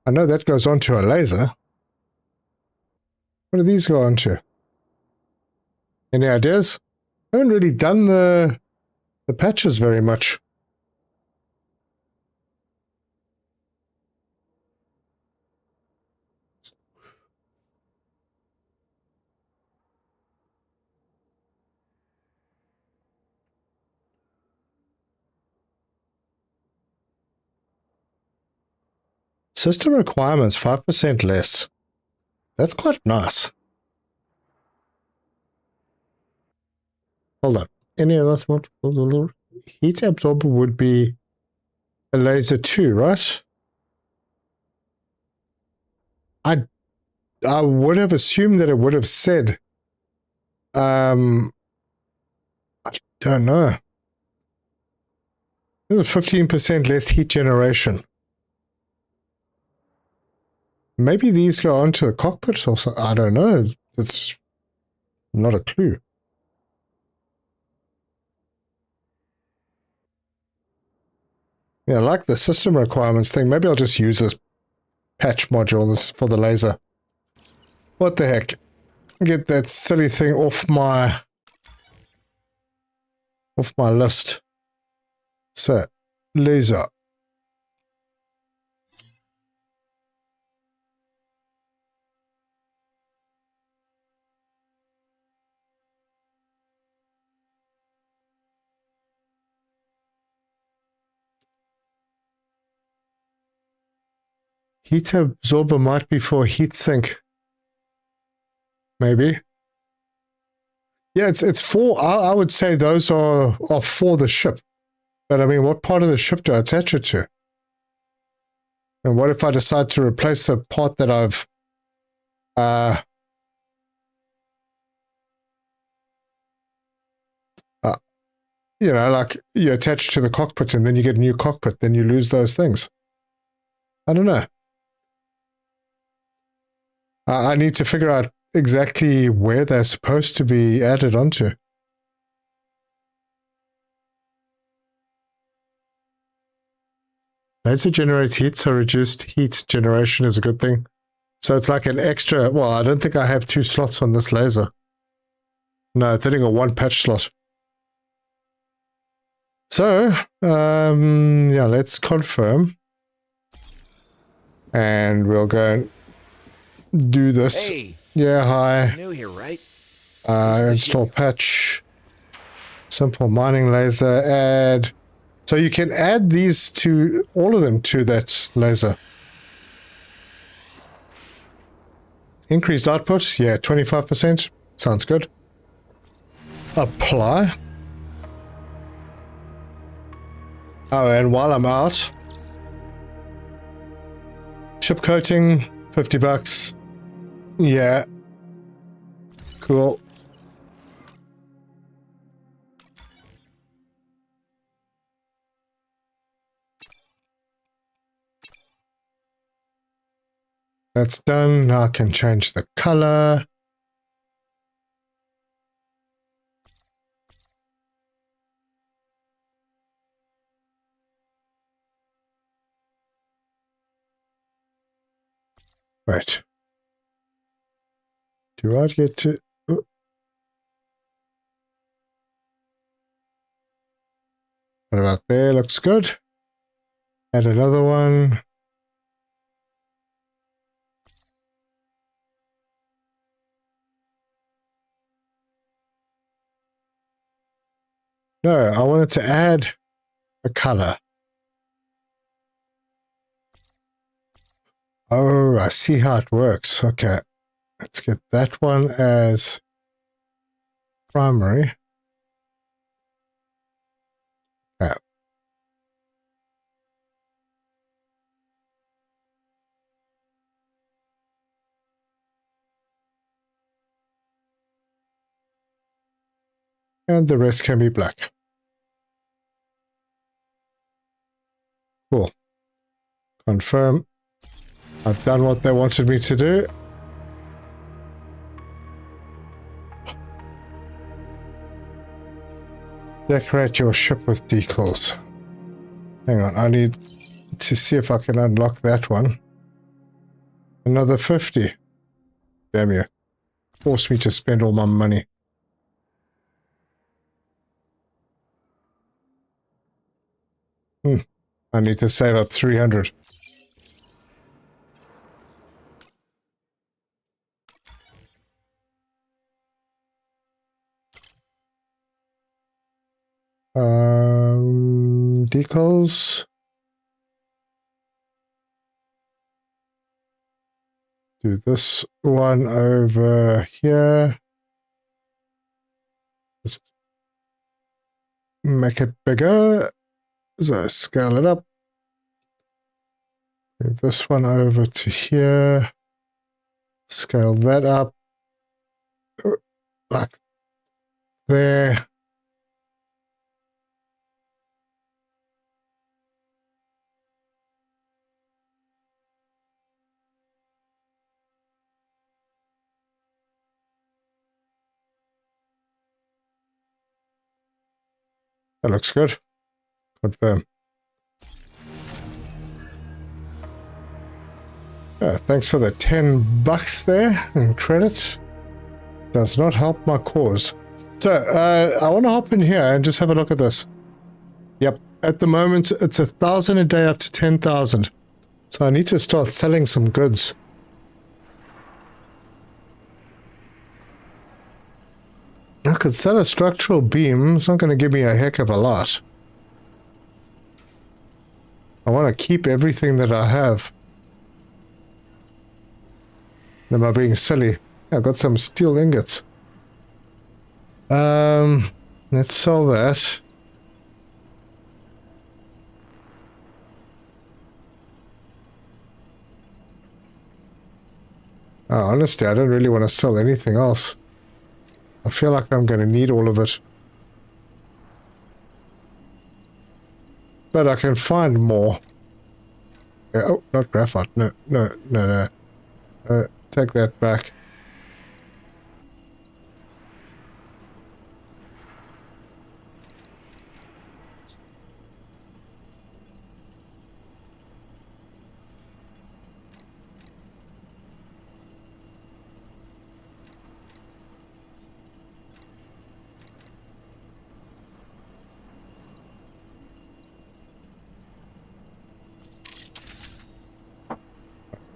Speaker 2: I know that goes onto a laser. What do these go onto? Any ideas? I haven't really done the patches very much. System requirements 5% less. That's quite nice. Hold on. Any other heat absorber would be a laser too, right? I would have assumed that it would have said. I don't know. There's 15% less heat generation. Maybe these go onto the cockpit or something. I don't know. It's not a clue. Yeah, I like the system requirements thing. Maybe I'll just use this patch module for the laser. What the heck? Get that silly thing off my list. So, laser. Heat absorber might be for heat sink. Maybe. Yeah, it's for, I would say those are for the ship. But I mean, what part of the ship do I attach it to? And what if I decide to replace a part that I've, you know, like you attach to the cockpit and then you get a new cockpit, then you lose those things. I don't know. I need to figure out exactly where they're supposed to be added onto. Laser generates heat, so reduced heat generation is a good thing. So it's like an extra, well, I don't think I have 2 slots on this laser. No, it's only got 1 patch slot. So, yeah, let's confirm. And we'll go and do this.
Speaker 7: Hey.
Speaker 2: Yeah, hi.
Speaker 7: New here, right?
Speaker 2: Install patch. Simple mining laser. Add. So you can add these to, all of them to that laser. Increased output. Yeah, 25%. Sounds good. Apply. Oh, and while I'm out, ship coating, $50. Yeah. Cool. That's done. Now I can change the color. Right. Do I get to... Oh. What about there? Looks good. Add another one. No, I wanted to add a color. Oh, I see how it works. Okay. Let's get that one as primary. Okay. And the rest can be black. Cool. Confirm. I've done what they wanted me to do. Decorate your ship with decals. Hang on, I need to see if I can unlock that one. Another 50. Damn you. Force me to spend all my money. I need to save up 300. Decals. Do this one over here. Just make it bigger. So scale it up. Move this one over to here. Scale that up. Like there. That looks good. Confirm. Thanks for the $10 there in credits. Does not help my cause. So, I want to hop in here and just have a look at this. Yep, at the moment it's 1,000 a day up to 10,000. So I need to start selling some goods. I could sell a structural beam. It's not going to give me a heck of a lot. I want to keep everything that I have. Am I being silly? I've got some steel ingots. Let's sell that. Oh, honestly, I don't really want to sell anything else. I feel like I'm going to need all of it. But I can find more. Oh, not graphite. No. Take that back.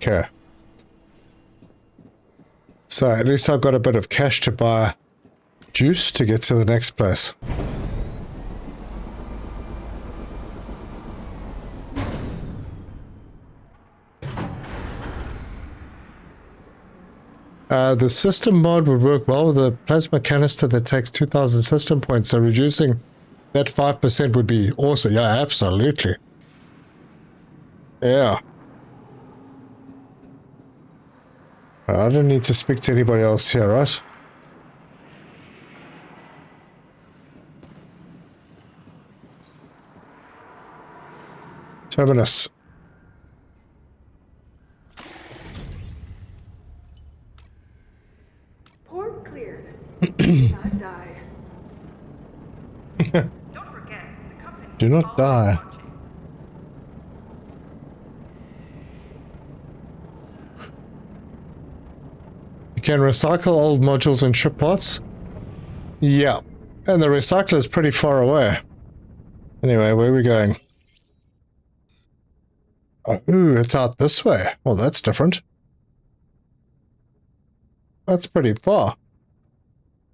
Speaker 2: Okay. So at least I've got a bit of cash to buy juice to get to the next place. The system mod would work well with a plasma canister that takes 2,000 system points, so reducing that 5% would be awesome. Yeah, absolutely. Yeah. I don't need to speak to anybody else here, right? Terminus.
Speaker 9: Port cleared. Do not die. Don't forget, the company
Speaker 2: Do
Speaker 9: is
Speaker 2: not
Speaker 9: always
Speaker 2: die.
Speaker 9: watching.
Speaker 2: You can recycle old modules and ship parts? Yeah. And the recycler is pretty far away. Anyway, where are we going? Oh, ooh, it's out this way. Well, that's different. That's pretty far.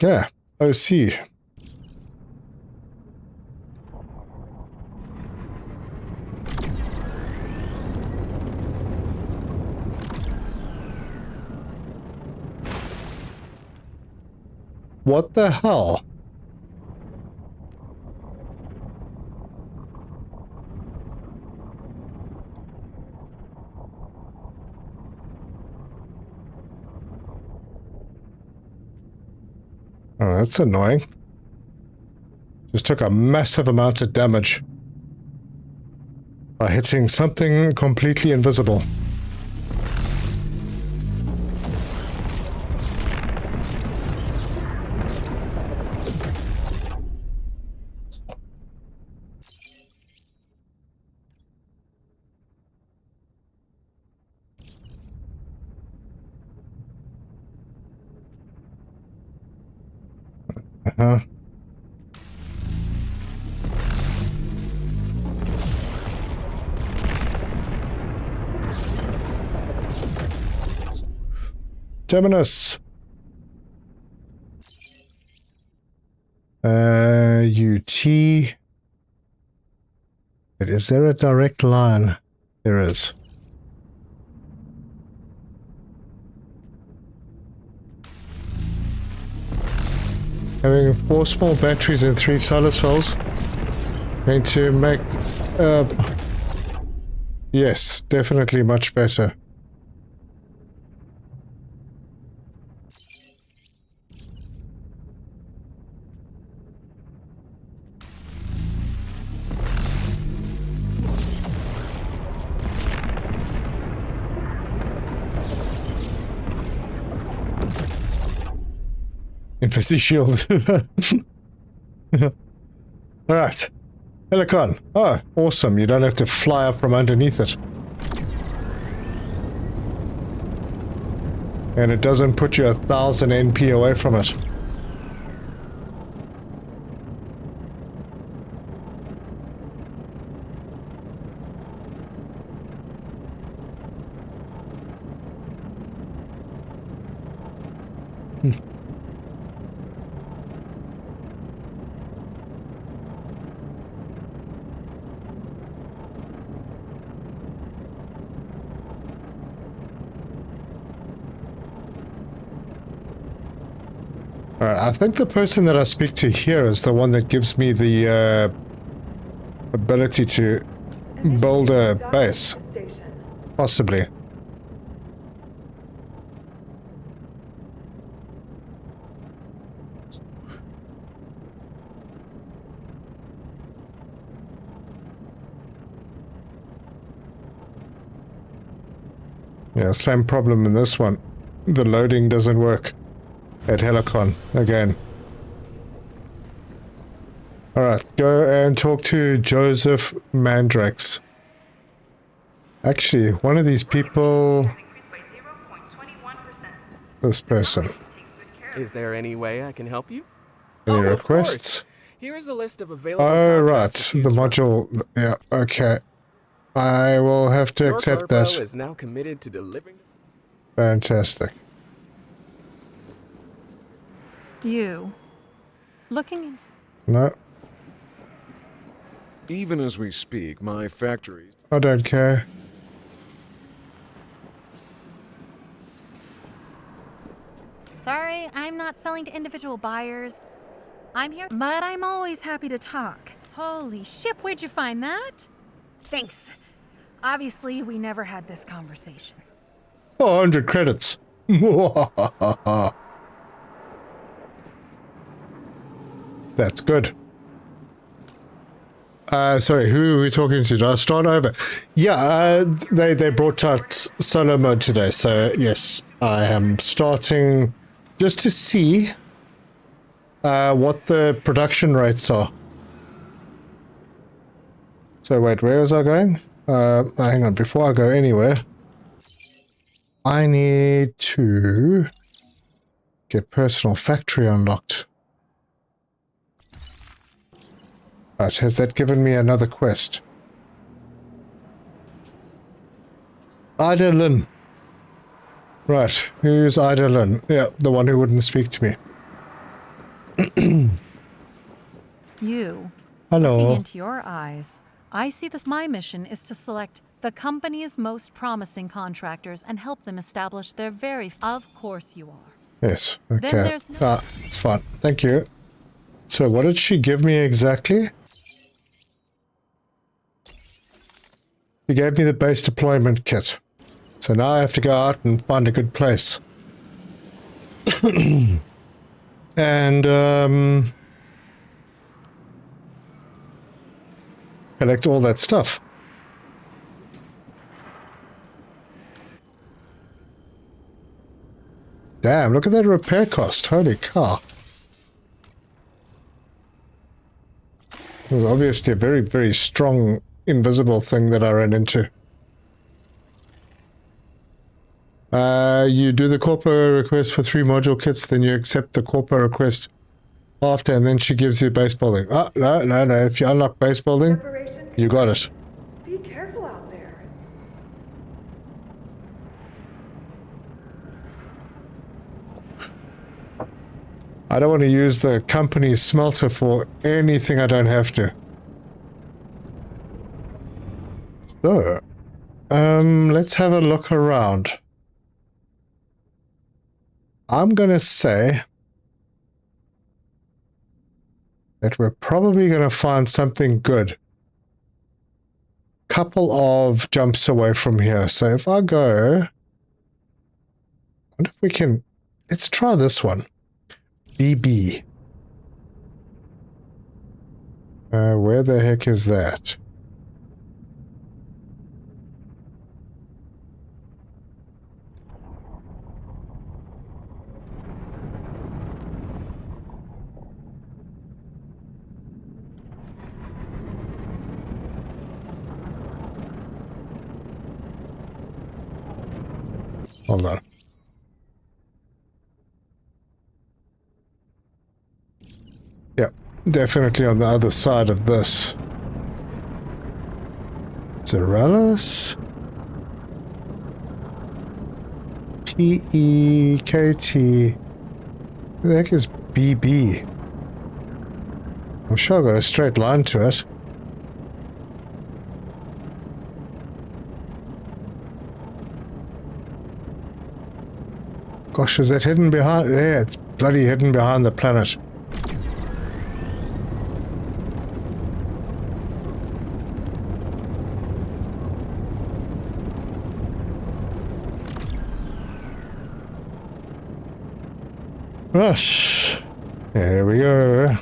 Speaker 2: Yeah, OC. What the hell? Oh, that's annoying. Just took a massive amount of damage by hitting something completely invisible. Uh-huh. Terminus. UT. Is there a direct line? There is. Having 4 small batteries and 3 solar cells. Going to make... yes, definitely much better. Infinity shield. Alright. Helicon. Oh, awesome. You don't have to fly up from underneath it. And it doesn't put you 1,000 NP away from it. Alright, I think the person that I speak to here is the one that gives me the ability to build a base. Possibly. Yeah, same problem in this one. The loading doesn't work. At Helicon again. Alright, go and talk to Joseph Mandrax. Actually, one of these people... This person.
Speaker 10: Is there any way I can help you?
Speaker 2: Any requests?
Speaker 10: Here is a list of available
Speaker 2: Oh, right.
Speaker 10: contracts to
Speaker 2: The
Speaker 10: choose from.
Speaker 2: module. Yeah, okay. I will have to
Speaker 10: Your
Speaker 2: accept
Speaker 10: Corpo
Speaker 2: that.
Speaker 10: is now committed to delivering.
Speaker 2: Fantastic.
Speaker 11: You. Looking in.
Speaker 2: No,
Speaker 8: Even as we speak, my factories...
Speaker 2: I don't care.
Speaker 11: Sorry, I'm not selling to individual buyers. I'm here, but I'm always happy to talk. Holy shit, where'd you find that? Thanks. Obviously, we never had this conversation.
Speaker 2: 400 credits. That's good. Sorry, who are we talking to? Did I start over? Yeah, they brought out solo mode today, so yes, I am starting just to see what the production rates are. So wait, where was I going? Hang on, before I go anywhere, I need to get personal factory unlocked. Right, has that given me another quest? Ida Lynn. Right, who's Ida Lynn? Yeah, the one who wouldn't speak to me.
Speaker 11: You.
Speaker 2: Hello.
Speaker 11: Looking into your eyes, I see this. My mission is to select the company's most promising contractors and help them establish their very... Of course you are.
Speaker 2: Yes, okay.
Speaker 11: Then there's no...
Speaker 2: It's fine. Thank you. So what did she give me exactly? She gave me the base deployment kit. So now I have to go out and find a good place. And, collect all that stuff. Damn, look at that repair cost. Holy cow. It was obviously a very, very strong invisible thing that I ran into. You do the Corpo request for 3 module kits, then you accept the Corpo request after, and then she gives you base building. Oh, no, no, no. If you unlock base building,
Speaker 6: Separation
Speaker 2: you got it.
Speaker 6: Be careful out there.
Speaker 2: I don't want to use the company's smelter for anything I don't have to. So, let's have a look around. I'm going to say that we're probably going to find something good. Couple of jumps away from here. So if I go, I wonder if we can, let's try this one. BB. Where the heck is that? Hold on. Yep, definitely on the other side of this. Zerellis? P-E-K-T. Who the heck is BB? I'm sure I've got a straight line to it. Gosh, is that hidden behind? Yeah, it's bloody hidden behind the planet. Rush. Here we go.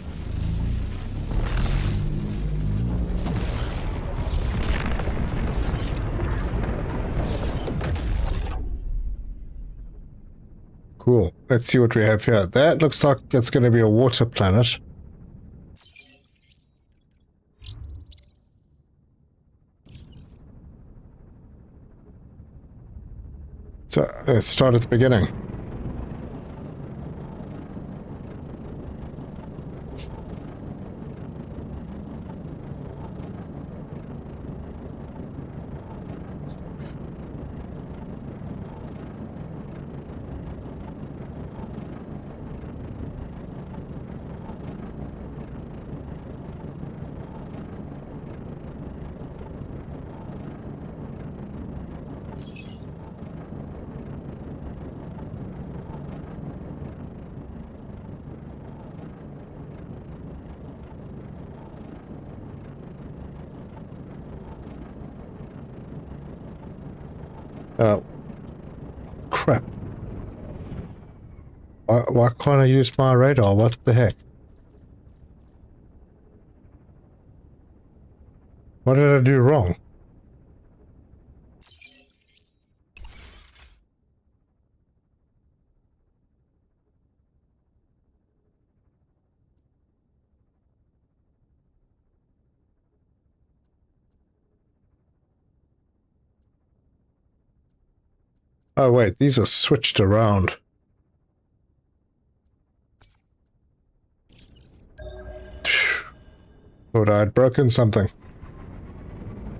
Speaker 2: Cool. Let's see what we have here. That looks like it's going to be a water planet. So let's start at the beginning. Crap. Why can't I use my radar? What the heck? What did I do wrong? Oh wait, these are switched around. Thought I'd broken something.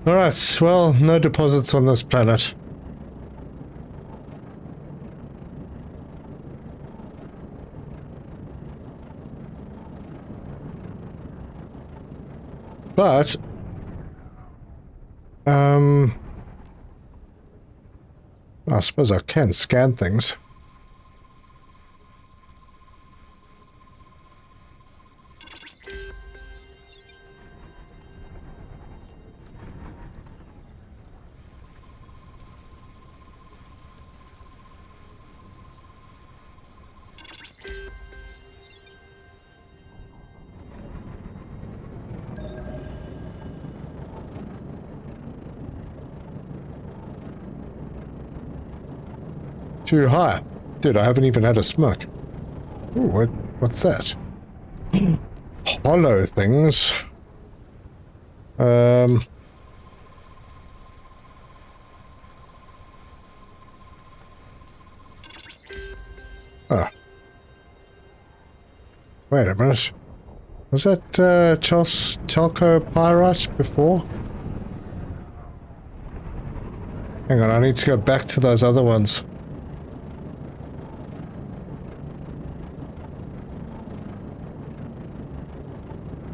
Speaker 2: Alright, well, no deposits on this planet. But, I suppose I can scan things. Too high. Dude, I haven't even had a smoke. Ooh, what's that? Hollow things. Wait a minute. Was that chalcopyrite before? Hang on, I need to go back to those other ones.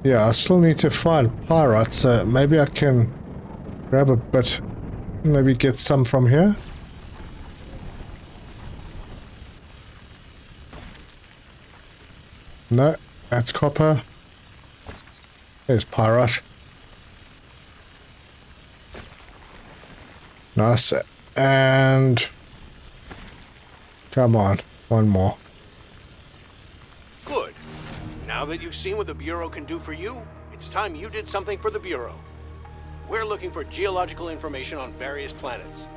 Speaker 2: Yeah, I still need to find pyrite, so maybe I can grab a bit. Maybe get some from here. No, that's copper. There's pyrite. Nice. And come on, one more.
Speaker 3: Good. Now that you've seen what the Bureau can do for you, it's time you did something for the Bureau. We're looking for geological information on various planets.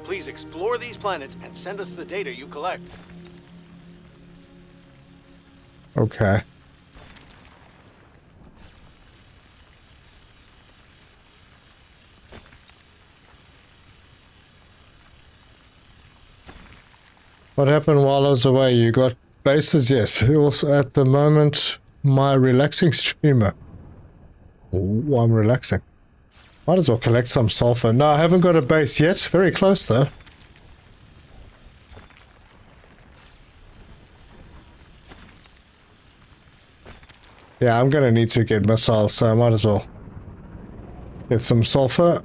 Speaker 3: Please explore these planets and send us the data you collect.
Speaker 2: Okay. What happened while I was away? You got bases? Yes. Also, at the moment, my relaxing streamer. Ooh, I'm relaxing. Might as well collect some sulfur. No, I haven't got a base yet. Very close, though. Yeah, I'm going to need to get missiles, so I might as well get some sulfur.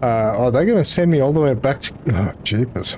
Speaker 2: Are they going to send me all the way back to... Oh, jeepers.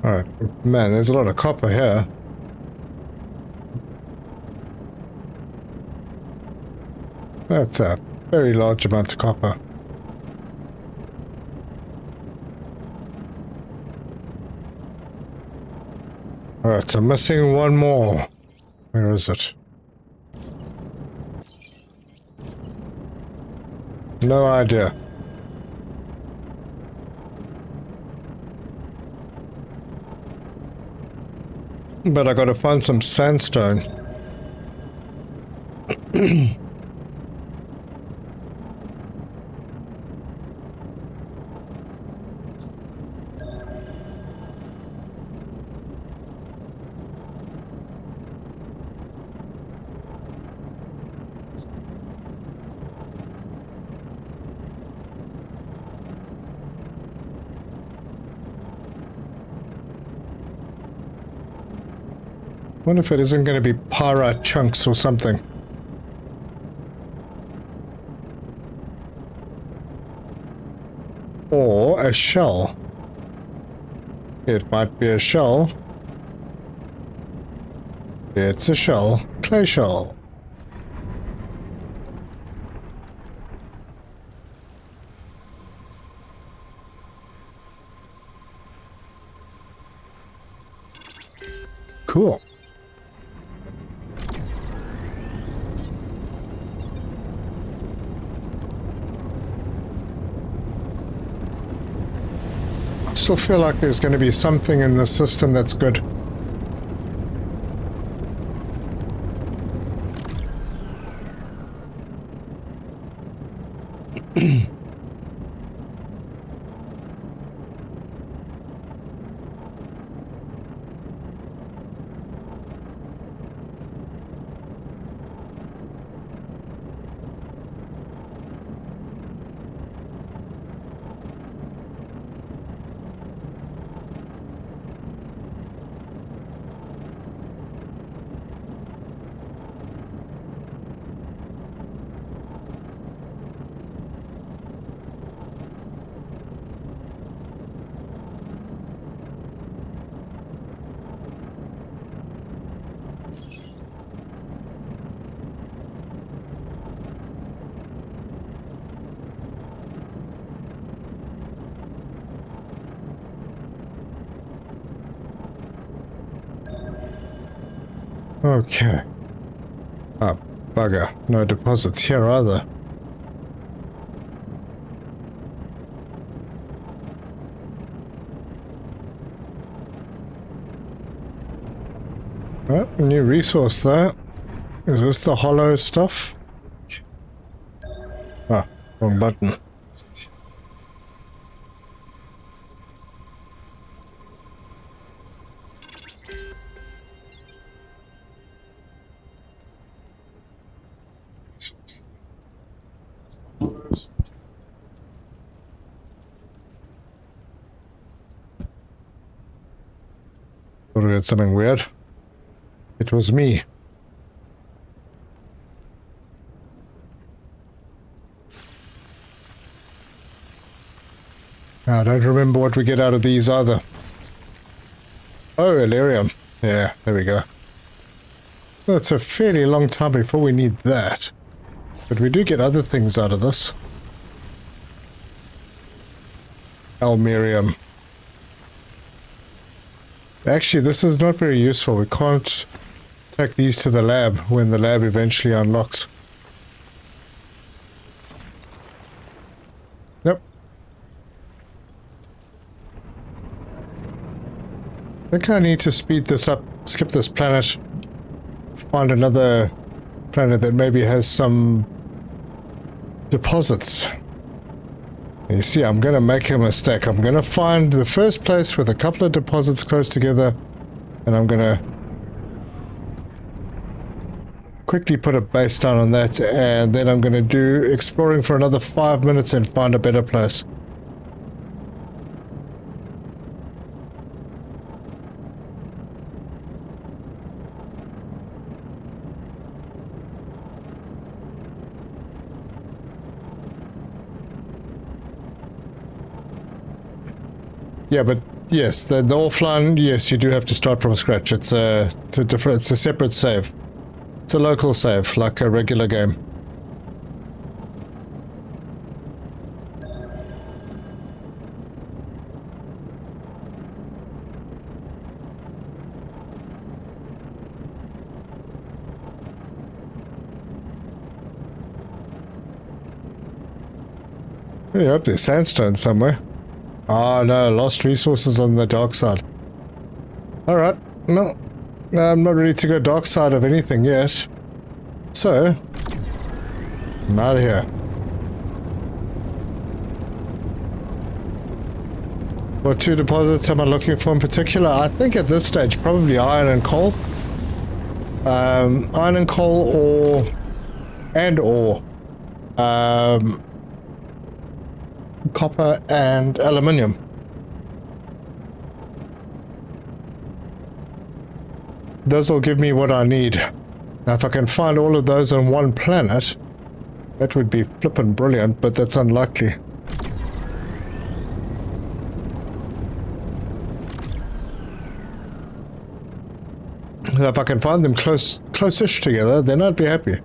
Speaker 2: Alright, man, there's a lot of copper here. That's a very large amount of copper. Alright, I'm missing one more. Where is it? No idea. But I gotta find some sandstone. Wonder if it isn't going to be pyrite chunks or something. Or a shell. It might be a shell. It's a shell. Clay shell. still feel like there's going to be something in the system that's good. Okay. Ah, bugger. No deposits here either. Oh, a new resource there. Is this the hollow stuff? Ah, wrong button. Thought we had something weird. It was me. I don't remember what we get out of these either. Oh, Illyrium. Yeah, there we go. Well, it's a fairly long time before we need that. But we do get other things out of this. Almerium. Actually, this is not very useful. We can't take these to the lab when the lab eventually unlocks. Nope. I think I need to speed this up, skip this planet, find another planet that maybe has some deposits. You see, I'm going to make a mistake. I'm going to find the first place with a couple of deposits close together, and I'm going to quickly put a base down on that, and then I'm going to do exploring for another 5 minutes and find a better place. Yeah, but yes, the offline, yes, you do have to start from scratch. It's a separate save. It's a local save, like a regular game. I hope there's sandstone somewhere. Oh no, lost resources on the dark side. Alright, no, I'm not ready to go dark side of anything yet. So, I'm out of here. What two deposits am I looking for in particular? I think at this stage, probably iron and coal. Iron and coal or copper and aluminium. Those will give me what I need. Now if I can find all of those on one planet, that would be flippin' brilliant, but that's unlikely. If I can find them close-ish together, then I'd be happy.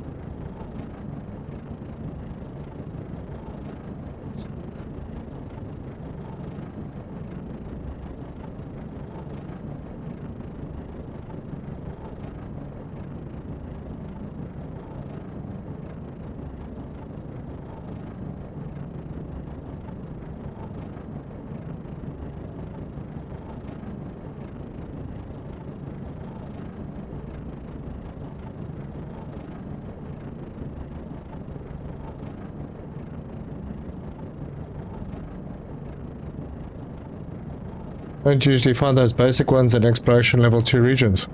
Speaker 2: Don't usually find those basic ones in exploration level 2 regions.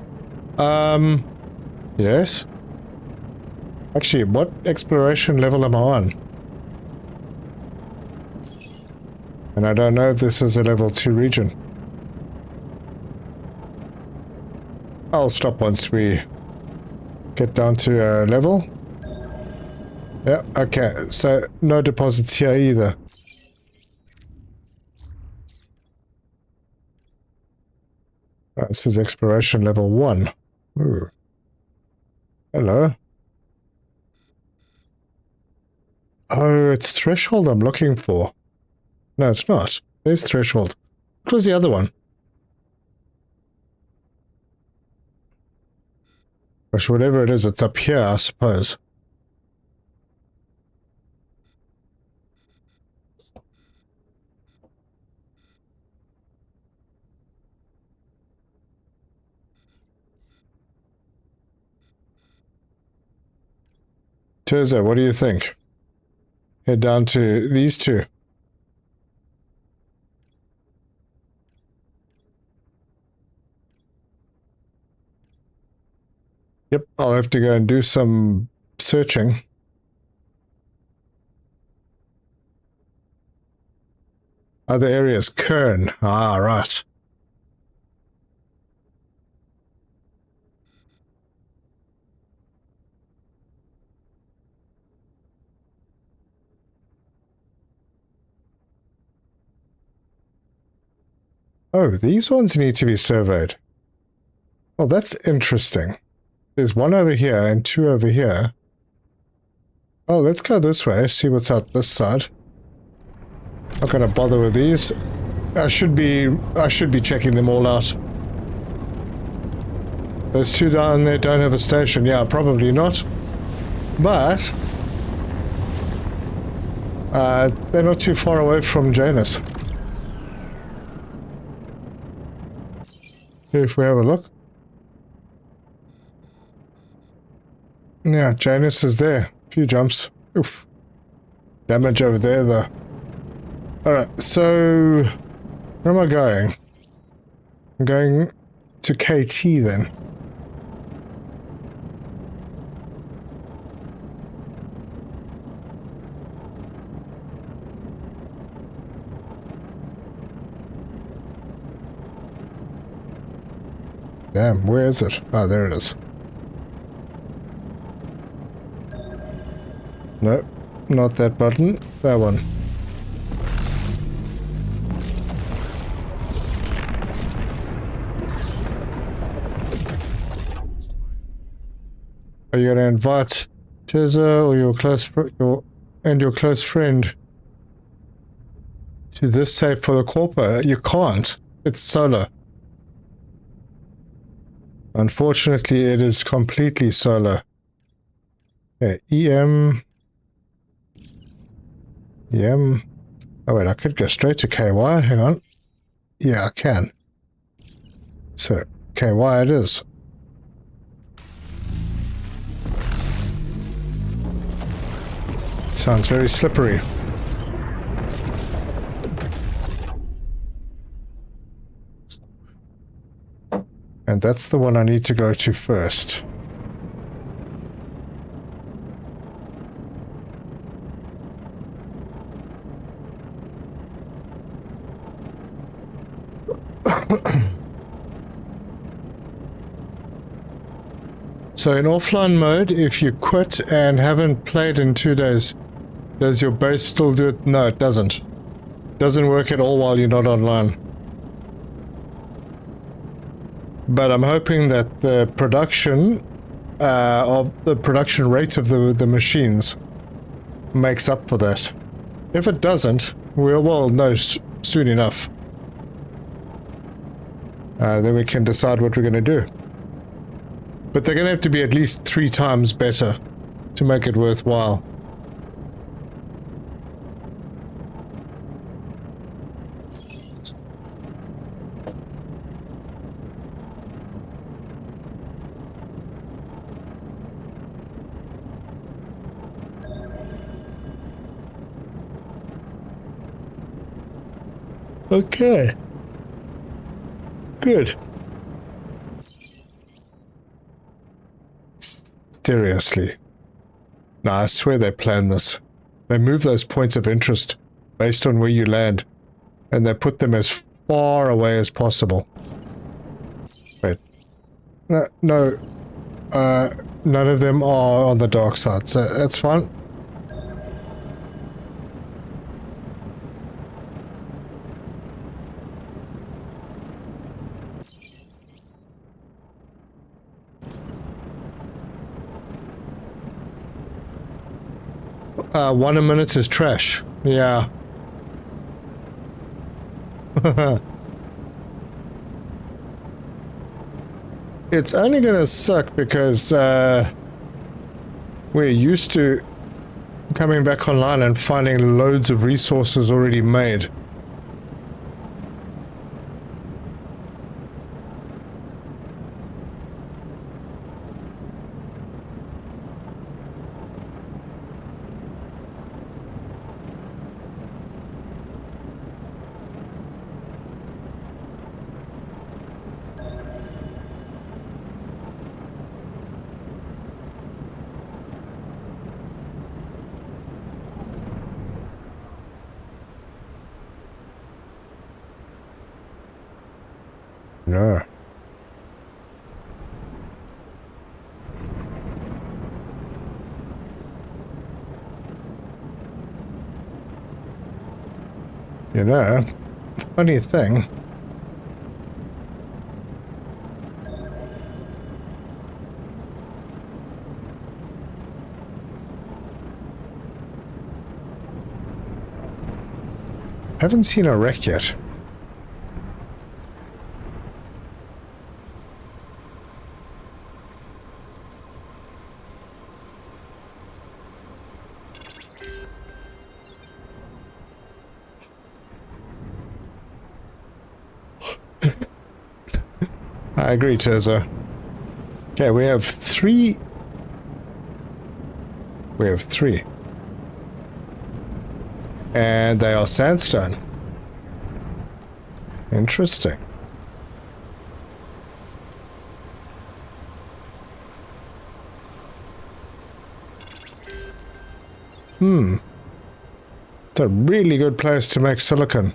Speaker 2: Yes. Actually, what exploration level am I on? And I don't know if this is a level 2 region. I'll stop once we get down to a level. Yeah, okay, so no deposits here either. This is exploration level 1. Ooh. Hello. Oh, it's threshold I'm looking for. No, it's not. There's threshold. What was the other one? Gosh, whatever it is, it's up here, I suppose. Terza, what do you think? Head down to these two. Yep, I'll have to go and do some searching. Other areas, Kern. Ah, right. Oh, these ones need to be surveyed. Oh, that's interesting. There's one over here and two over here. Oh, let's go this way, see what's out this side. Not gonna bother with these. I should be checking them all out. Those two down there don't have a station. Yeah, probably not. But they're not too far away from Janus. If we have a look. Yeah, Janus is there. A few jumps. Oof. Damage over there, though. Alright, so where am I going? I'm going to KT then. Damn, where is it? Oh, there it is. No, not that button. That one. Are you going to invite Teza or your close friend to this safe for the Corpo? You can't. It's solo. Unfortunately, it is completely solo. Okay, EM. Oh wait, I could go straight to KY. Hang on. Yeah, I can. So, KY it is. Sounds very slippery. And that's the one I need to go to first. So in offline mode, if you quit and haven't played in 2 days, does your base still do it? No, it doesn't. Doesn't work at all while you're not online. But I'm hoping that the production rate of the machines makes up for that. If it doesn't, we'll know soon enough. Then we can decide what we're going to do. But they're going to have to be at least 3 times better to make it worthwhile. Okay. Good. Seriously. No, I swear they planned this. They move those points of interest based on where you land, and they put them as far away as possible. Wait. No. None of them are on the dark side, so that's fine. One a minute is trash. Yeah. It's only gonna suck because we're used to coming back online and finding loads of resources already made. No. You know, funny thing. Haven't seen a wreck yet. I agree, Terza. Okay, we have three. And they are sandstone. Interesting. It's a really good place to make silicon.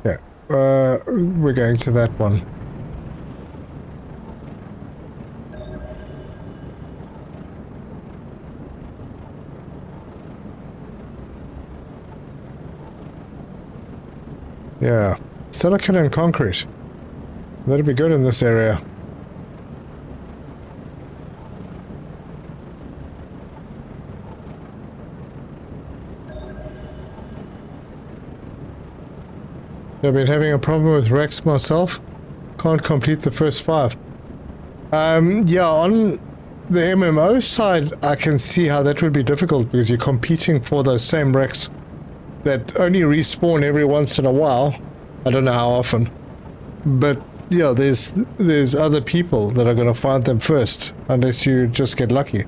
Speaker 2: Yeah, we're going to that one. Yeah, silicon and concrete. That'd be good in this area. I've been having a problem with Rex myself. Can't complete the first 5. Yeah, on the MMO side, I can see how that would be difficult because you're competing for those same Rex that only respawn every once in a while. I don't know how often. But, yeah, there's other people that are going to find them first, unless you just get lucky.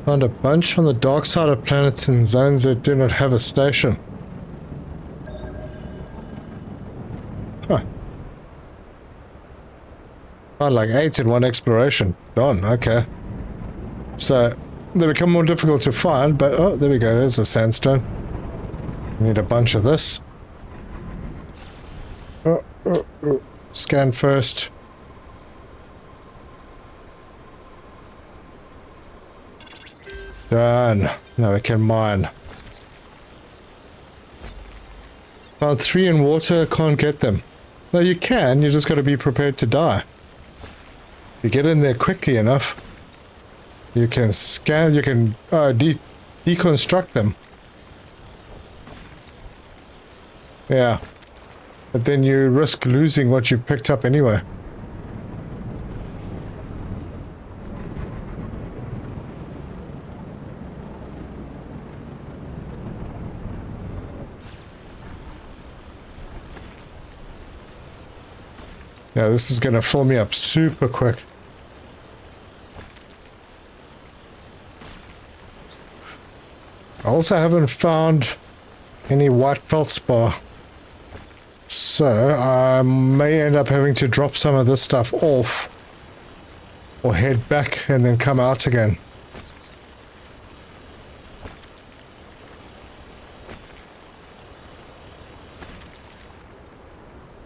Speaker 2: Found a bunch on the dark side of planets in zones that do not have a station. Huh. Found like 8 in one exploration. Done, okay. So, they become more difficult to find, but oh, there we go, there's a sandstone. We need a bunch of this. Oh. Scan first. Done. Now we can mine. Found 3 in water, can't get them. No, you can. You just got to be prepared to die. If you get in there quickly enough, you can scan, you can deconstruct them. Yeah. But then you risk losing what you've picked up anyway. Yeah, this is going to fill me up super quick. I also haven't found any white feldspar. So I may end up having to drop some of this stuff off. Or head back and then come out again.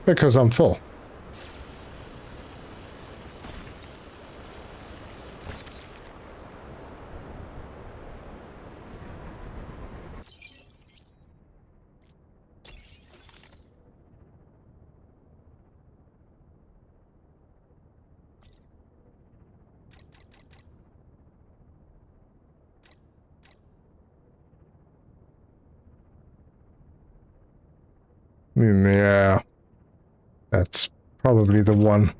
Speaker 2: Because I'm full. Yeah, that's probably the one.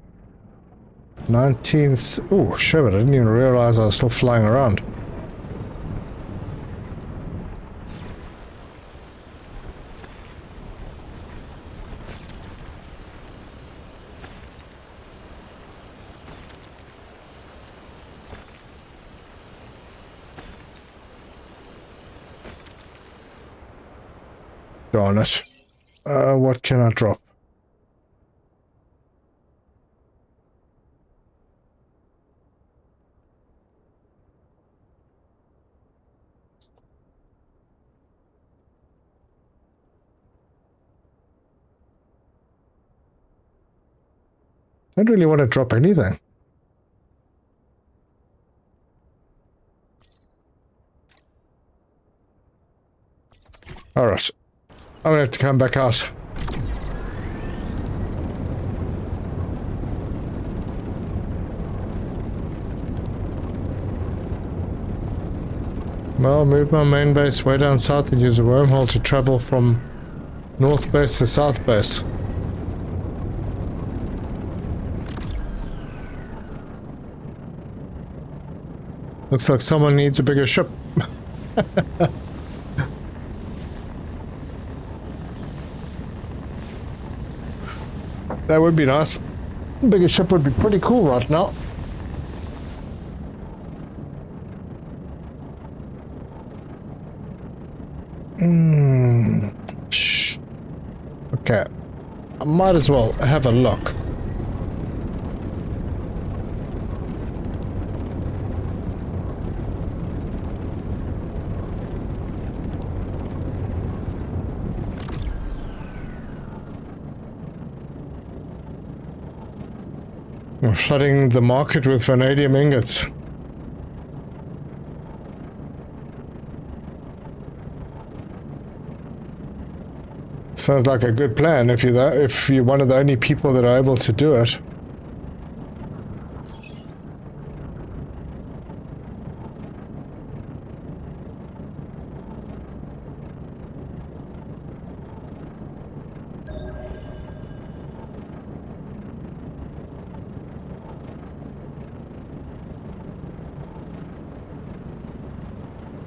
Speaker 2: 19th. Oh, shit, I didn't even realize I was still flying around. Darn it. What can I drop? I don't really want to drop anything. Alright. I'm gonna have to come back out. Well, move my main base way down south and use a wormhole to travel from north base to south base. Looks like someone needs a bigger ship. That would be nice. Bigger ship would be pretty cool right now. Shh. Okay. I might as well have a look. We're flooding the market with vanadium ingots. Sounds like a good plan if you're one of the only people that are able to do it.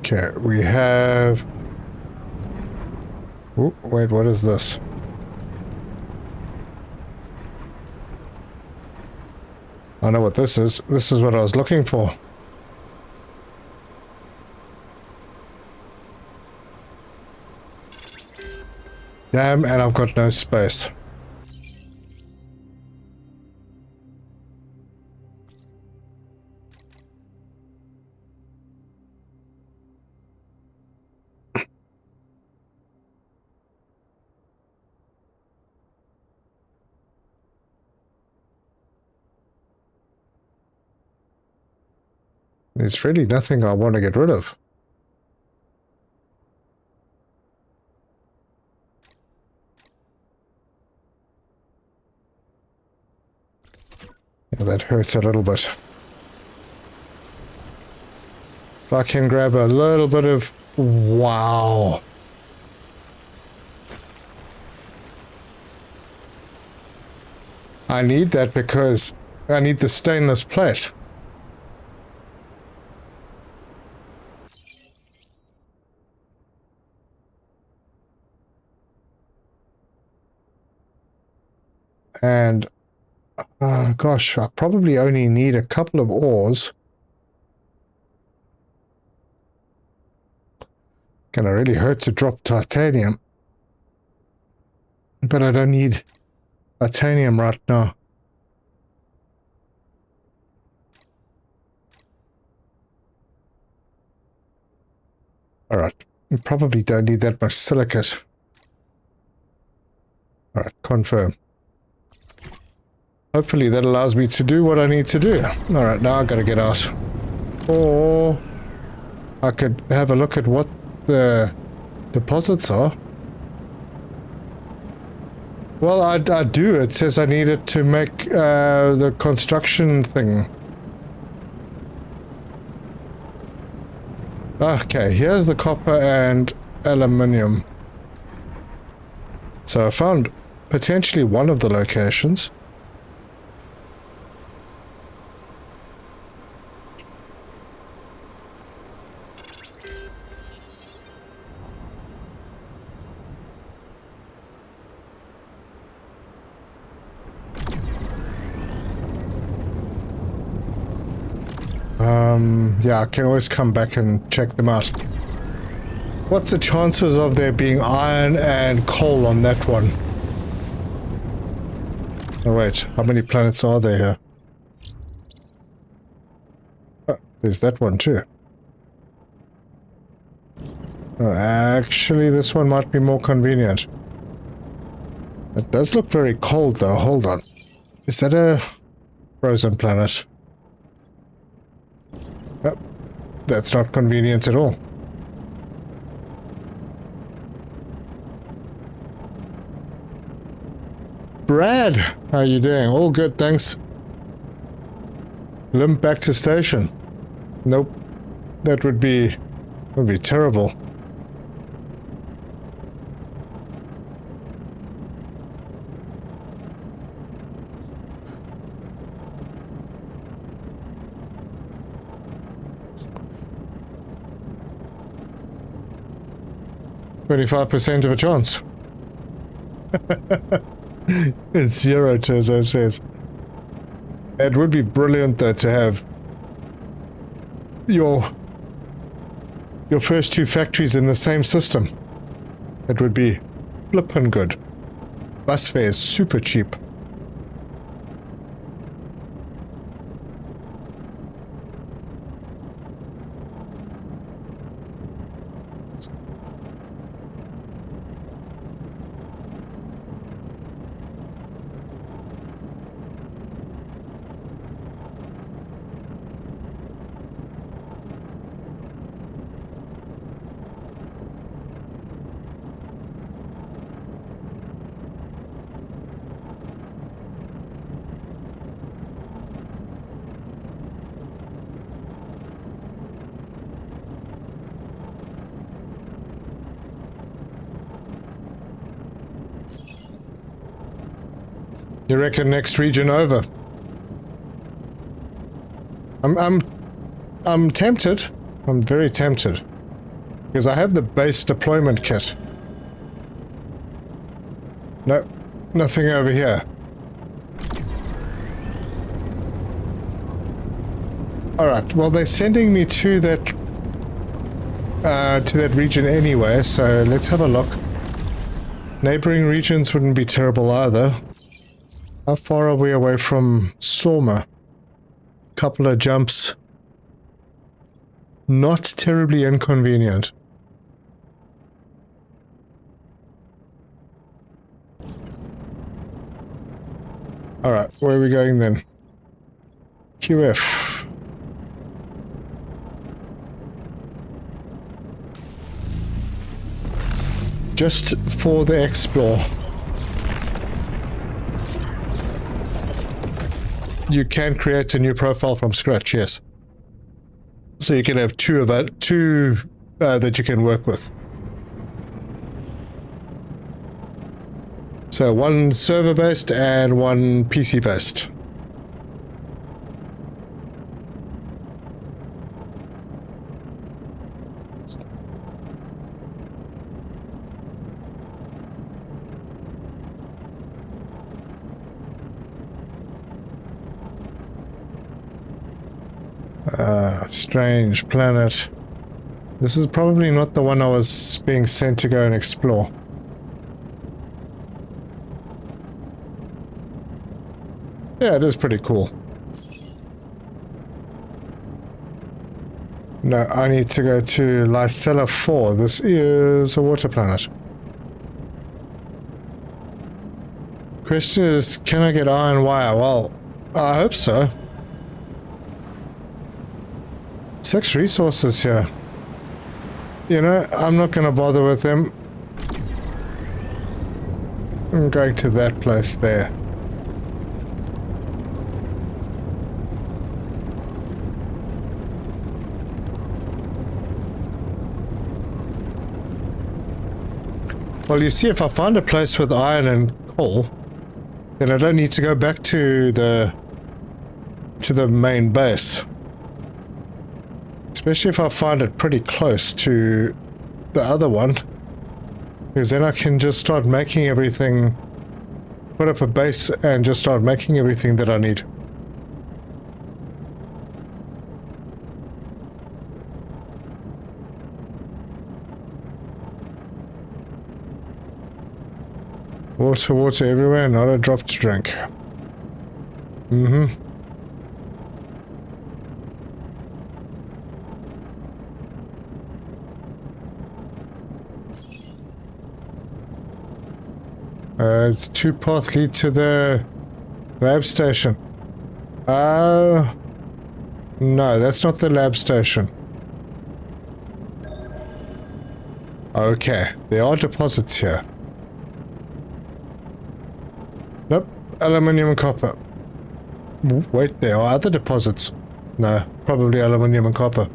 Speaker 2: Okay, we have... Ooh, wait, what is this? I know what this is. This is what I was looking for. Damn, and I've got no space. There's really nothing I want to get rid of. Yeah, that hurts a little bit. If I can grab a little bit of... Wow. I need that because I need the stainless plate. And, gosh, I probably only need a couple of ores. Gonna really hurt to drop titanium. But I don't need titanium right now. Alright, we probably don't need that much silicate. Alright, confirm. Hopefully that allows me to do what I need to do. Alright, now I gotta get out. Or I could have a look at what the deposits are. Well, I do. It says I need it to make the construction thing. Okay, here's the copper and aluminium. So I found potentially one of the locations. Yeah, I can always come back and check them out. What's the chances of there being iron and coal on that one? Oh wait, how many planets are there here? Oh, there's that one too. Oh, actually, this one might be more convenient. It does look very cold though, hold on. Is that a frozen planet? Oh, that's not convenient at all. Brad, how you doing? All good, thanks. Limp back to station. Nope. That would be terrible. $25% of a chance. It's zero, Turzo says. It would be brilliant though to have your first two factories in the same system. It would be flippin' good. Bus fare is super cheap. You reckon next region over? I'm tempted. I'm very tempted. Because I have the base deployment kit. No, nothing over here. Alright, well they're sending me to that region anyway, so let's have a look. Neighboring regions wouldn't be terrible either. How far are we away from Soma? Couple of jumps. Not terribly inconvenient. Alright, where are we going then? QF. Just for the explore. you can create a new profile from scratch, yes. So you can have two that you can work with. So one server-based and one PC-based. Strange planet. This is probably not the one I was being sent to go and explore. Yeah, it is pretty cool. No, I need to go to Lysella 4. This is a water planet. Question is, can I get iron wire? Well, I hope so. 6 resources here. You know, I'm not going to bother with them. I'm going to that place there. Well, you see, if I find a place with iron and coal, then I don't need to go back to the main base. Especially if I find it pretty close to the other one, because then I can just start making everything, put up a base and just start making everything that I need. Water, water everywhere, not a drop to drink. It's 2 paths lead to the lab station. No, that's not the lab station. Okay, there are deposits here. Nope, aluminium and copper. Wait, there are other deposits. No, probably aluminium and copper.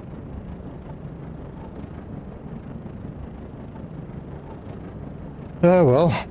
Speaker 2: Oh well.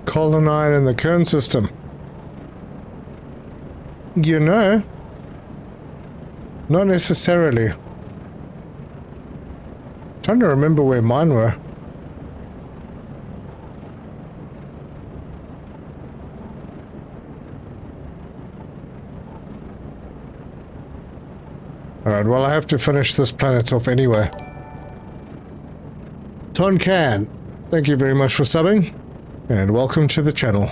Speaker 2: Coal and iron in the Kern system. You know, not necessarily. Trying to remember where mine were. Alright, well I have to finish this planet off anyway. Tonkan, thank you very much for subbing. And welcome to the channel.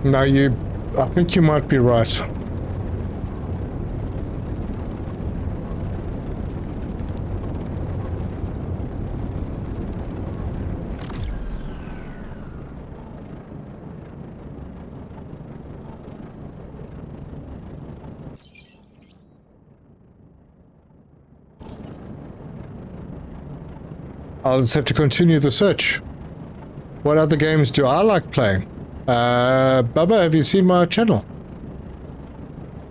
Speaker 2: Now I think you might be right. I'll just have to continue the search. What other games do I like playing? Bubba, have you seen my channel?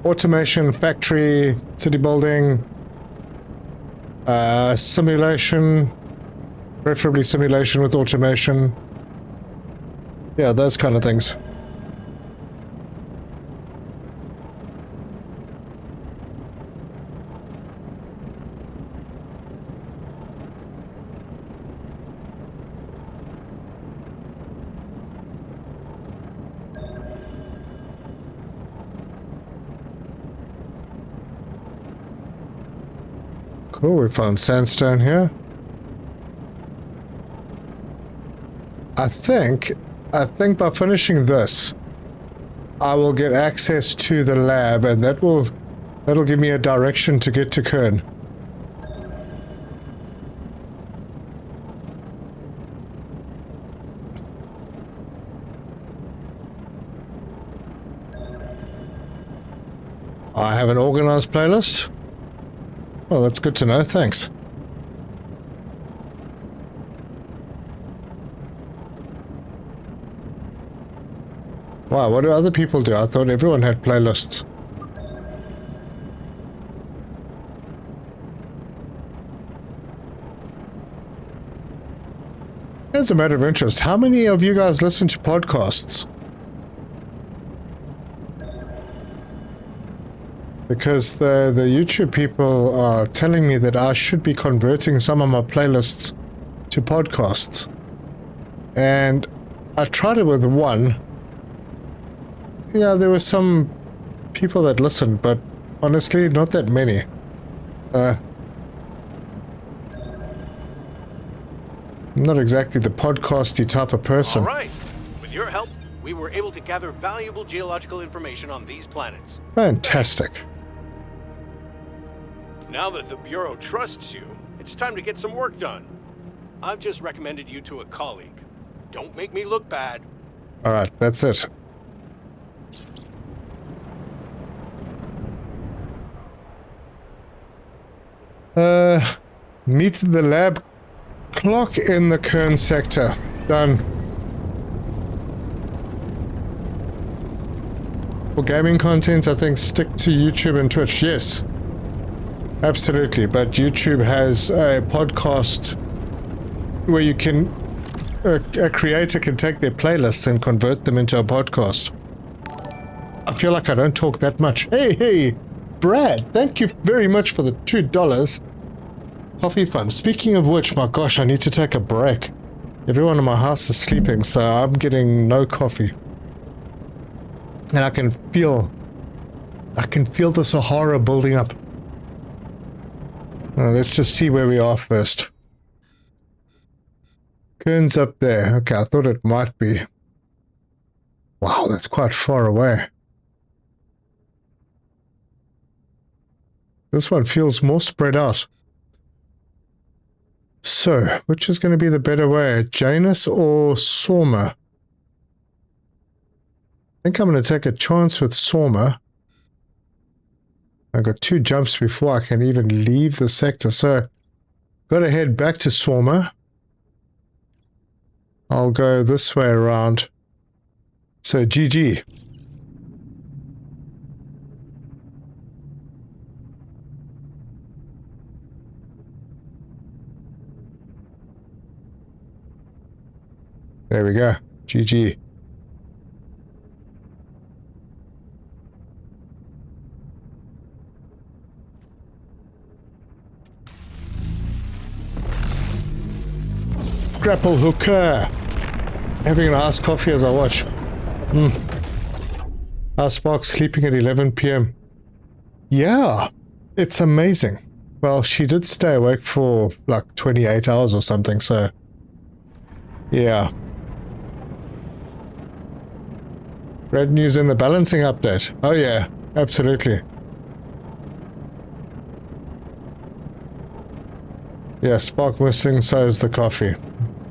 Speaker 2: Automation, factory, city building, simulation, preferably simulation with automation. Yeah, those kind of things. Cool, we found sandstone here. I think by finishing this, I will get access to the lab, and that'll give me a direction to get to Kern. I have an organized playlist. Well, that's good to know, thanks. Wow, what do other people do? I thought everyone had playlists. As a matter of interest, how many of you guys listen to podcasts? Because the YouTube people are telling me that I should be converting some of my playlists to podcasts. And I tried it with one. Yeah, there were some people that listened, but honestly, not that many. I'm not exactly the podcasty type of person.
Speaker 3: All right. With your help, we were able to gather valuable geological information on these planets.
Speaker 2: Fantastic.
Speaker 3: Now that the Bureau trusts you, it's time to get some work done. I've just recommended you to a colleague. Don't make me look bad.
Speaker 2: All right, that's it. Meet the lab clock in the Kern sector. Done. For gaming content, I think stick to YouTube and Twitch. Yes. Absolutely, but YouTube has a podcast where you can, a creator can take their playlists and convert them into a podcast. I feel like I don't talk that much. Hey, Brad, thank you very much for the $2. Coffee fund. Speaking of which, my gosh, I need to take a break. Everyone in my house is sleeping, so I'm getting no coffee. And I can feel the Sahara building up. Let's just see where we are first. Kern's up there. Okay, I thought it might be. Wow, that's quite far away. This one feels more spread out. So, which is going to be the better way? Janus or Sorma? I think I'm going to take a chance with Sorma. I got 2 jumps before I can even leave the sector, so got to head back to Sorma. I'll go this way around. So, GG. There we go. GG. Grapple hooker. Having an iced coffee as I watch. Our Spark sleeping at 11 p.m. Yeah, it's amazing. Well, she did stay awake for like 28 hours or something, so yeah. Red news in the balancing update. Oh yeah, absolutely. Yeah, Spark missing, so is the coffee.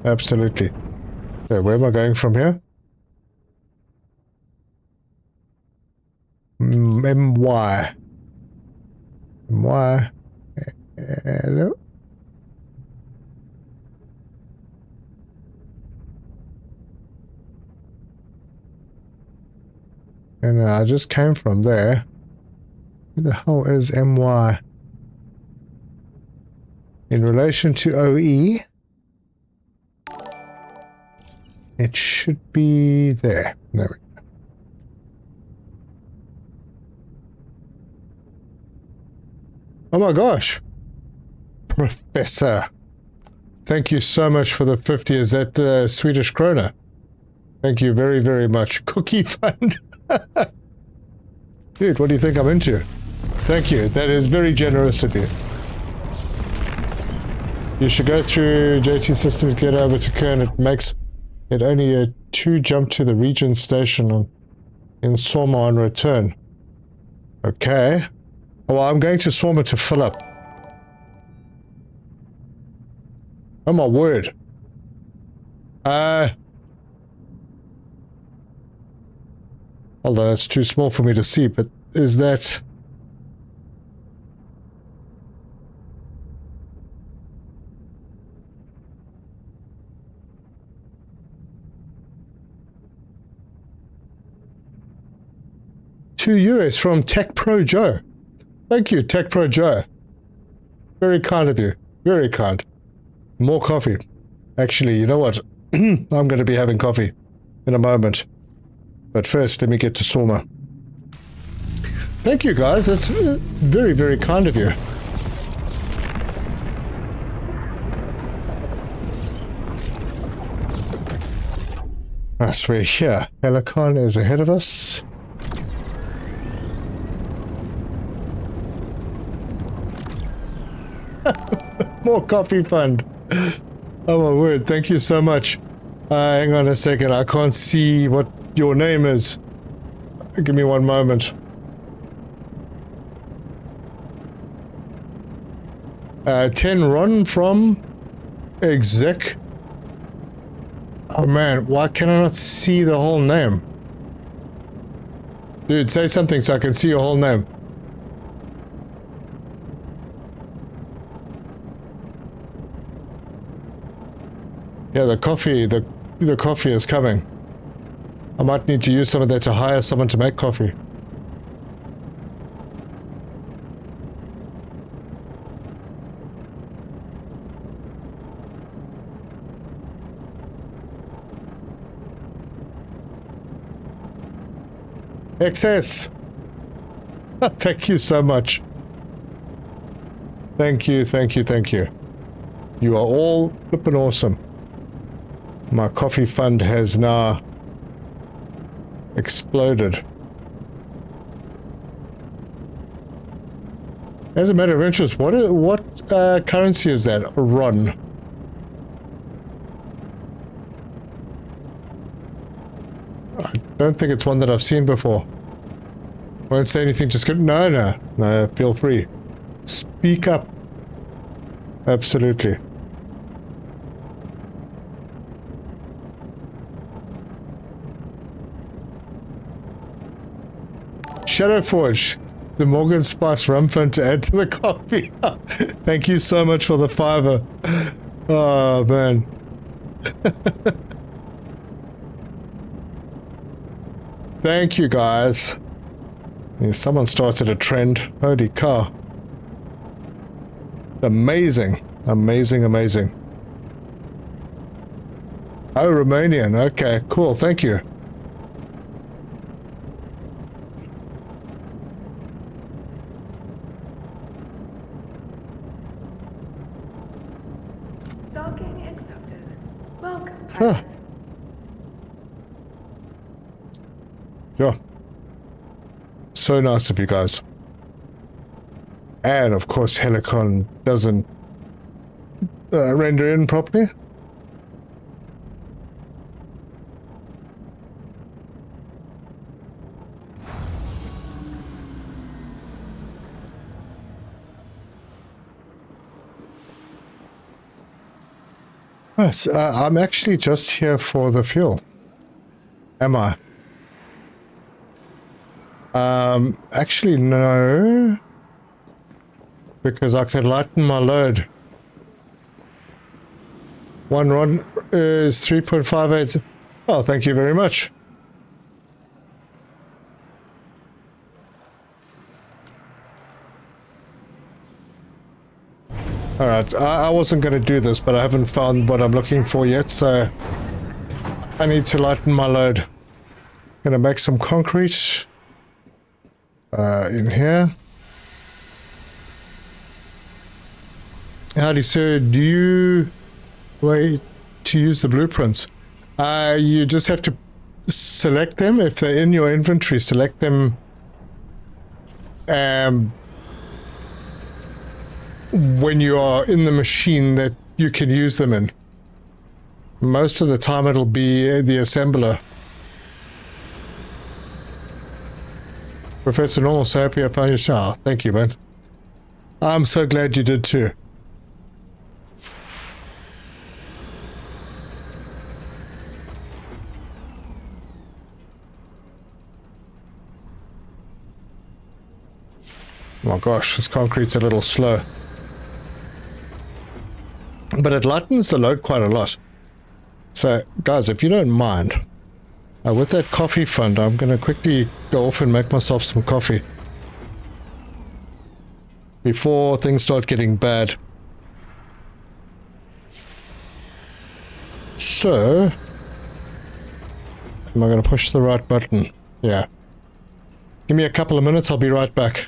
Speaker 2: Absolutely. Okay, where am I going from here? MY. MY. Hello? And I just came from there. Who the hell is MY? In relation to OE, it should be there. There we go. Oh my gosh. Professor. Thank you so much for the 50. Is that Swedish krona? Thank you very, very much. Cookie fund. Dude, what do you think I'm into? Thank you. That is very generous of you. You should go through JT system to get over to Kern. It makes it only a 2 jump to the region station in Soma on return. Okay. Well, I'm going to Soma to fill up. Oh my word. Although that's too small for me to see, but is that... €2 from Tech Pro Joe. Thank you, Tech Pro Joe. Very kind of you. Very kind. More coffee. Actually, you know what? I'm going to be having coffee in a moment. But first, let me get to Soma. Thank you, guys. That's very, very kind of you. Right, so we're here. Helicon is ahead of us. More coffee fund. Oh my word, thank you so much. Hang on a second, I can't see what your name is. Give me one moment. 10 Ron from Exec. Oh man, why can I not see the whole name? Dude, say something so I can see your whole name. Yeah, the coffee is coming. I might need to use some of that to hire someone to make coffee. XS! Thank you so much. Thank you, thank you, thank you. You are all flippin' awesome. My coffee fund has now exploded. As a matter of interest, what currency is that? Ron. I don't think it's one that I've seen before. Won't say anything, just go, no, feel free. Speak up. Absolutely. Shadowforge, the Morgan Spice rum fund to add to the coffee. Thank you so much for the $5. Oh, man. Thank you, guys. Yeah, someone started a trend. Holy cow. Amazing. Amazing, amazing. Oh, Romanian. Okay, cool. Thank you.
Speaker 6: Docking accepted. Welcome.
Speaker 2: Huh. Yeah. So nice of you guys. And of course Helicon doesn't render in properly. Yes, I'm actually just here for the fuel. Am I? Actually no. Because I can lighten my load. One rod is 3.58. Oh, thank you very much. Alright, I wasn't going to do this, but I haven't found what I'm looking for yet, so I need to lighten my load. Gonna make some concrete in here. Howdy, sir. Do you wait to use the blueprints? You just have to select them. If they're in your inventory, select them when you are in the machine that you can use them in. Most of the time it'll be the assembler. Professor Normal, so happy I found your shower. Thank you, man. I'm so glad you did too. Oh my gosh, this concrete's a little slow. But it lightens the load quite a lot. So, guys, if you don't mind, with that coffee fund, I'm going to quickly go off and make myself some coffee. Before things start getting bad. So, am I going to push the right button? Yeah. Give me a couple of minutes, I'll be right back.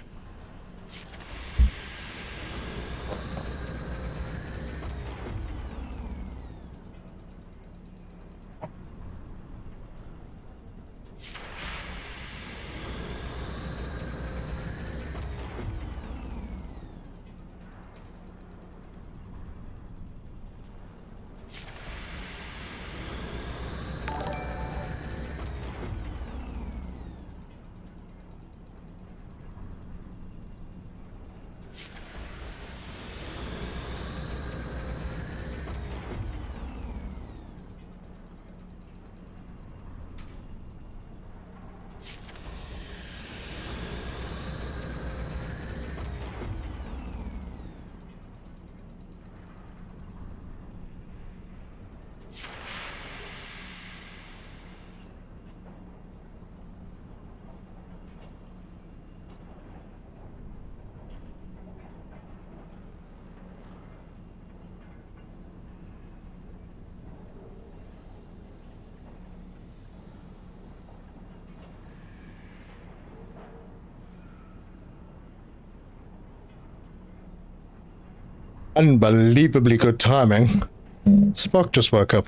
Speaker 2: Unbelievably good timing. Spock just woke up.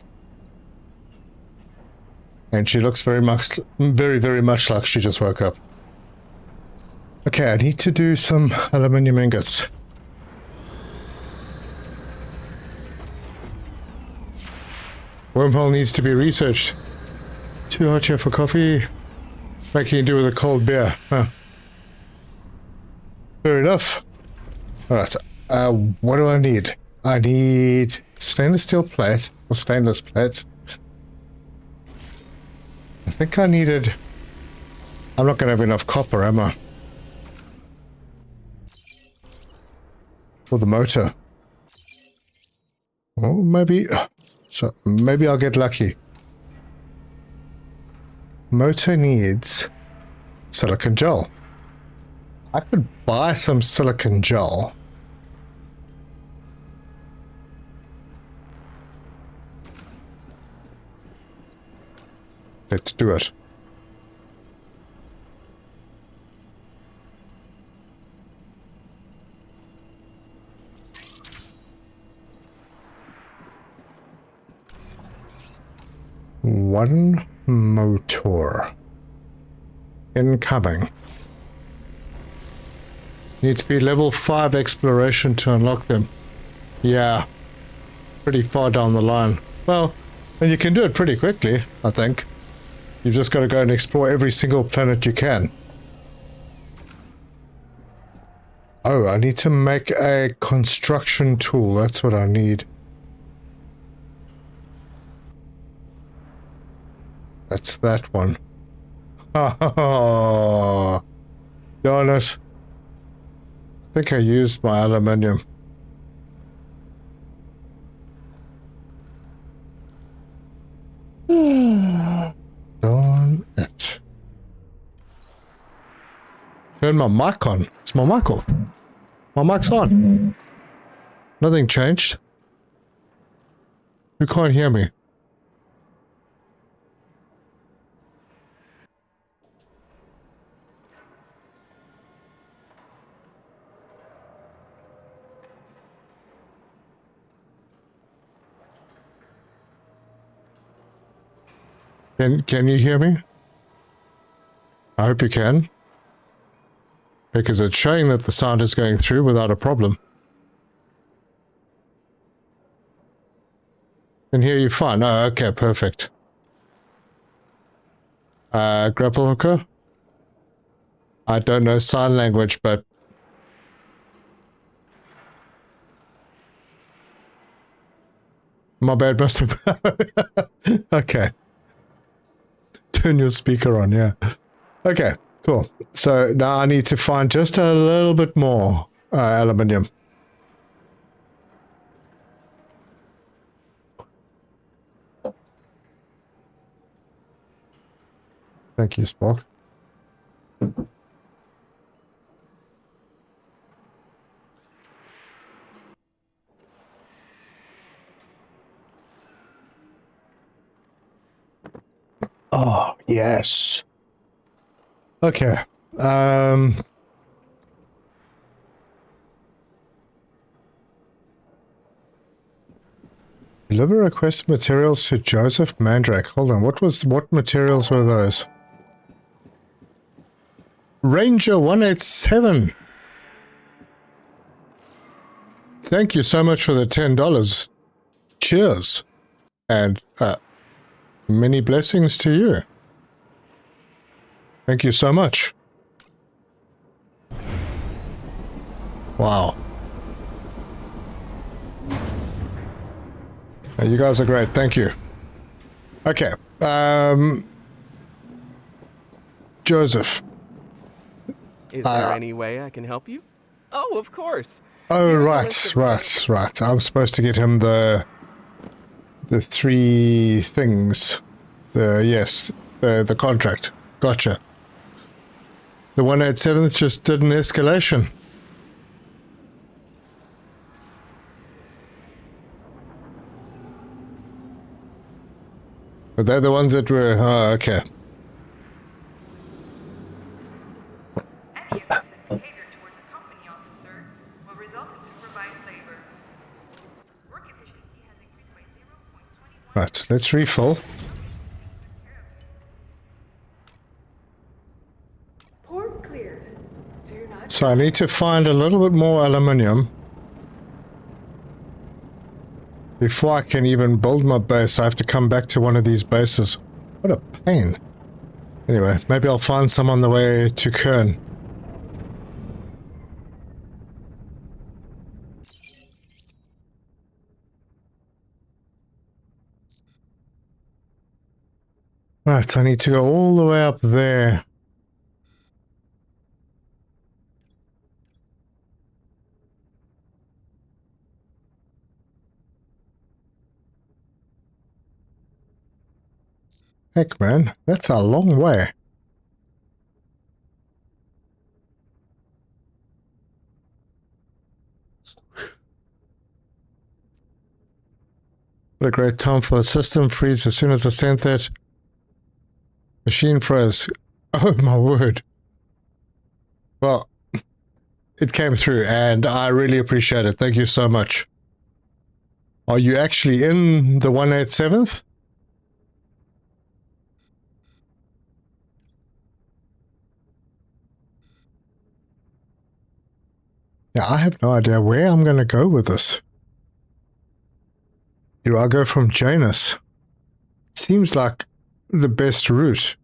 Speaker 2: And she looks very much like she just woke up. Okay, I need to do some aluminium ingots. Wormhole needs to be researched. Too hot here for coffee. Making it do with a cold beer. Huh. Fair enough. Alright. What do I need? I need stainless steel plate or stainless plate. I think I needed... I'm not going to have enough copper, am I? For the motor. Oh, maybe... So, maybe I'll get lucky. Motor needs silicon gel. I could buy some silicon gel. Let's do it. One motor. Incoming. Need to be level 5 exploration to unlock them. Yeah. Pretty far down the line. Well, and you can do it pretty quickly, I think. You've just got to go and explore every single planet you can. Oh, I need to make a construction tool. That's what I need. That's that one. Oh, darn it. I think I used my aluminium. Darn it. Turn my mic on. It's my mic off. My mic's on. Nothing changed. You can't hear me. Can you hear me? I hope you can. Because it's showing that the sound is going through without a problem. Can hear you fine. Oh, okay, perfect. Grapple hooker? I don't know sign language, but... My bad, must have... Okay. Turn your speaker on, yeah. Okay, cool. So now I need to find just a little bit more aluminium. Thank you, Spock. Oh, yes. Okay. Deliver request materials to Joseph Mandrake. Hold on, what materials were those? Ranger 187. Thank you so much for the $10. Cheers. And many blessings to you. Thank you so much. Wow. You guys are great. Thank you. Okay. Joseph.
Speaker 10: Is there any way I can help you? Oh, of course.
Speaker 2: Oh,
Speaker 10: Here's
Speaker 2: right. I'm supposed to get him the 3 things. The contract. Gotcha. The 187th just did an escalation. But they're the ones that were... Oh, okay.
Speaker 9: Any excessive behavior towards a company officer will result in supervised labor. Work efficiency has increased by 0.21.
Speaker 2: Right, let's refill.
Speaker 6: Port cleared. Do not.
Speaker 2: So I need to find a little bit more aluminium before I can even build my base. I have to come back to one of these bases. What a pain. Anyway, maybe I'll find some on the way to Kern. Right, I need to go all the way up there. Heck, man, that's a long way. What a great time for a system freeze. As soon as I sent that, machine froze. Oh my word. Well, it came through and I really appreciate it. Thank you so much. Are you actually in the 187th? Yeah, I have no idea where I'm going to go with this. Do I go from Janus? Seems like the best route.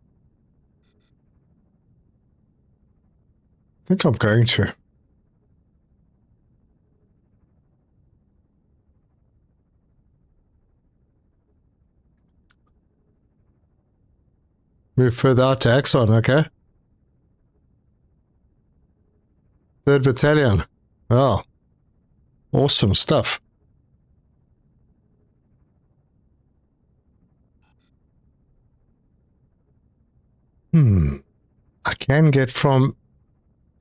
Speaker 2: I think I'm going to. Move further out to Axon, okay? 3rd Battalion. Oh, awesome stuff. I can get from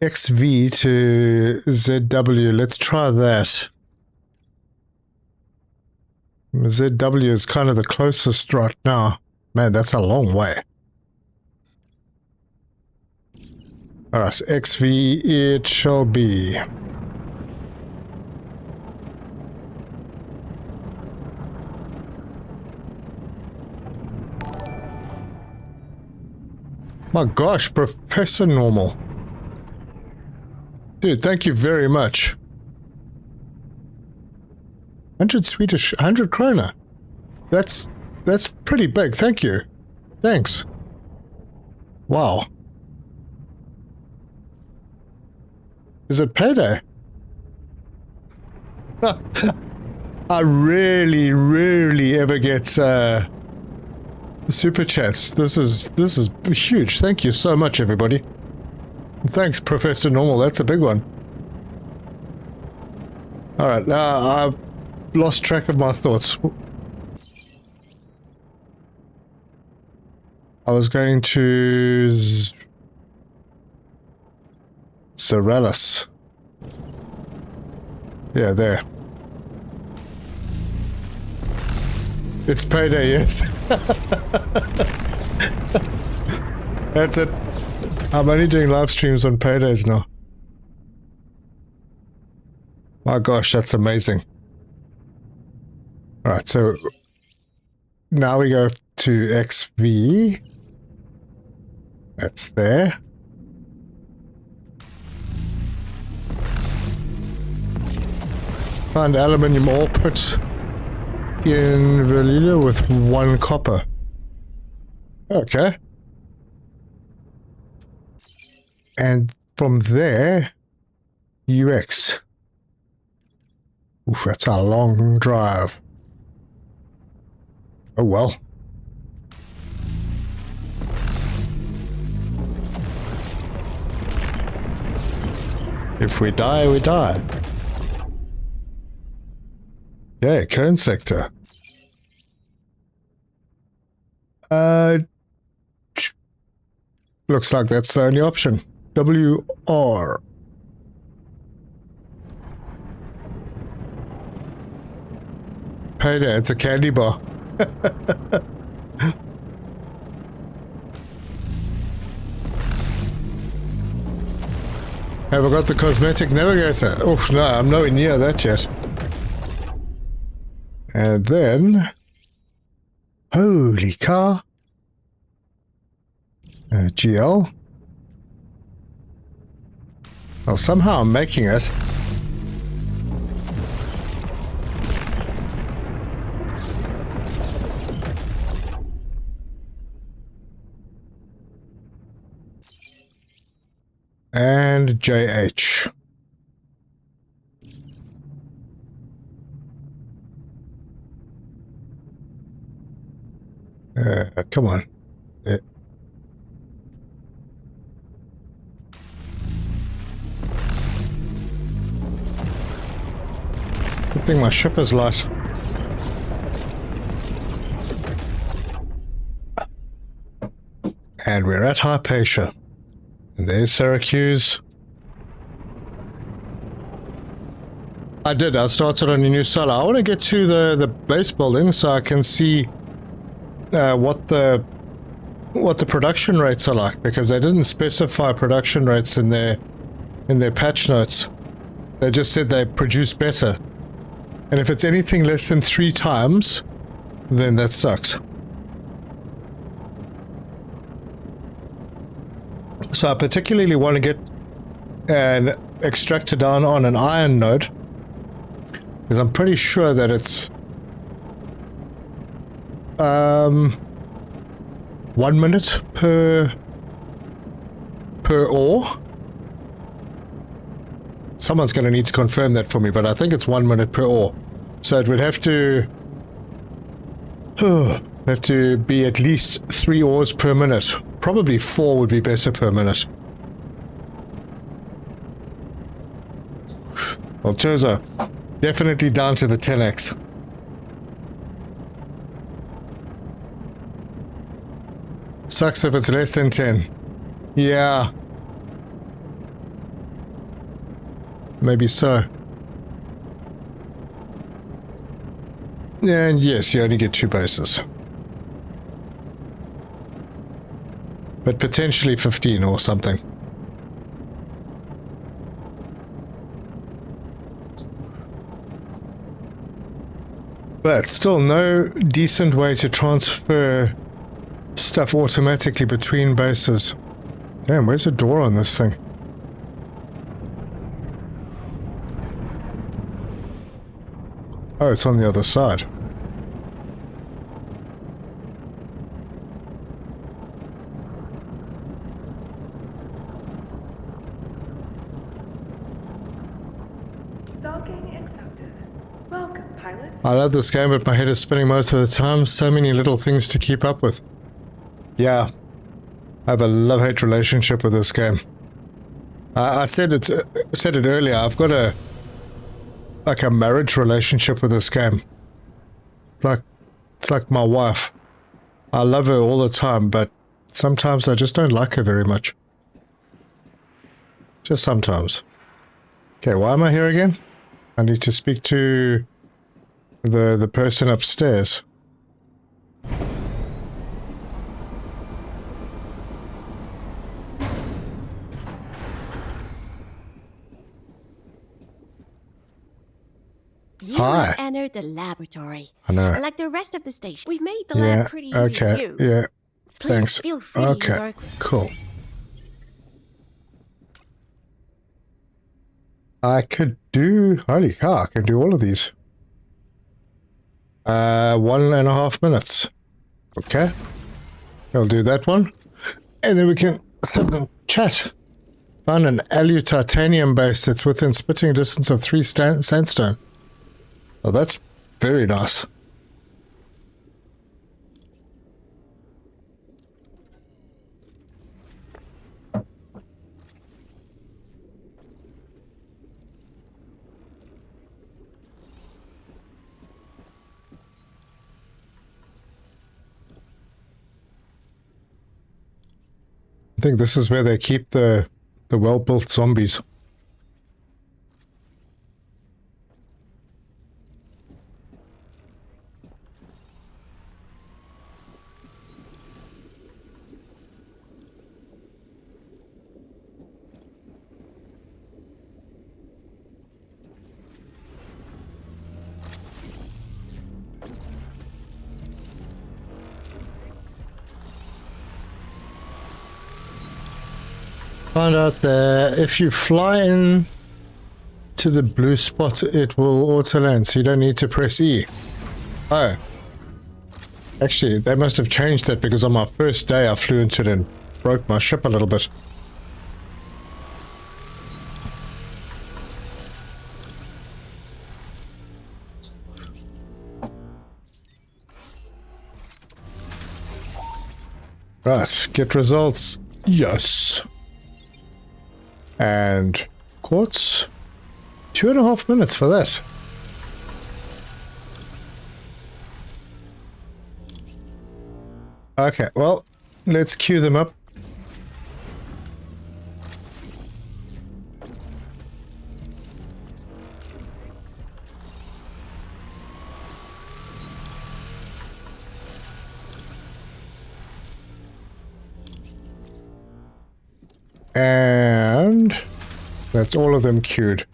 Speaker 2: XV to ZW. Let's try that. ZW is kind of the closest right now. Man, that's a long way. Alright, XV it shall be. My gosh, Professor Normal. Dude, thank you very much. 100 Swedish, 100 krona. That's pretty big. Thank you. Thanks. Wow. Is it payday? I rarely ever get super chats. This is huge. Thank you so much, everybody. Thanks, Professor Normal. That's a big one. All right, I've lost track of my thoughts. I was going to Zerelis. Yeah, there. It's payday, yes. That's it. I'm only doing live streams on paydays now. My gosh, that's amazing. Alright, so now we go to XV. That's there. Find aluminium ore put in Velila with 1 copper. Okay. And from there, UX. Oof, that's a long drive. Oh well. If we die, we die. Yeah, Kern sector. Looks like that's the only option. WR. Payday, it's a candy bar. Have I got the cosmetic navigator? Oh no, I'm nowhere near that yet. And then... Holy car. GL. Well, somehow I'm making it. And JH. Come on. Good thing my ship is light. And we're at Hypatia. And there's Syracuse. I started on a new solar. I want to get to the base building so I can see what the production rates are like, because they didn't specify production rates in their patch notes. They just said they produce better. And if it's anything less than 3 times, then that sucks. So I particularly want to get an extractor down on an iron node, because I'm pretty sure that it's 1 minute per ore. Someone's going to need to confirm that for me, but I think it's 1 minute per ore. So it would have to be at least 3 ores per minute. Probably 4 would be better per minute. Well, Chozo, definitely down to the 10x. Sucks if it's less than 10. Yeah. Maybe so. And yes, you only get 2 bases. But potentially 15 or something. But still no decent way to transfer stuff automatically between bases. Damn, where's the door on this thing? Oh, it's on the other side.
Speaker 9: Logging accepted. Welcome, pilot.
Speaker 2: I love this game, but my head is spinning most of the time. So many little things to keep up with. Yeah. I have a love-hate relationship with this game. I said it earlier. I've got a marriage relationship with this game. It's like my wife. I love her all the time, but sometimes I just don't like her very much. Just sometimes. Okay, why am I here again? I need to speak to the person upstairs.
Speaker 12: You
Speaker 2: Hi.
Speaker 12: have entered the laboratory.
Speaker 2: I know.
Speaker 12: Like the rest of the station, we've made the lab pretty easy to use.
Speaker 2: Yeah.
Speaker 12: Please
Speaker 2: Thanks.
Speaker 12: feel free to use
Speaker 2: Okay.
Speaker 12: our equipment.
Speaker 2: Cool. I could do... Holy cow, I can do all of these. 1.5 minutes. Okay. I'll do that one. And then we can sit and chat. Found an alu titanium base that's within spitting distance of 3 sandstone. Oh, that's very nice. I think this is where they keep the well-built zombies. Found out that if you fly in to the blue spot, it will auto land, so you don't need to press E. Oh. Actually, they must have changed that because on my first day I flew into it and broke my ship a little bit. Right, get results. Yes. And quartz. 2.5 minutes for that. Okay, well, let's queue them up. And that's all of them queued.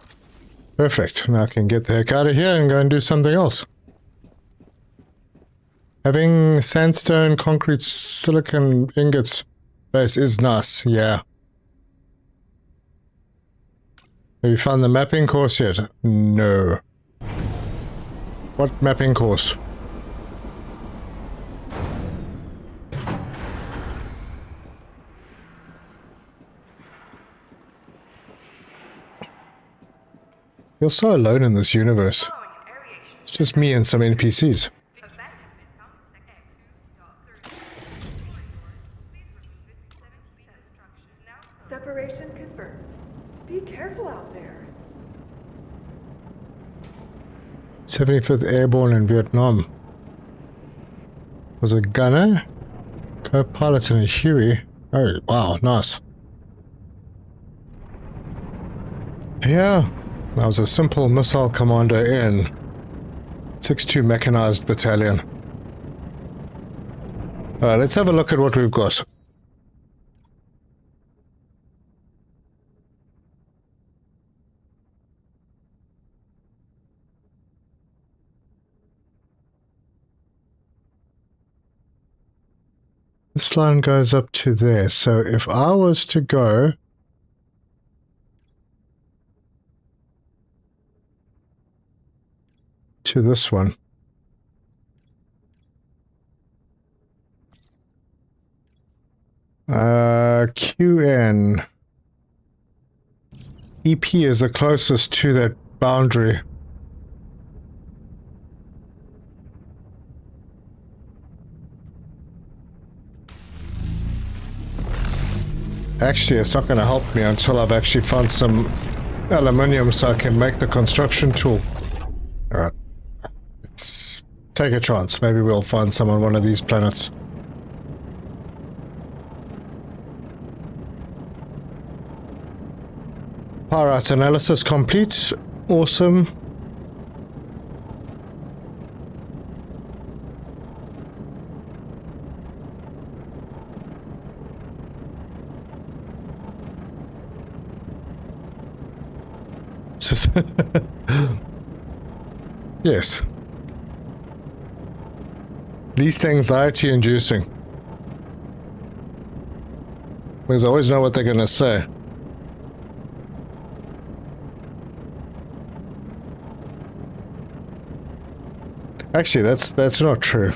Speaker 2: Perfect. Now I can get the heck out of here and go and do something else. Having sandstone, concrete, silicon ingots base is nice, yeah. Have you found the mapping course yet? No. What mapping course? You're so alone in this universe. It's just me and some NPCs.
Speaker 9: Separation confirmed. Be careful out there.
Speaker 2: 75th Airborne in Vietnam. Was a gunner, co-pilot and a Huey. Oh, wow, nice. Yeah, I was a simple missile commander in 6-2 Mechanized Battalion. Alright, let's have a look at what we've got. This line goes up to there, so if I was to go to this one, QN EP is the closest to that boundary. Actually, it's not going to help me until I've actually found some aluminium so I can make the construction tool. Alright. Let's take a chance. Maybe we'll find some on one of these planets. Alright, analysis complete. Awesome. Yes. Least anxiety inducing. Because I always know what they're going to say. Actually, that's not true.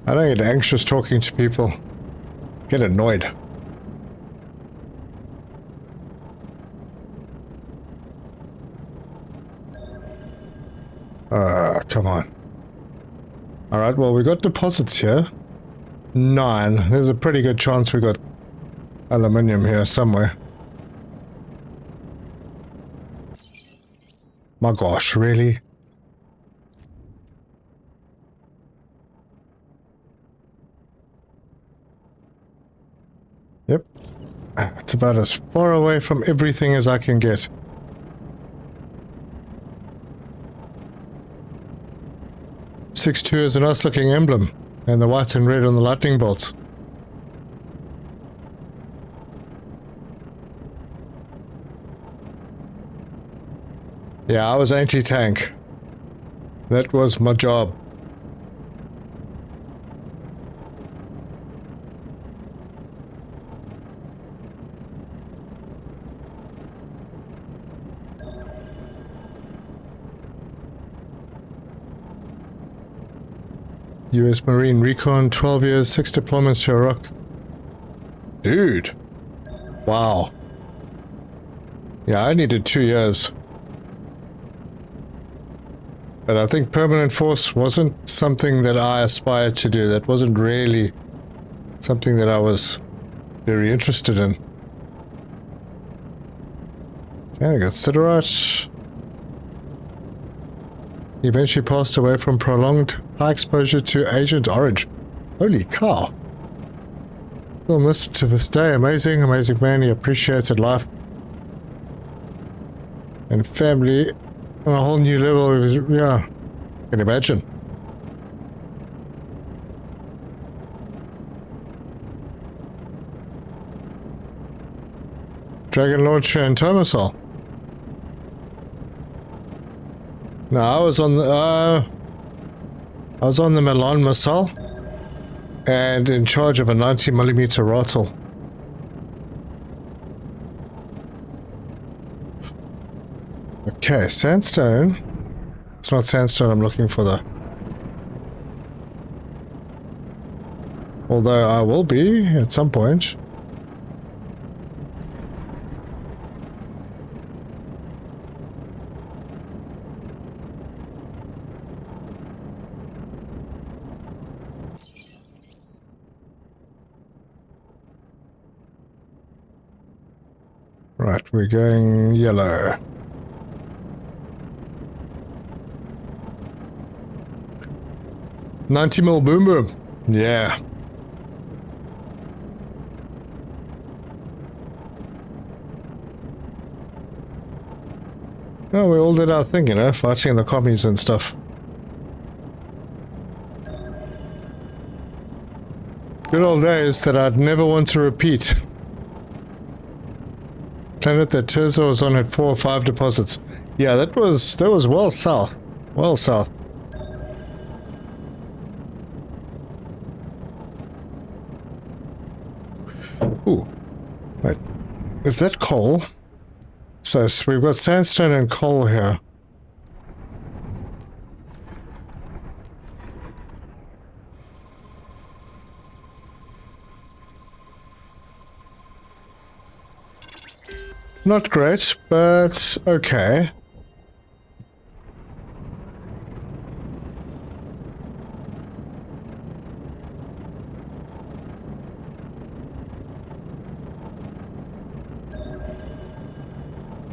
Speaker 2: I don't get anxious talking to people. Get annoyed. Come on. Alright, well, we got deposits here. 9. There's a pretty good chance we got aluminium here somewhere. My gosh, really? Yep. It's about as far away from everything as I can get. E16 is a nice looking emblem, and the white and red on the lightning bolts. Yeah, I was anti-tank. That was my job. US Marine Recon, 12 years, 6 deployments to Iraq. Dude. Wow. Yeah, I needed 2 years. But I think permanent force wasn't something that I aspired to do. That wasn't really something that I was very interested in. Okay, I got Siderite. He eventually passed away from prolonged high exposure to Agent Orange. Holy cow. Still missed to this day. Amazing, amazing man. He appreciated life and family on a whole new level. It was, yeah, I can imagine. Dragon Launcher and Tomasol. No, I was on the Milan missile and in charge of a 90mm Rottle. Okay, sandstone. It's not sandstone I'm looking for though. Although I will be at some point. Right, we're going yellow. $90mm boom boom. Yeah. Oh, we all did our thing, you know, fighting the commies and stuff. Good old days that I'd never want to repeat. Planet that Terza was on had 4 or 5 deposits. Yeah, that was well south. Well south. Ooh. Wait. Is that coal? So we've got sandstone and coal here. Not great, but okay.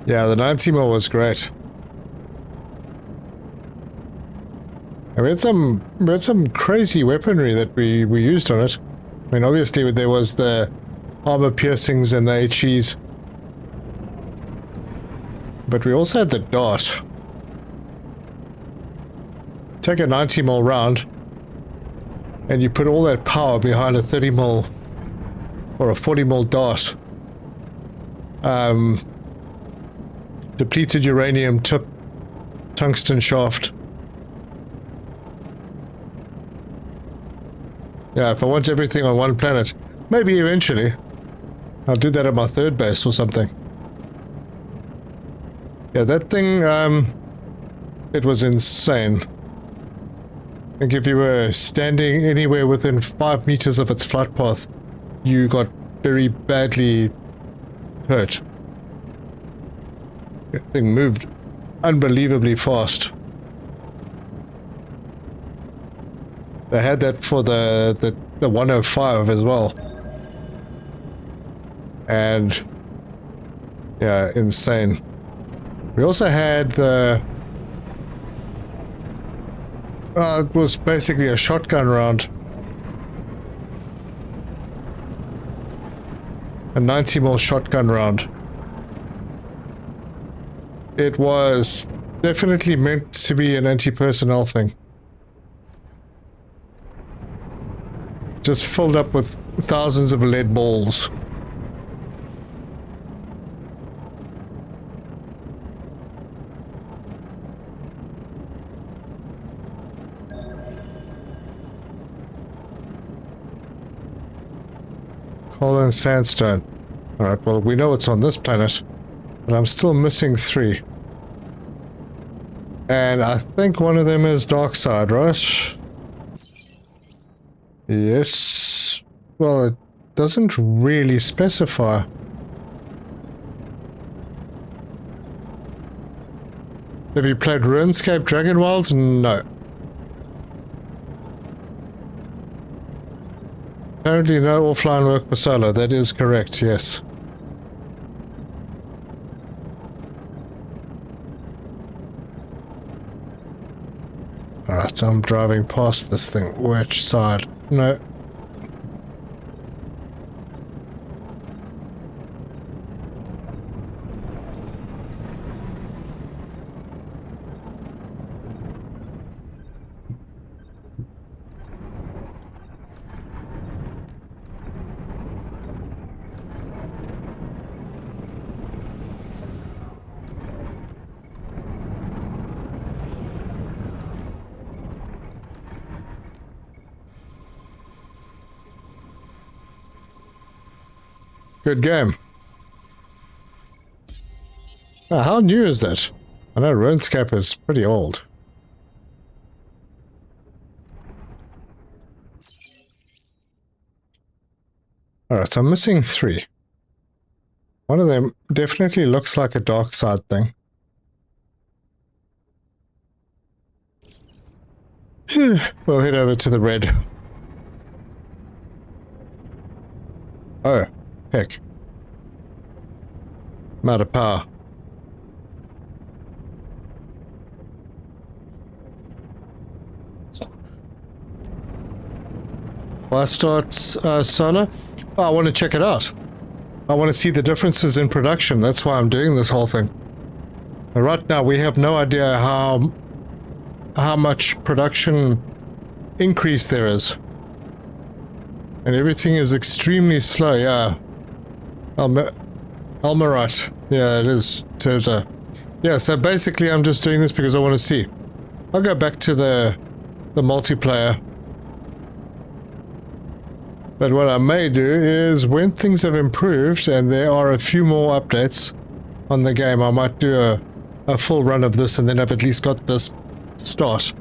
Speaker 2: Yeah, the 90 mil was great. And we had some crazy weaponry that we used on it. I mean, obviously there was the armor piercings and the HEs. But we also had the dart. Take a 90 mil round and you put all that power behind a 30 mil or a 40 mil dart. Depleted uranium tip, tungsten shaft. Yeah, if I want everything on one planet, maybe eventually I'll do that at my third base or something. Yeah, that thing, it was insane. I think if you were standing anywhere within 5 meters of its flight path, you got very badly hurt. That thing moved unbelievably fast. They had that for the 105 as well. And yeah, insane. We also had the it was basically a shotgun round. A 90 mil shotgun round. It was definitely meant to be an anti-personnel thing. Just filled up with thousands of lead balls. Coal and sandstone. Alright, well, we know it's on this planet, but I'm still missing 3. And I think one of them is dark side, right? Yes. Well, it doesn't really specify. Have you played RuneScape Dragon Wilds? No. Apparently no offline work for solo. That is correct, yes. Alright, I'm driving past this thing. Which side? No. Good game. How new is that? I know RuneScape is pretty old. Alright, so I'm missing 3. One of them definitely looks like a dark side thing. We'll head over to the red. Oh. Heck. I'm out of power. Will I start solar? Oh, I want to check it out. I want to see the differences in production. That's why I'm doing this whole thing. But right now we have no idea how much production increase there is. And everything is extremely slow, yeah. Almerite. Yeah, it is. Terza. Yeah, so basically I'm just doing this because I want to see. I'll go back to the multiplayer. But what I may do is when things have improved and there are a few more updates on the game, I might do a full run of this and then I've at least got this start.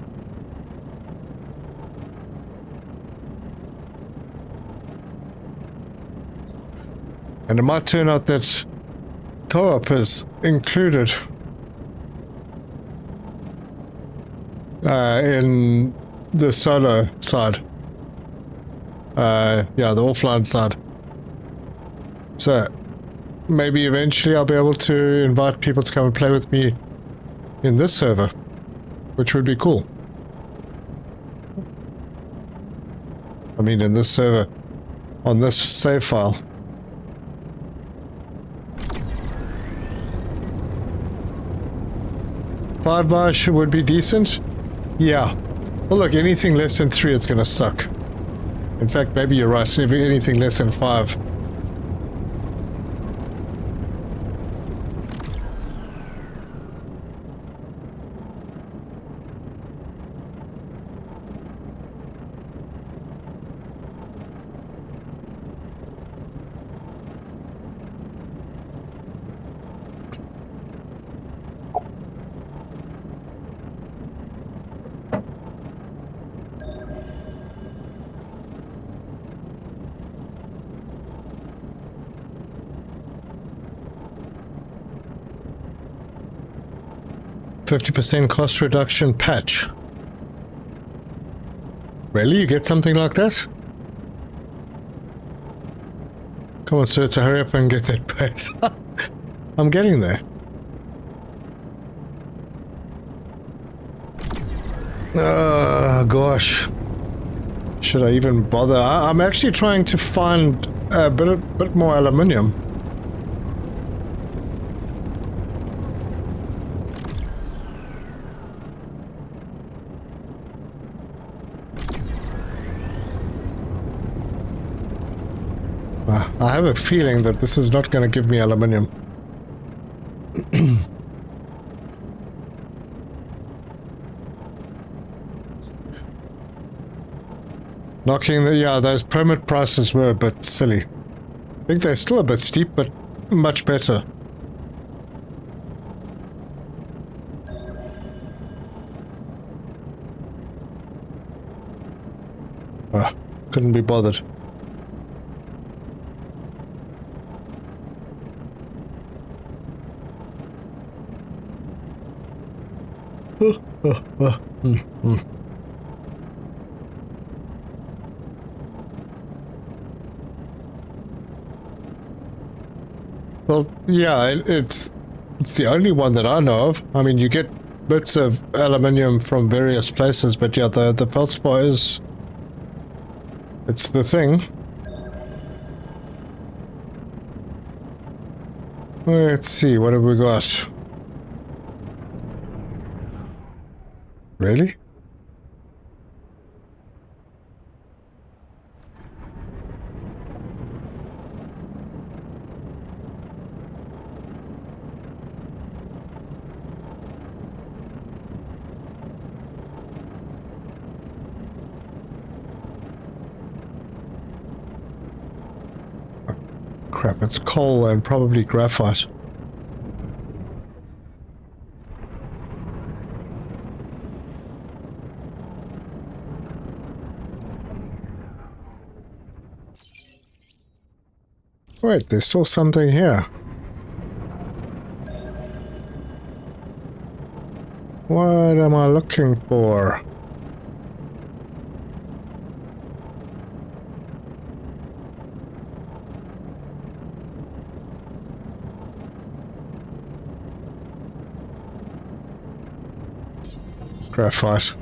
Speaker 2: And it might turn out that co-op is included in the solo side. Yeah, the offline side. So, maybe eventually I'll be able to invite people to come and play with me in this server, which would be cool. I mean, in this server, on this save file. Five bars would be decent. Yeah. Well, look, anything less than 3, it's gonna suck. In fact, maybe you're right. If anything less than 5. %50 cost reduction patch. Really? You get something like that? Come on, sir, to hurry up and get that price. I'm getting there. Oh, gosh. Should I even bother? I'm actually trying to find a bit more aluminium. I have a feeling that this is not going to give me aluminium. Knocking the... yeah, those permit prices were a bit silly. I think they're still a bit steep, but much better. Couldn't be bothered. Well, yeah, it's the only one that I know of. I mean, you get bits of aluminium from various places, but yeah, the feldspar is... it's the thing. Let's see, what have we got? Really? Crap, it's coal and probably graphite. Wait, there's still something here. What am I looking for? Graphite.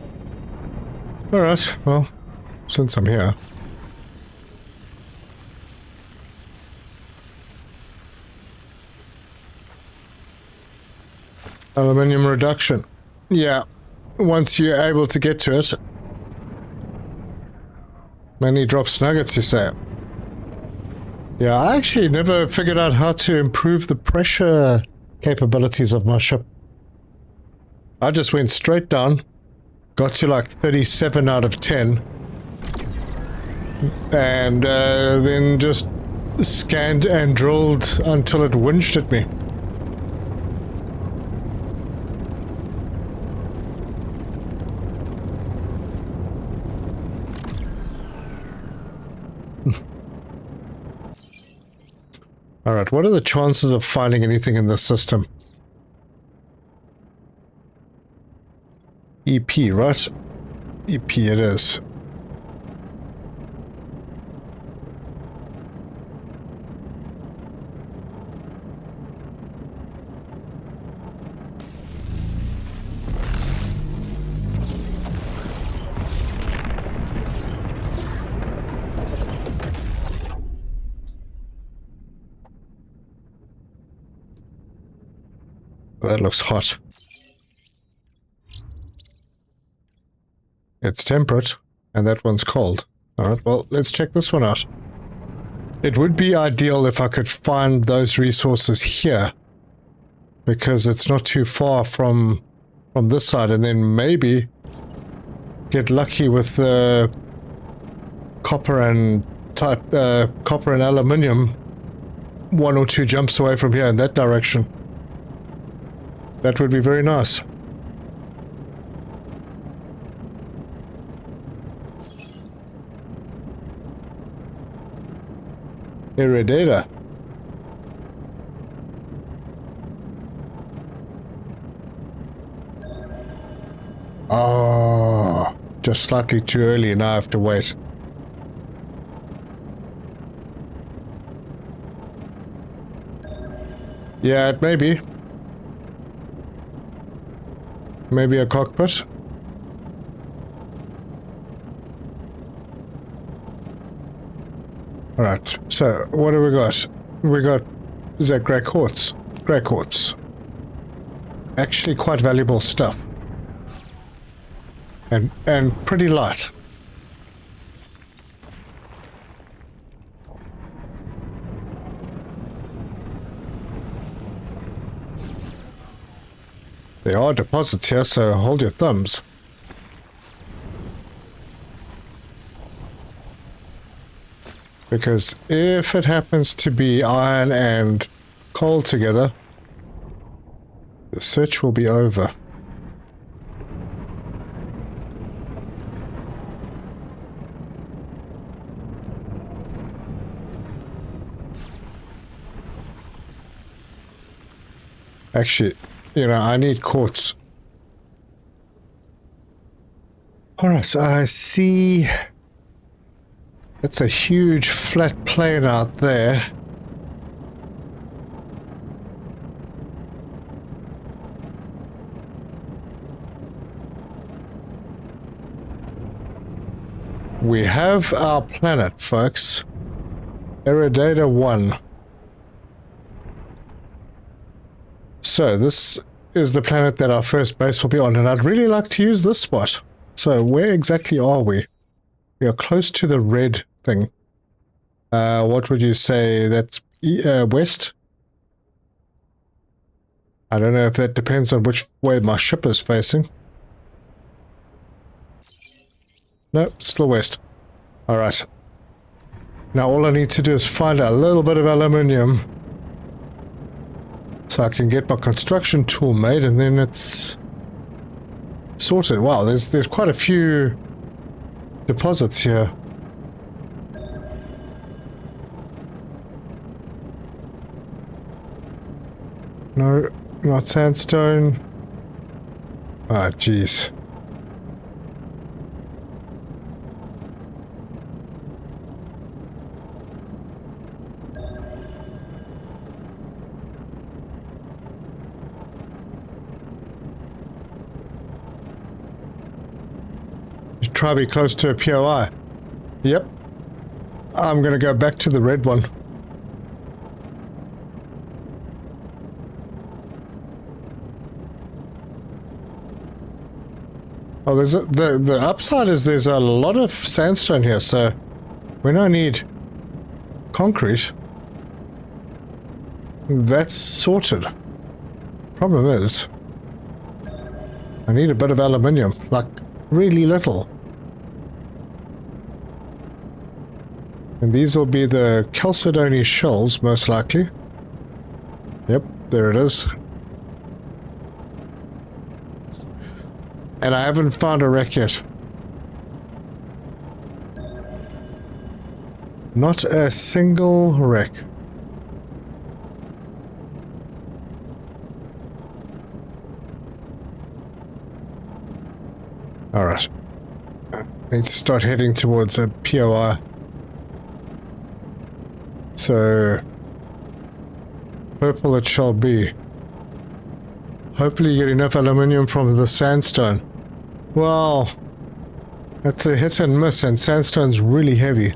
Speaker 2: Alright, well, since I'm here. Aluminium reduction. Yeah, once you're able to get to it. Many drops nuggets, you say? Yeah, I actually never figured out how to improve the pressure capabilities of my ship. I just went straight down, got to like 37 out of 10, and then just scanned and drilled until it winched at me. Alright, what are the chances of finding anything in this system? EP, right? EP it is. that looks hot. It's temperate, and that one's cold. Alright, well, let's check this one out. It would be ideal if I could find those resources here, because it's not too far from this side, and then maybe get lucky with the copper and aluminium 1 or 2 jumps away from here in that direction. That would be very nice. Irradiator. Oh, just slightly too early, now I have to wait. Yeah, it may be. Maybe a cockpit. Alright, so what do we got? We got, is that grey quartz? Grey quartz. Actually quite valuable stuff. And pretty light. There are deposits here, so hold your thumbs. Because if it happens to be iron and coal together, the search will be over. Actually, you know, I need quartz. Alright, so I see... That's a huge flat plane out there. We have our planet, folks. Irradiator 1. So this is the planet that our first base will be on, and I'd really like to use this spot. So where exactly are we? We are close to the red thing. What would you say? That's west? I don't know if that depends on which way my ship is facing. No, still west. Alright. Now all I need to do is find a little bit of aluminium, so I can get my construction tool made, and then it's sorted. Wow, there's quite a few deposits here. No, not sandstone. Ah, jeez. Try to be close to a POI. Yep. I'm gonna go back to the red one. Oh, there's the upside is there's a lot of sandstone here, so when I need concrete, that's sorted. Problem is, I need a bit of aluminium, like really little. And these will be the Chalcedony shells, most likely. Yep, there it is. And I haven't found a wreck yet. Not a single wreck. Alright. I need to start heading towards a POI. So, purple it shall be. Hopefully you get enough aluminium from the sandstone. Well, that's a hit and miss, and sandstone's really heavy. I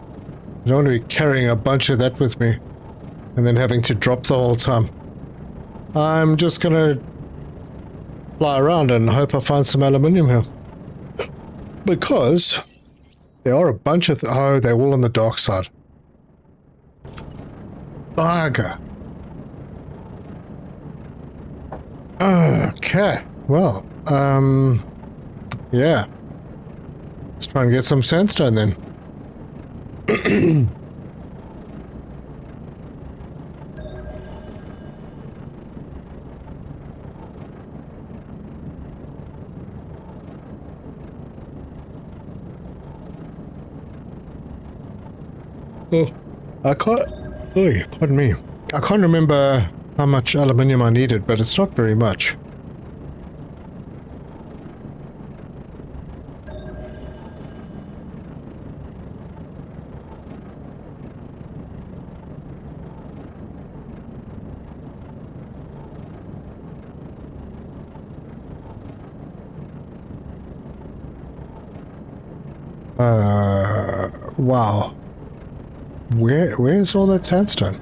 Speaker 2: don't want to be carrying a bunch of that with me and then having to drop the whole time. I'm just gonna fly around and hope I find some aluminium here. Because there are a bunch of... oh, they're all on the dark side. Bugger. Okay. Well, yeah. Let's try and get some sandstone then. Oh, I can't... oh, pardon me. I can't remember how much aluminium I needed, but it's not very much. Wow. Where's all that sandstone?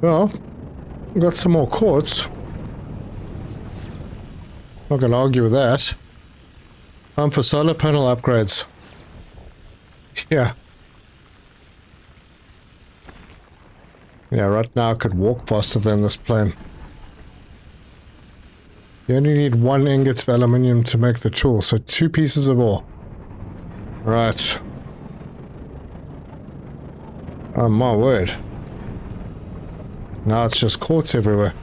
Speaker 2: Well, got some more quartz. Not gonna argue with that. Time for solar panel upgrades. Yeah. Yeah, right now I could walk faster than this plane. You only need 1 ingot of aluminium to make the tool, so 2 pieces of ore. Right. Oh my word. Now it's just quartz everywhere.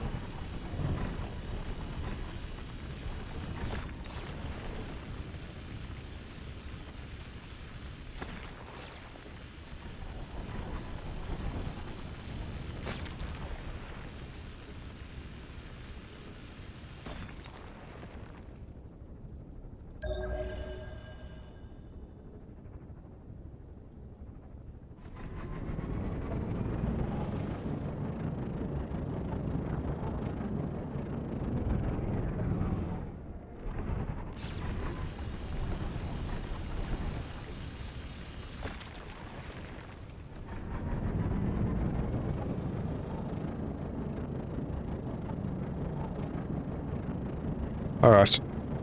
Speaker 2: Alright,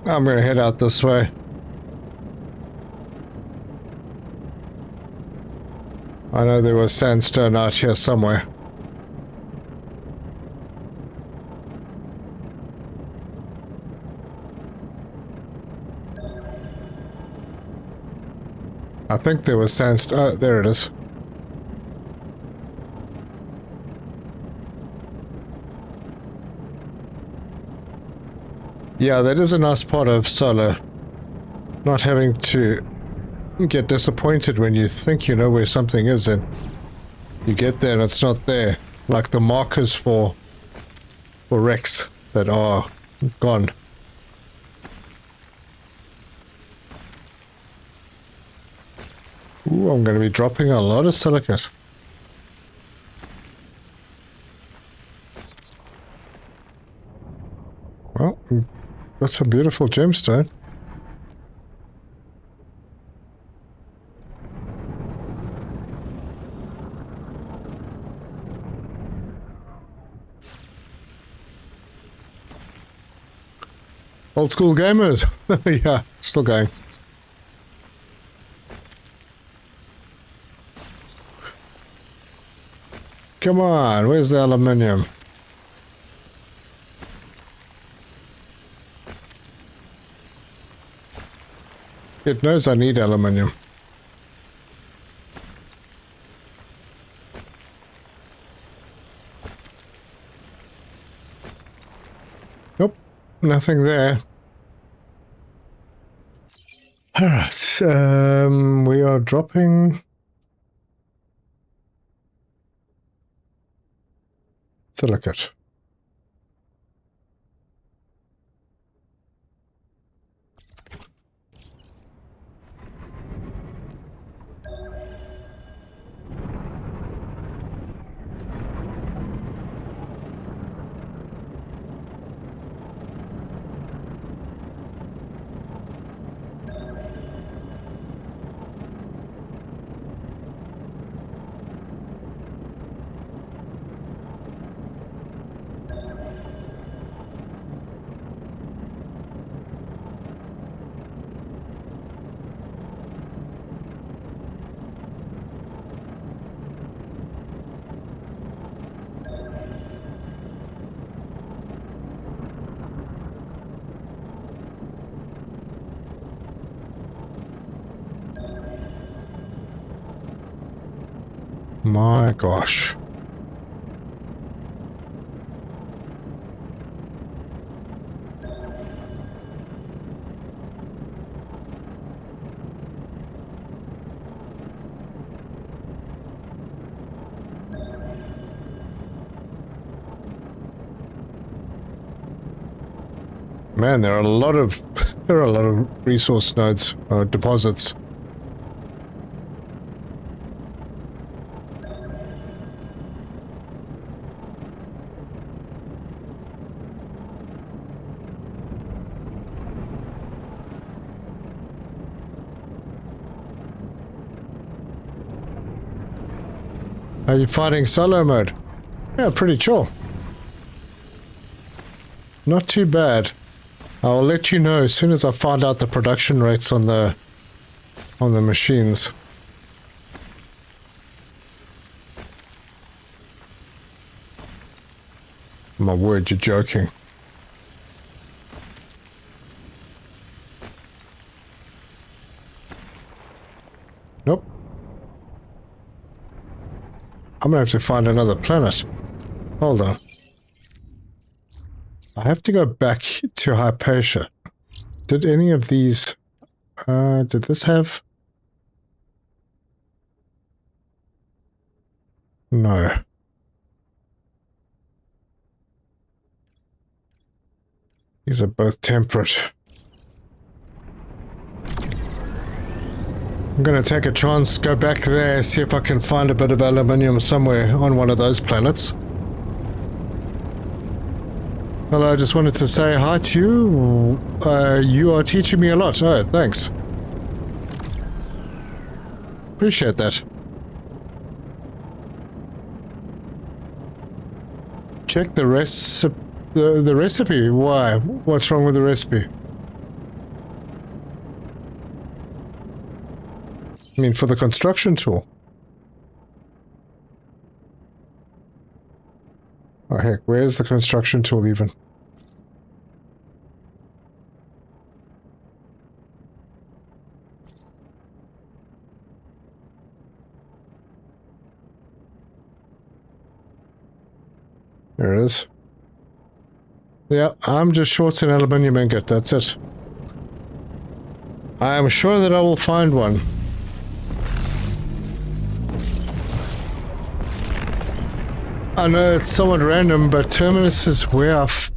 Speaker 2: I'm gonna head out this way. I know there was sandstone out here somewhere. I think there was sandstone. Oh, there it is. Yeah, that is a nice part of solar. Not having to get disappointed when you think you know where something is and you get there and it's not there. Like the markers for wrecks that are gone. Ooh, I'm going to be dropping a lot of silicate. Well, got some beautiful gemstone. Old school gamers. Yeah, still going. Come on, where's the aluminium? It knows I need aluminium. Nope, nothing there. Alright, we are dropping silicate. My gosh. Man, there are a lot of resource nodes or deposits. Are you fighting solo mode? Yeah, pretty chill. Not too bad. I'll let you know as soon as I find out the production rates on the machines. My word, you're joking. Nope. I'm gonna have to find another planet. Hold on. I have to go back to Hypatia. Did any of these... did this have... No. These are both temperate. I'm going to take a chance, go back there, see if I can find a bit of aluminium somewhere on one of those planets. Hello, I just wanted to say hi to you. You are teaching me a lot. Oh, thanks. Appreciate that. Check the recipe. Why? What's wrong with the recipe? I mean, for the construction tool. Oh heck, where's the construction tool even? There it is. Yeah, I'm just short an aluminium ingot, that's it. I am sure that I will find one. I know it's somewhat random, but Terminus is where I've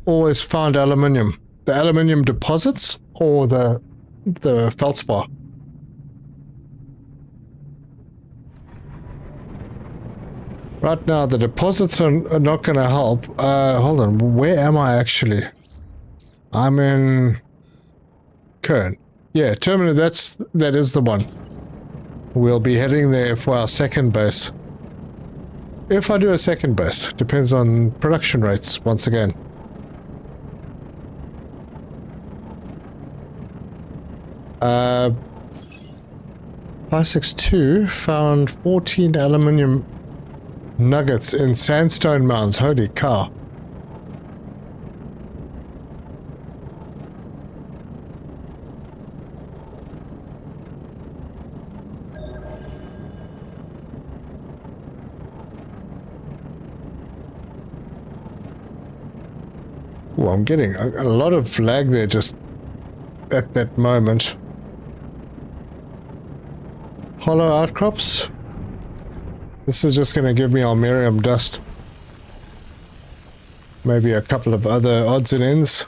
Speaker 2: always found aluminium. The aluminium deposits or the feldspar. Right now, the deposits are not going to help. Hold on, where am I actually? I'm in Kern. Yeah, Terminus, that is the one. We'll be heading there for our second base. If I do a second base, depends on production rates, once again. Uh, 562 found 14 aluminium nuggets in sandstone mounds. Holy cow. Oh, I'm getting a lot of lag there just at that moment. Hollow outcrops. This is just going to give me aluminium dust. Maybe a couple of other odds and ends.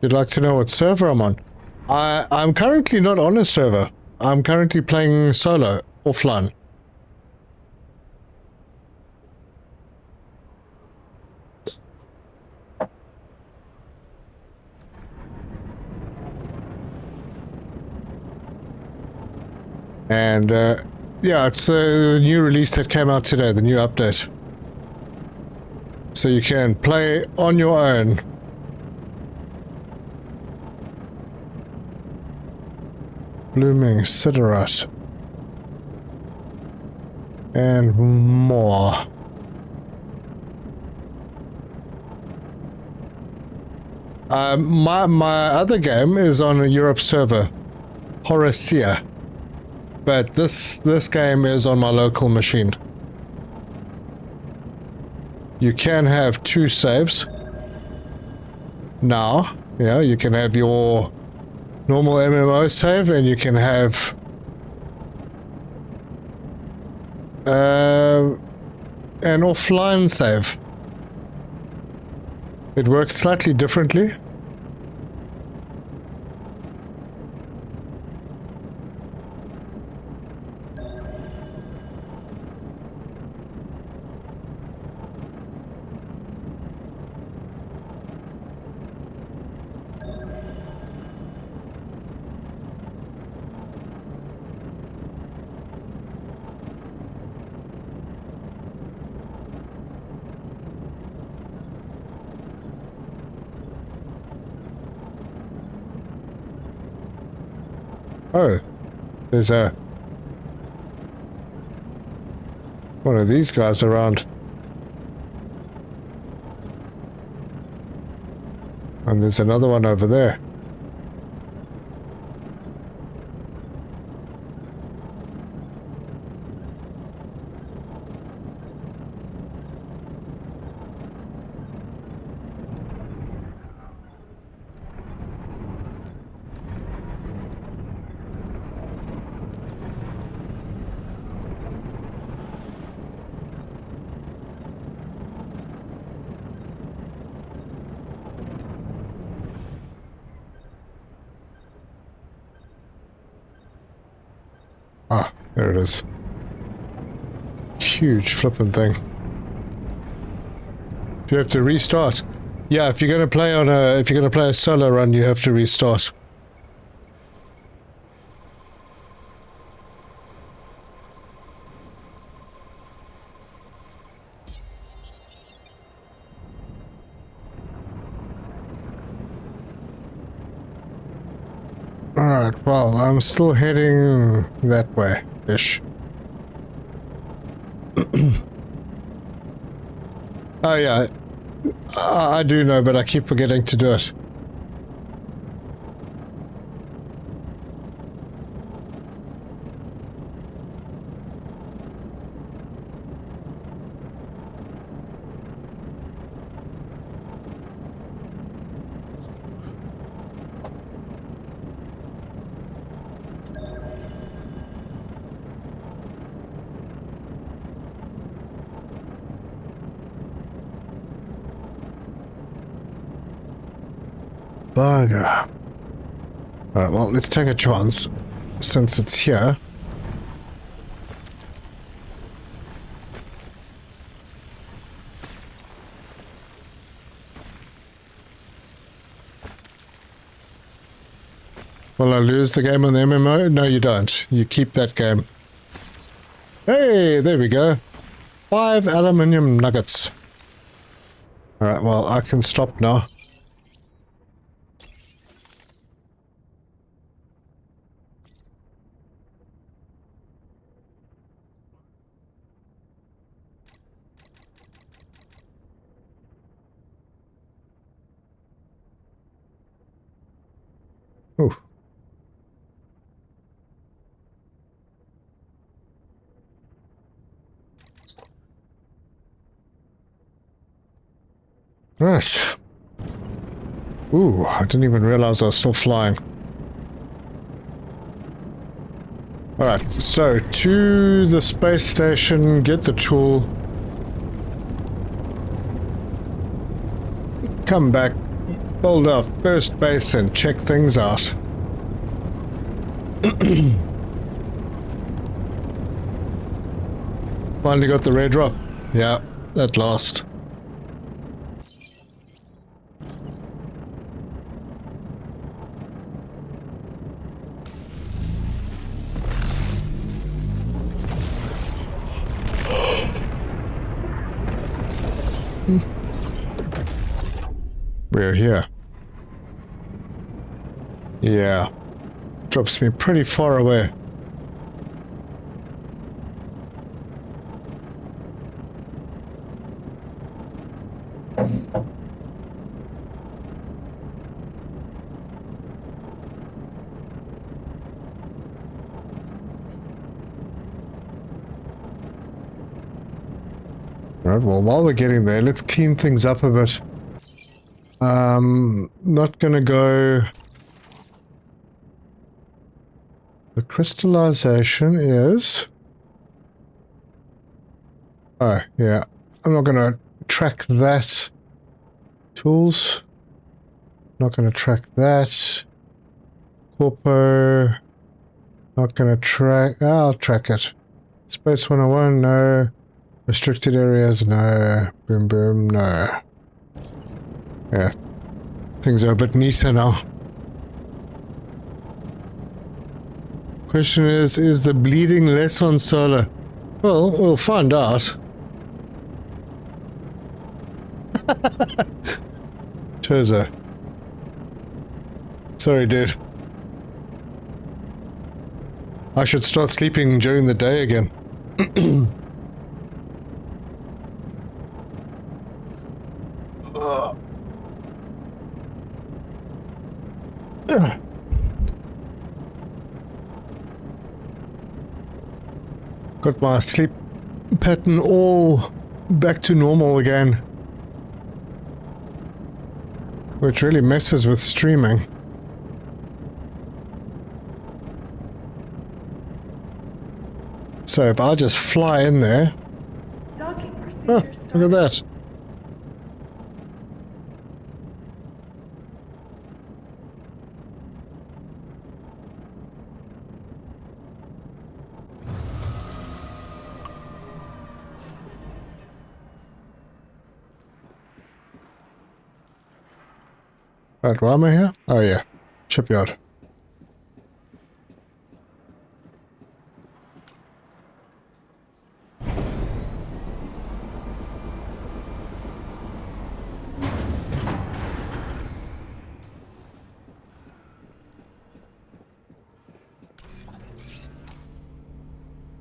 Speaker 2: You'd like to know what server I'm on? I'm currently not on a server. I'm currently playing solo, offline. And, yeah, it's the new release that came out today, the new update. So you can play on your own. Blooming Siderat. And more. My other game is on a Europe server, Horacia, but this game is on my local machine. You can have 2 saves. Now, yeah, you can have your normal MMO save, and you can have an offline save. It works slightly differently. Oh, there's one of these guys around. And there's another one over there. Ah, there it is. Huge flippin' thing. Do you have to restart? Yeah, if you're gonna play a solo run, you have to restart. Alright, well, I'm still heading that way-ish. Oh yeah, I do know, but I keep forgetting to do it. Burger. Alright, well, let's take a chance, since it's here. Will I lose the game on the MMO? No, you don't. You keep that game. Hey, there we go. 5 aluminium nuggets. Alright, well, I can stop now. Ooh. Right. Ooh, I didn't even realize I was still flying. Alright, so to the space station, get the tool. Come back, build our first base and check things out. Finally got the red drop. Yeah, at last. We're here. Yeah. Drops me pretty far away. Right, well, while we're getting there, let's clean things up a bit. Not gonna go... The crystallization is... Oh, yeah. I'm not gonna track that. Tools. Not gonna track that. Corpo. Not gonna track... I'll track it. Space 101, no. Restricted areas, no. Boom, boom, no. Yeah. Things are a bit neater now. Question is the bleeding less on solar? Well, we'll find out. Terza. Sorry, dude. I should start sleeping during the day again. Got my sleep pattern all back to normal again, which really messes with streaming. So if I just fly in there... Oh, look at that. Right, why am I here? Oh yeah, shipyard.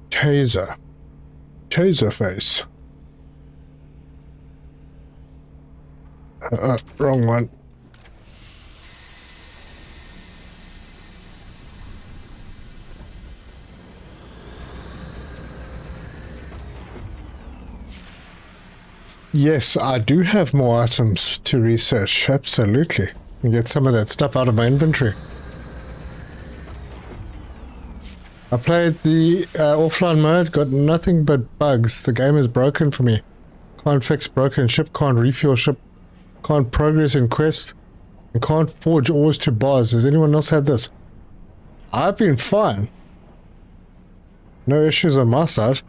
Speaker 2: Taser. Taser face. Wrong one. Yes, I do have more items to research, absolutely. And get some of that stuff out of my inventory. I played the offline mode, got nothing but bugs. The game is broken for me. Can't fix broken ship, can't refuel ship, can't progress in quests, and can't forge ores to bars. Has anyone else had this? I've been fine. No issues on my side.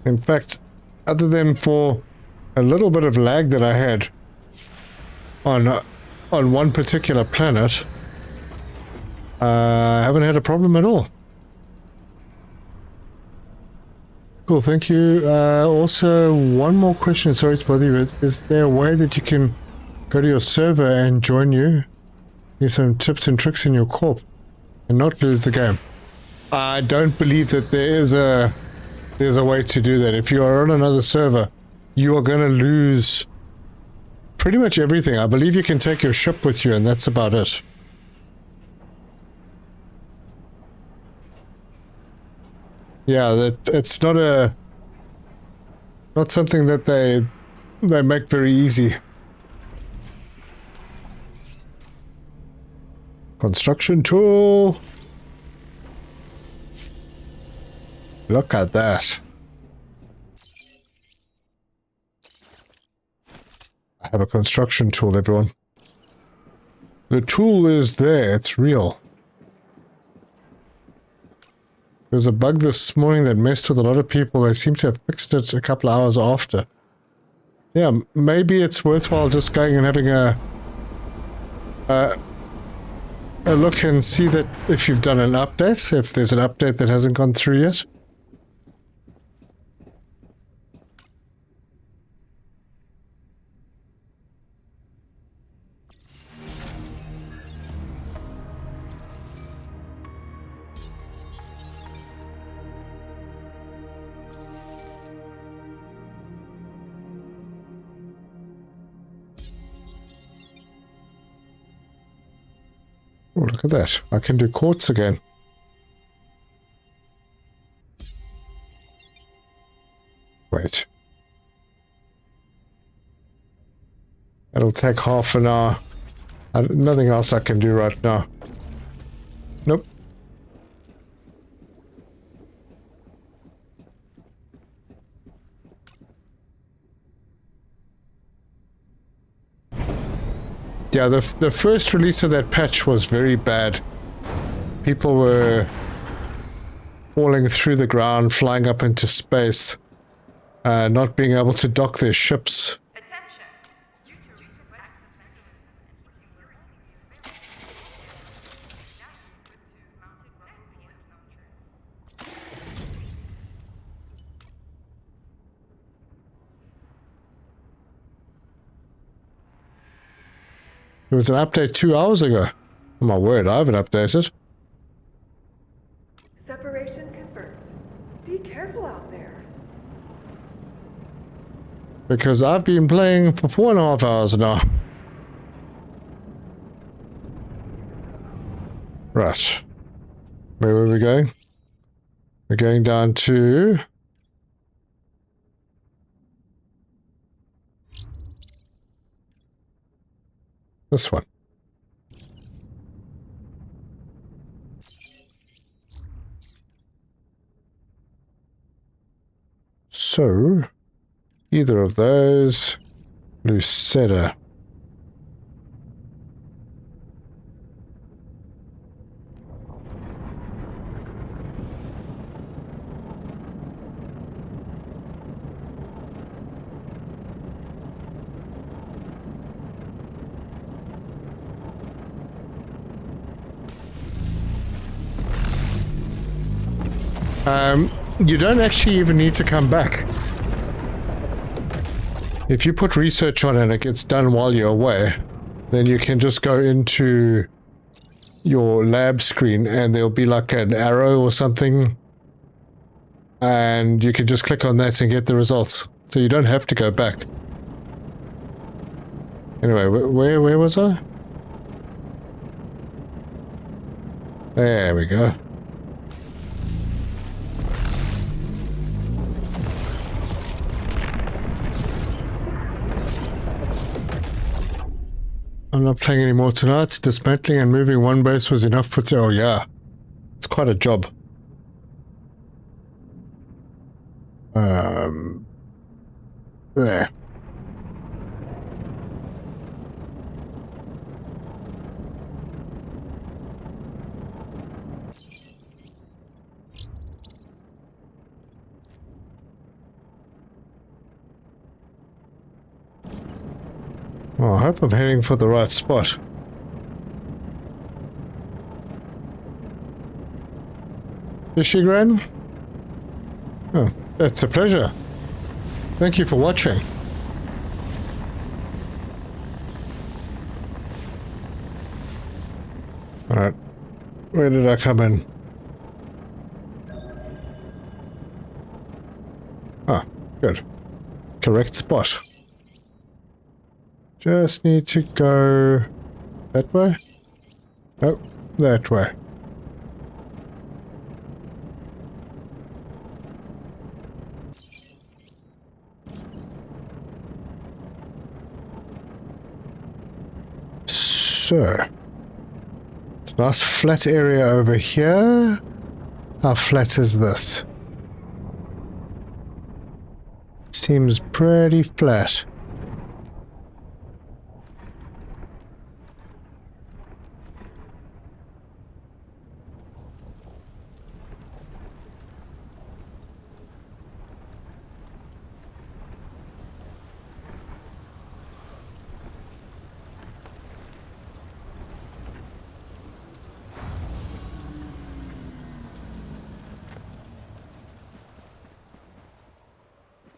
Speaker 2: In fact, other than for a little bit of lag that I had on one particular planet, I haven't had a problem at all. Cool, thank you. Also, one more question, sorry to bother you. Is there a way that you can go to your server and join you? Give some tips and tricks in your corp and not lose the game? I don't believe that there's a way to do that. If you are on another server, you are going to lose pretty much everything. I believe you can take your ship with you and that's about it. Yeah, that it's not something that they make very easy. Construction tool. Look at that. I have a construction tool, everyone. The tool is there, it's real. There was a bug this morning that messed with a lot of people. They seem to have fixed it a couple of hours after. Yeah, maybe it's worthwhile just going and having a look and see that if you've done an update, if there's an update that hasn't gone through yet. Look at that. I can do quartz again. Wait. It'll take half an hour. Nothing else I can do right now. Nope. Yeah, the first release of that patch was very bad. People were falling through the ground, flying up into space, not being able to dock their ships. It was an update 2 hours ago. Oh my word, I haven't updated.
Speaker 6: Separation confirmed. Be careful out there.
Speaker 2: Because I've been playing for 4.5 hours now. Right. Where were we going? We're going down to... this one. So, either of those, Lucetta. You don't actually even need to come back. If you put research on and it gets done while you're away, then you can just go into your lab screen and there'll be like an arrow or something, and you can just click on that and get the results. So you don't have to go back. Anyway, where was I? There we go. I'm not playing anymore tonight. Dismantling and moving one base was enough for... oh yeah. It's quite a job. There. Well, I hope I'm heading for the right spot. Is she, Gran? Oh, that's a pleasure. Thank you for watching. Alright. Where did I come in? Ah, good. Correct spot. Just need to go that way? Oh, that way. So, it's a nice flat area over here. How flat is this? Seems pretty flat.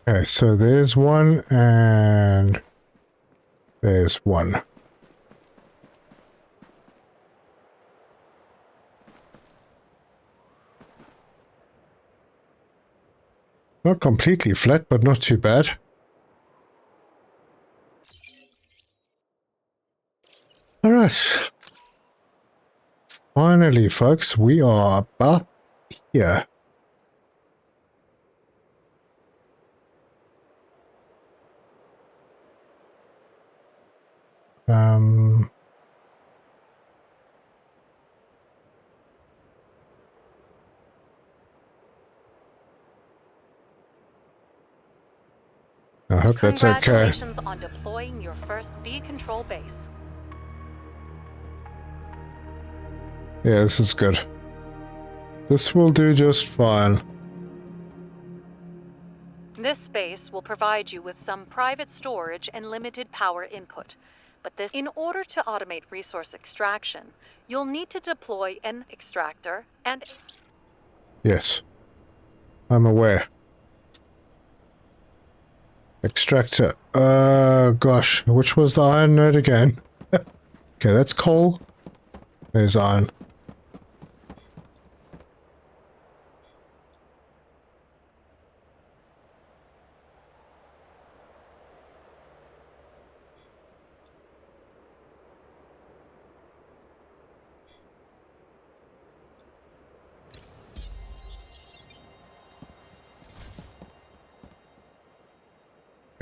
Speaker 2: Okay, so there's one, and there's one. Not completely flat, but not too bad. All right. Finally, folks, we are about here. I hope that's okay.
Speaker 13: Congratulations on deploying your first B control base.
Speaker 2: Yeah, this is good. This will do just fine.
Speaker 13: This space will provide you with some private storage and limited power input. But this, in order to automate resource extraction, you'll need to deploy an extractor and...
Speaker 2: Yes, I'm aware. Extractor. Gosh, which was the iron node again? Okay, that's coal. There's iron.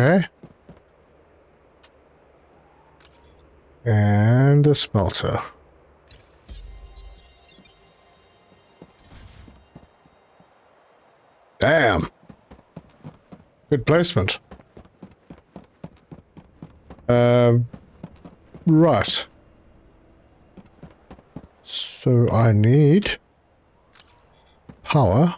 Speaker 2: Okay. And the smelter. Damn. Good placement. Right. So I need power.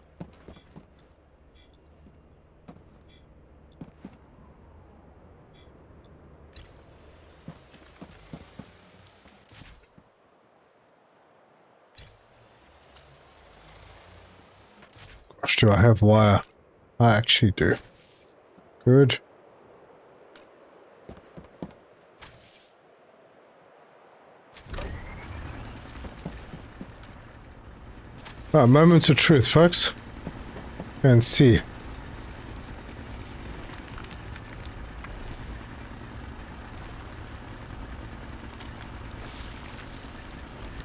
Speaker 2: Gosh, do I have wire? I actually do. Good. Right, moments of truth, folks. And see.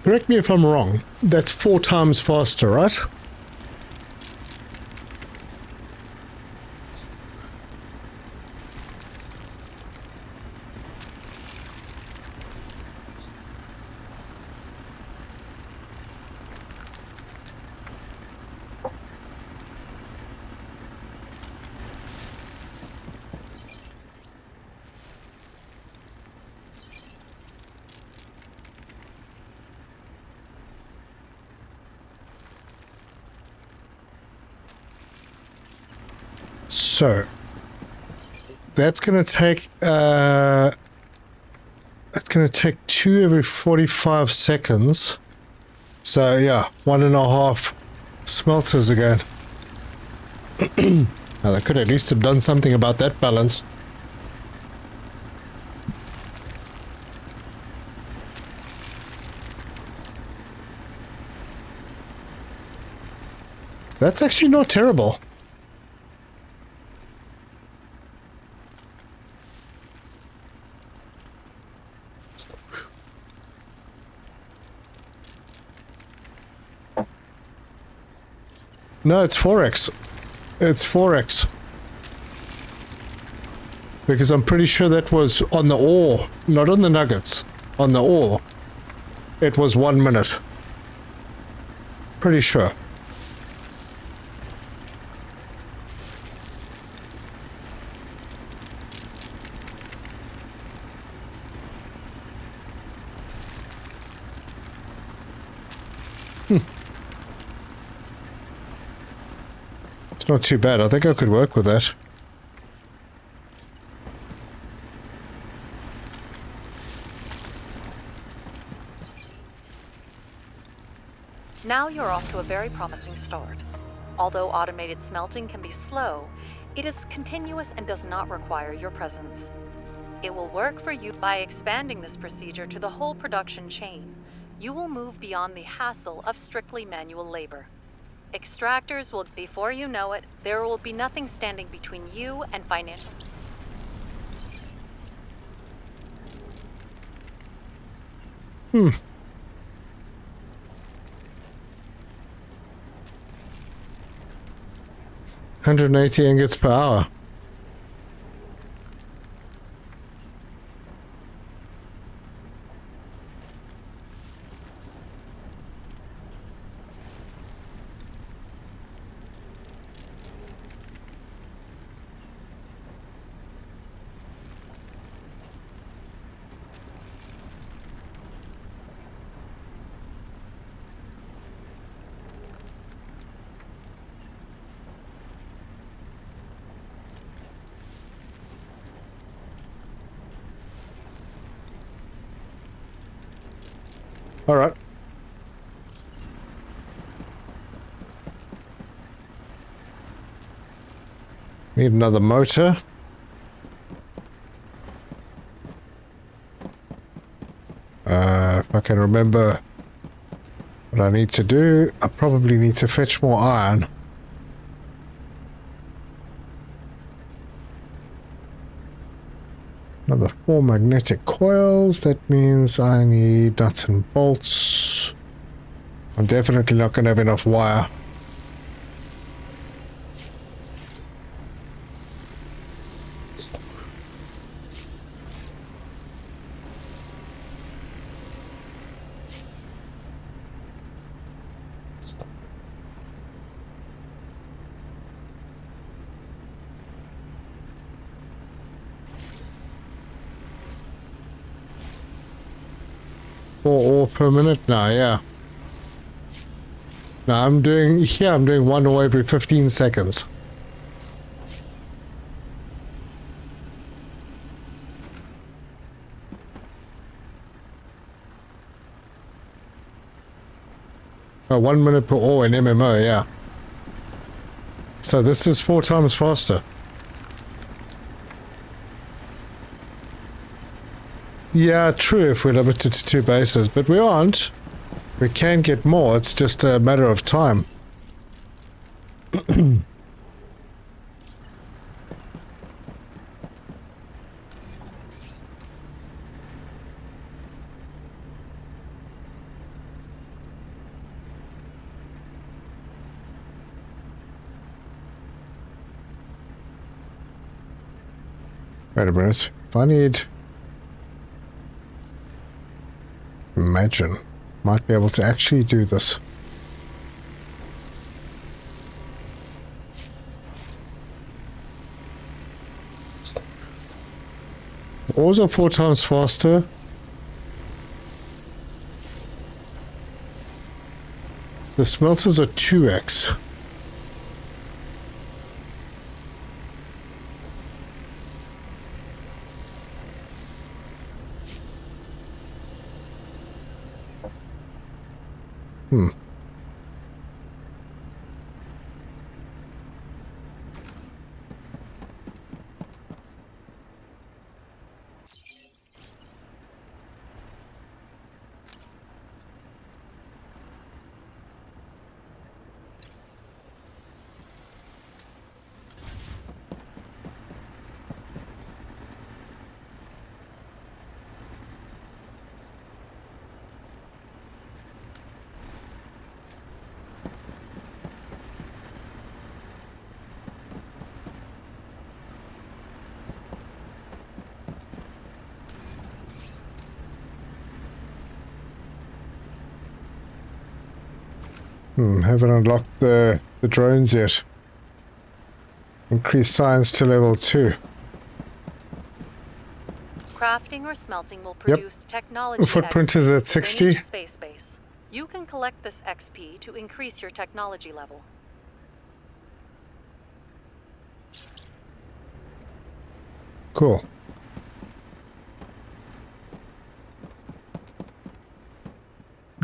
Speaker 2: Correct me if I'm wrong. That's 4 times faster, right? So that's going to take 2 every 45 seconds. So yeah, 1.5 smelters again. Now they could at least have done something about that balance. That's actually not terrible. No, it's 4x. It's 4x. Because I'm pretty sure that was on the ore, not on the nuggets. On the ore, it was 1 minute. Pretty sure. Not too bad. I think I could work with that.
Speaker 13: Now you're off to a very promising start. Although automated smelting can be slow, it is continuous and does not require your presence. It will work for you by expanding this procedure to the whole production chain. You will move beyond the hassle of strictly manual labor. Extractors will, before you know it, there will be nothing standing between you and financial.
Speaker 2: 180 ingots per hour. All right. Need another motor. If I can remember what I need to do, I probably need to fetch more iron. Another 4 magnetic coils. That means I need nuts and bolts. I'm definitely not going to have enough wire. Ore per minute now, yeah. Now I'm doing 1 ore every 15 seconds. Oh, 1 minute per ore in MMO, yeah. So this is 4 times faster. Yeah, true if we're limited to 2 bases, but we aren't. We can get more, it's just a matter of time. Wait a minute, if I need... Imagine. Might be able to actually do this. Ores are 4 times faster. The smelters are 2x. Haven't unlocked the drones yet. Increase science to level 2.
Speaker 13: Crafting or smelting will produce technology.
Speaker 2: The footprint is at 60.
Speaker 13: Space base. You can collect this XP to increase your technology level.
Speaker 2: Cool.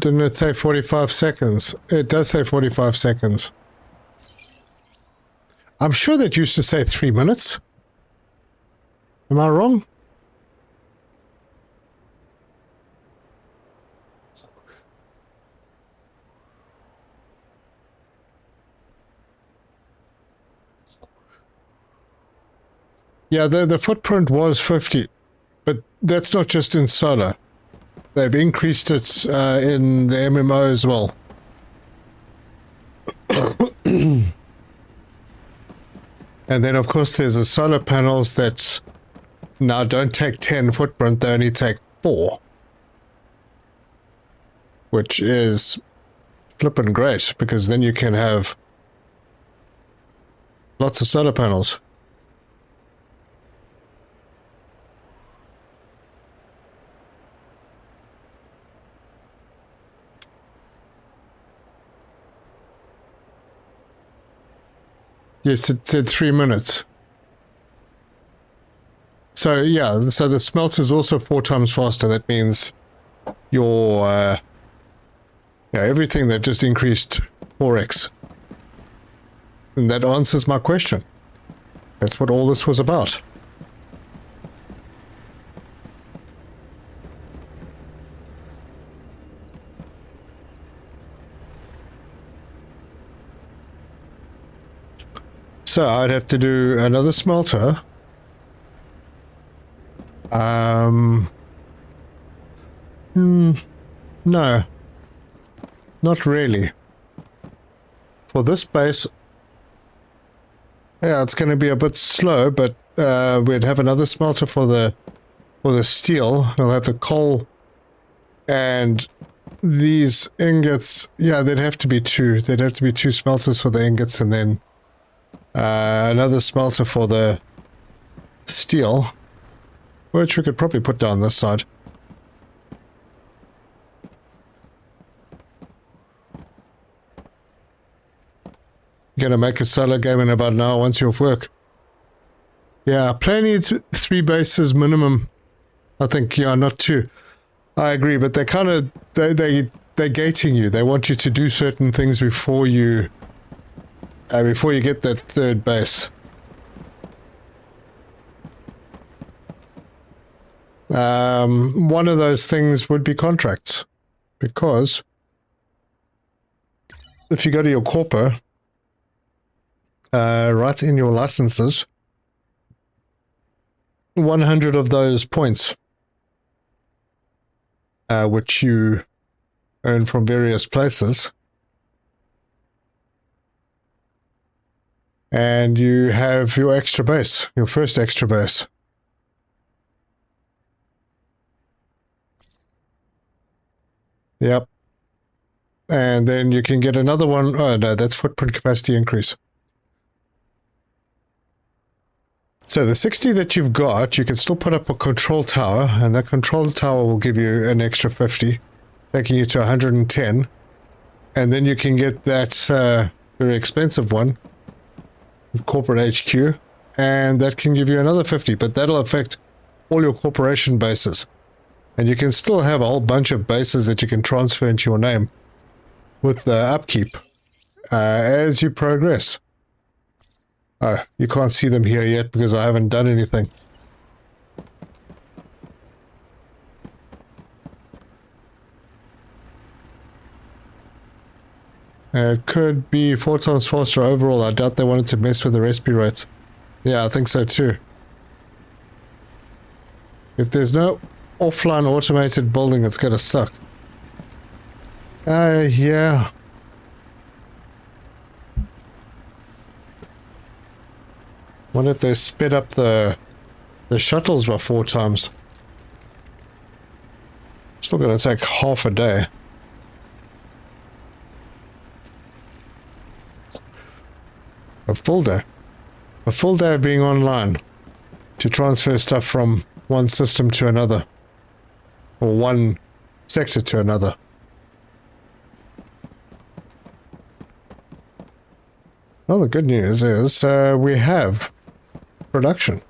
Speaker 2: Didn't it say 45 seconds? It does say 45 seconds. I'm sure that used to say 3 minutes. Am I wrong? Yeah, the footprint was 50, but that's not just in solar. They've increased it in the MMO as well. And then, of course, there's the solar panels that now don't take 10 footprint, they only take 4. Which is flippin' great, because then you can have lots of solar panels. Yes, it said 3 minutes. So yeah, so the smelter is also 4 times faster. That means your yeah, everything they've just increased 4x. And that answers my question. That's what all this was about. So I'd have to do another smelter. No, not really. For this base, yeah, it's going to be a bit slow, but we'd have another smelter for the steel. We'll have the coal and these ingots. Yeah, there'd have to be 2. There'd have to be 2 smelters for the ingots, and then another smelter for the steel, which we could probably put down this side. Gonna make a solo game in about an hour once you're off work. Yeah, play needs 3 bases minimum. I think, yeah, not 2. I agree, but they're kind of, they're gating you. They want you to do certain things before you get that 3rd base. One of those things would be contracts, because if you go to your Corpo, right in your licenses, 100 of those points, which you earn from various places, and you have your extra base, your first extra base. Yep. And then you can get another one. Oh no, that's footprint capacity increase. So the 60 that you've got, you can still put up a control tower, and that control tower will give you an extra 50, taking you to 110. And then you can get that very expensive one, corporate HQ, and that can give you another 50, but that'll affect all your corporation bases. And you can still have a whole bunch of bases that you can transfer into your name with the upkeep as you progress. Oh, you can't see them here yet because I haven't done anything. It could be 4 times faster overall. I doubt they wanted to mess with the recipe rates. Yeah, I think so too. If there's no offline automated building, it's gonna suck. Yeah. What if they sped up the shuttles by 4 times? Still gonna take half a day. A full day. A full day of being online to transfer stuff from one system to another. Or one sector to another. Well, the good news is we have production.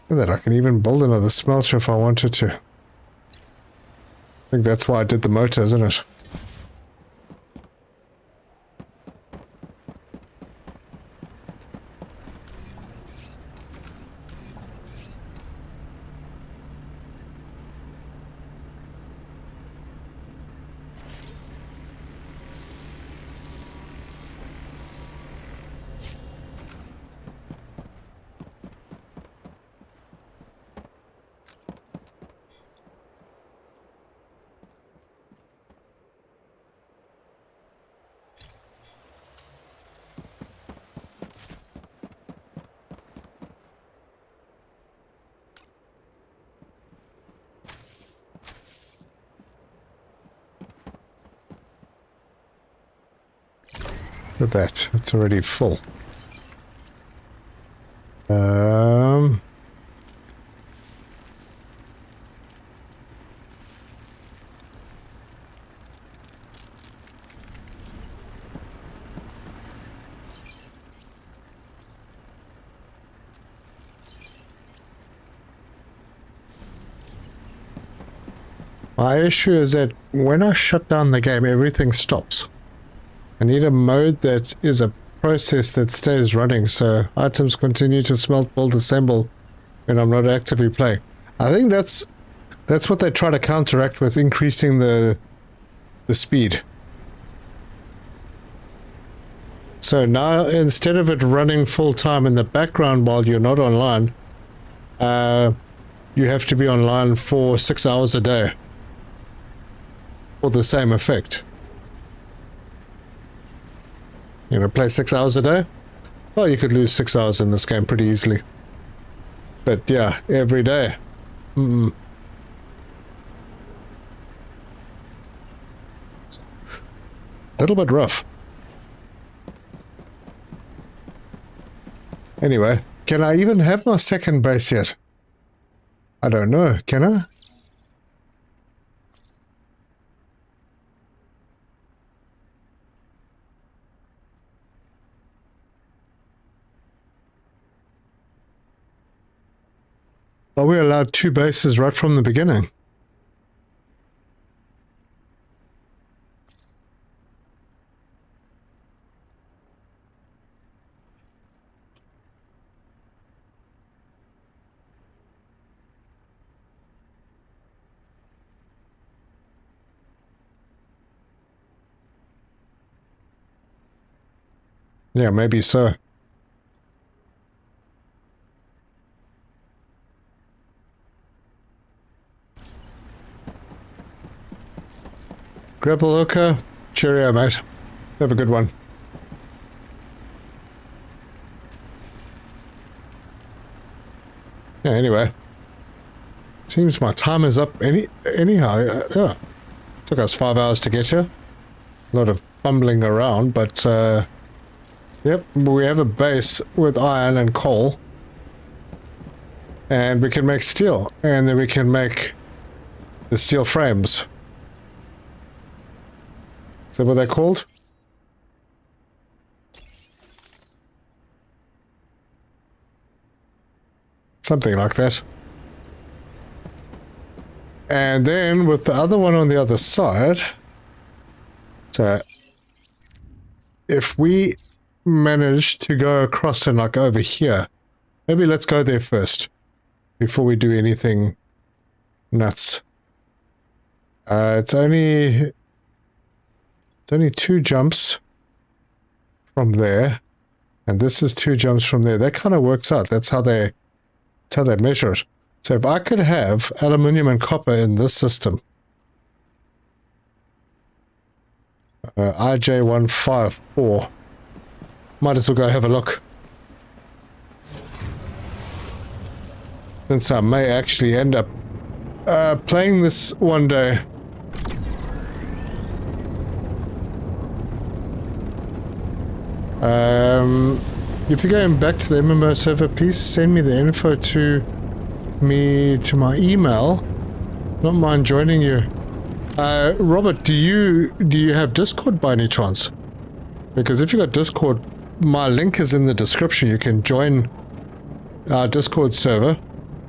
Speaker 2: Look at that, I can even build another smelter if I wanted to. I think that's why I did the motor, isn't it? Look at that. It's already full. My issue is that when I shut down the game, everything stops. I need a mode that is a process that stays running, so items continue to smelt, build, assemble when I'm not actively playing. I think that's what they try to counteract with increasing the speed. So now, instead of it running full time in the background while you're not online, you have to be online for 6 hours a day for the same effect. You know, play 6 hours a day? Well, you could lose 6 hours in this game pretty easily. But yeah, every day. Little bit rough. Anyway, can I even have my second base yet? I don't know, can I? Are we allowed 2 bases right from the beginning? Yeah, maybe so. Grapple hooker, cheerio, mate. Have a good one. Yeah, anyway. Seems my time is up anyhow. Took us 5 hours to get here. A lot of fumbling around, but yep, we have a base with iron and coal. And we can make steel. And then we can make the steel frames. Is that what they're called? Something like that. And then with the other one on the other side, so if we manage to go across and like over here, maybe let's go there first before we do anything nuts. It's only 2 jumps from there, and this is 2 jumps from there. That kind of works out. That's how they measure it. So if I could have aluminium and copper in this system, IJ154, might as well go have a look. Since I may actually end up playing this one day. If you're going back to the MMO server, please send me the info to my email. Not mind joining you. Robert, do you have Discord by any chance? Because if you got Discord, my link is in the description. You can join our Discord server.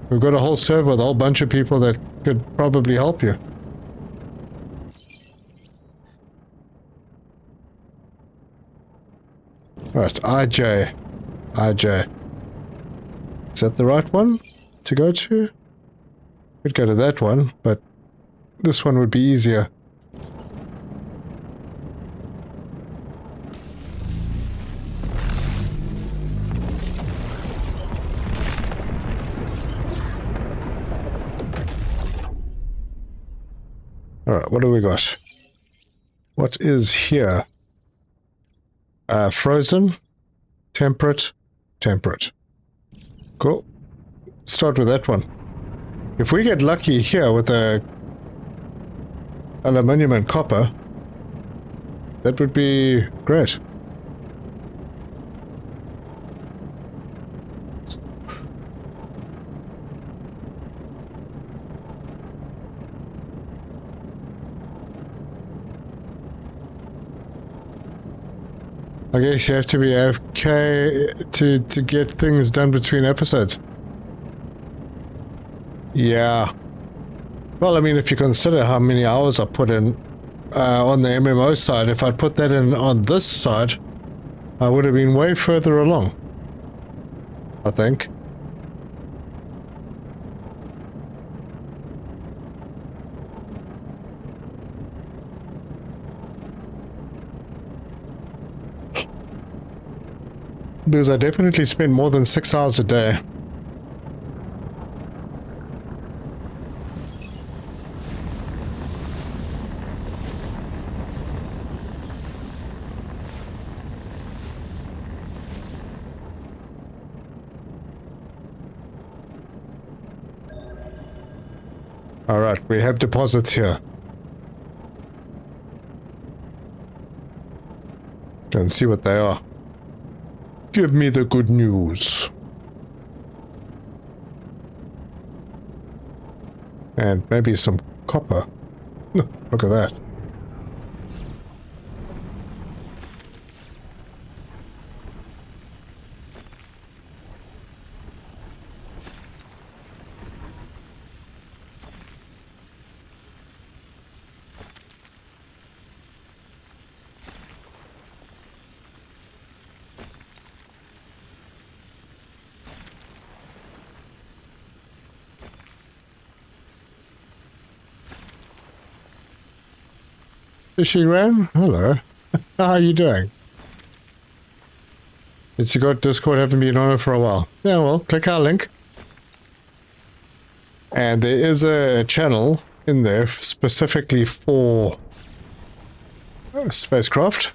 Speaker 2: We've got a whole server with a whole bunch of people that could probably help you. Alright, IJ. Is that the right one to go to? We'd go to that one, but this one would be easier. Alright, what do we got? What is here? Frozen, temperate. Cool. Start with that one. If we get lucky here with a aluminium and copper, that would be great. I guess you have to be AFK to get things done between episodes. Yeah. Well, I mean, if you consider how many hours I put in on the MMO side, if I'd put that in on this side, I would have been way further along, I think. Because I definitely spend more than 6 hours a day. Alright, we have deposits here. Go and see what they are. Give me the good news. And maybe some copper. Look at that. Fishy-ran? Hello. How are you doing? It's you got Discord, haven't been on it for a while. Yeah, well, click our link. And there is a channel in there specifically for SpaceCraft.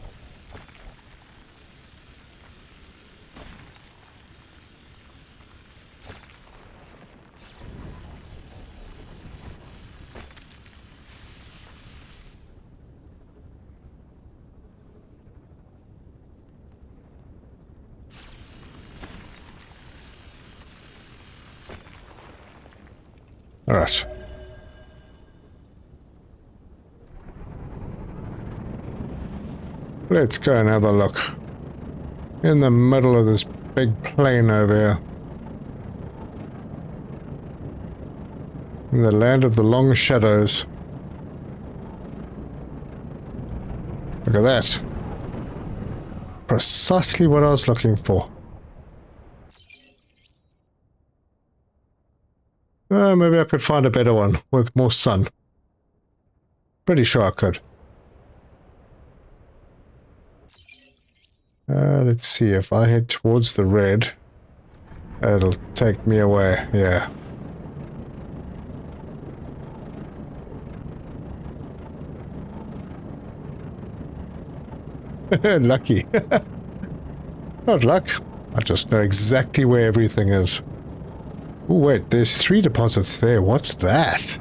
Speaker 2: All right. Let's go and have a look. In the middle of this big plain over here. In the land of the long shadows. Look at that. Precisely what I was looking for. Maybe I could find a better one with more sun. Pretty sure I could. Let's see, if I head towards the red, it'll take me away, yeah. Lucky. Not luck. I just know exactly where everything is. Oh wait, there's 3 deposits there. What's that?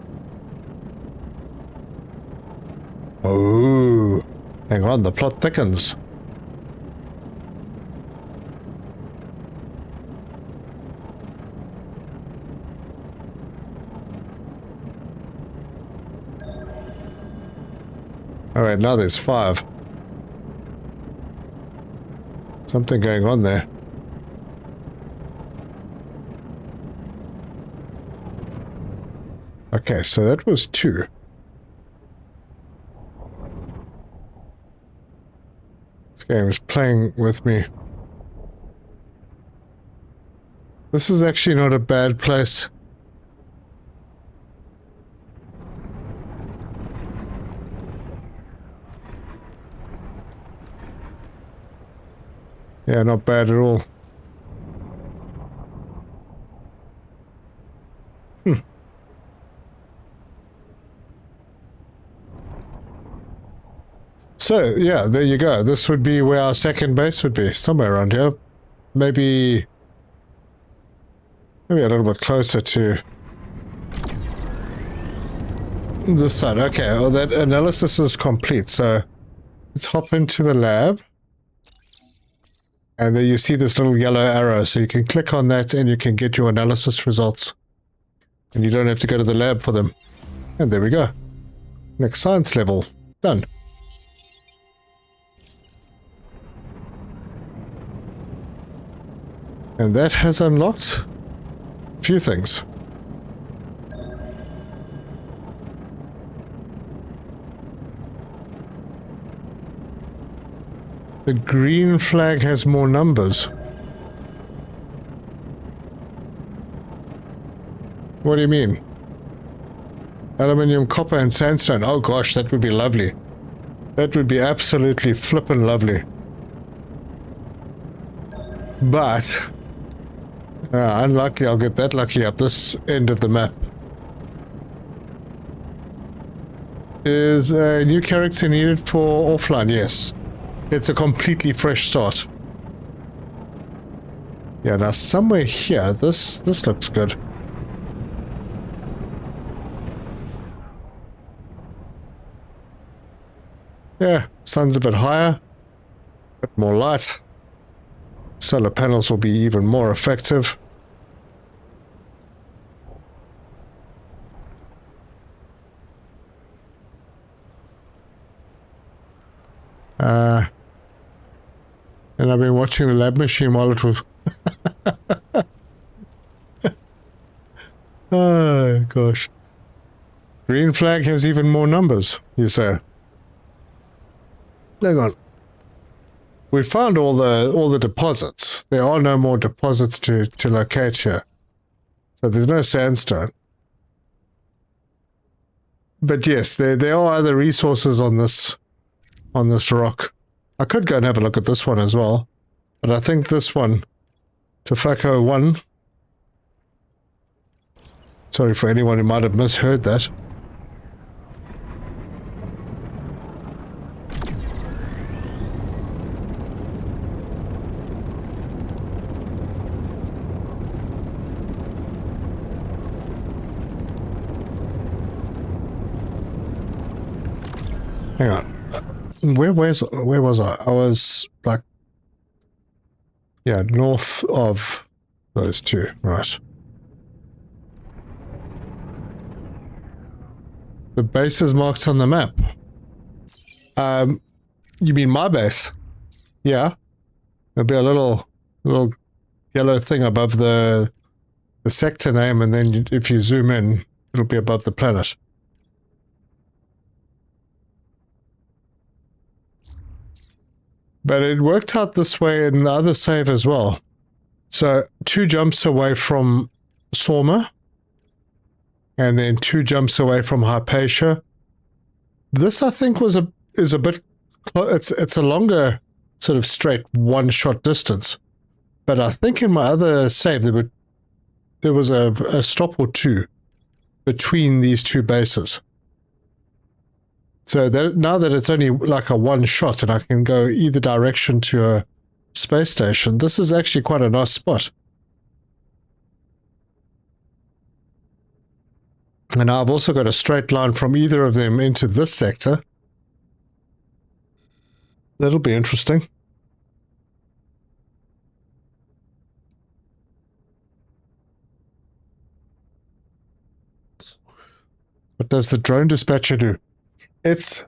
Speaker 2: Oh, hang on, the plot thickens. Alright, now there's 5. Something going on there. Okay, so that was 2. This game is playing with me. This is actually not a bad place. Yeah, not bad at all. So, yeah, there you go. This would be where our second base would be. Somewhere around here. Maybe a little bit closer to this side. Okay, well, that analysis is complete. So, let's hop into the lab. And then you see this little yellow arrow. So you can click on that and you can get your analysis results. And you don't have to go to the lab for them. And there we go. Next science level. Done. And that has unlocked a few things. The green flag has more numbers. What do you mean? Aluminium, copper, and sandstone. Oh gosh, that would be lovely. That would be absolutely flippin' lovely. But unlucky I'll get that lucky up this end of the map. Is a new character needed for offline? Yes. It's a completely fresh start. Yeah, now somewhere here, this looks good. Yeah, sun's a bit higher, a bit more light. Solar panels will be even more effective. And I've been watching the lab machine while it was... Oh, gosh. Green flag has even more numbers, you say. Hang on. We found all the deposits. There are no more deposits to locate here. So there's no sandstone. But yes, there are other resources on this rock. I could go and have a look at this one as well. But I think this one, Tofako 1. Sorry for anyone who might have misheard that. Hang on. Where was I? I was like, yeah, north of those two, right? The base is marked on the map. You mean my base? Yeah. There'll be a little yellow thing above the sector name, and then if you zoom in, it'll be above the planet. But it worked out this way in the other save as well. So 2 jumps away from Sorma, and then 2 jumps away from Hypatia. This, I think, is a bit... It's a longer sort of straight one-shot distance. But I think in my other save there was a stop or 2 between these 2 bases. So now that it's only like a one shot and I can go either direction to a space station, this is actually quite a nice spot. And I've also got a straight line from either of them into this sector. That'll be interesting. What does the drone dispatcher do? It's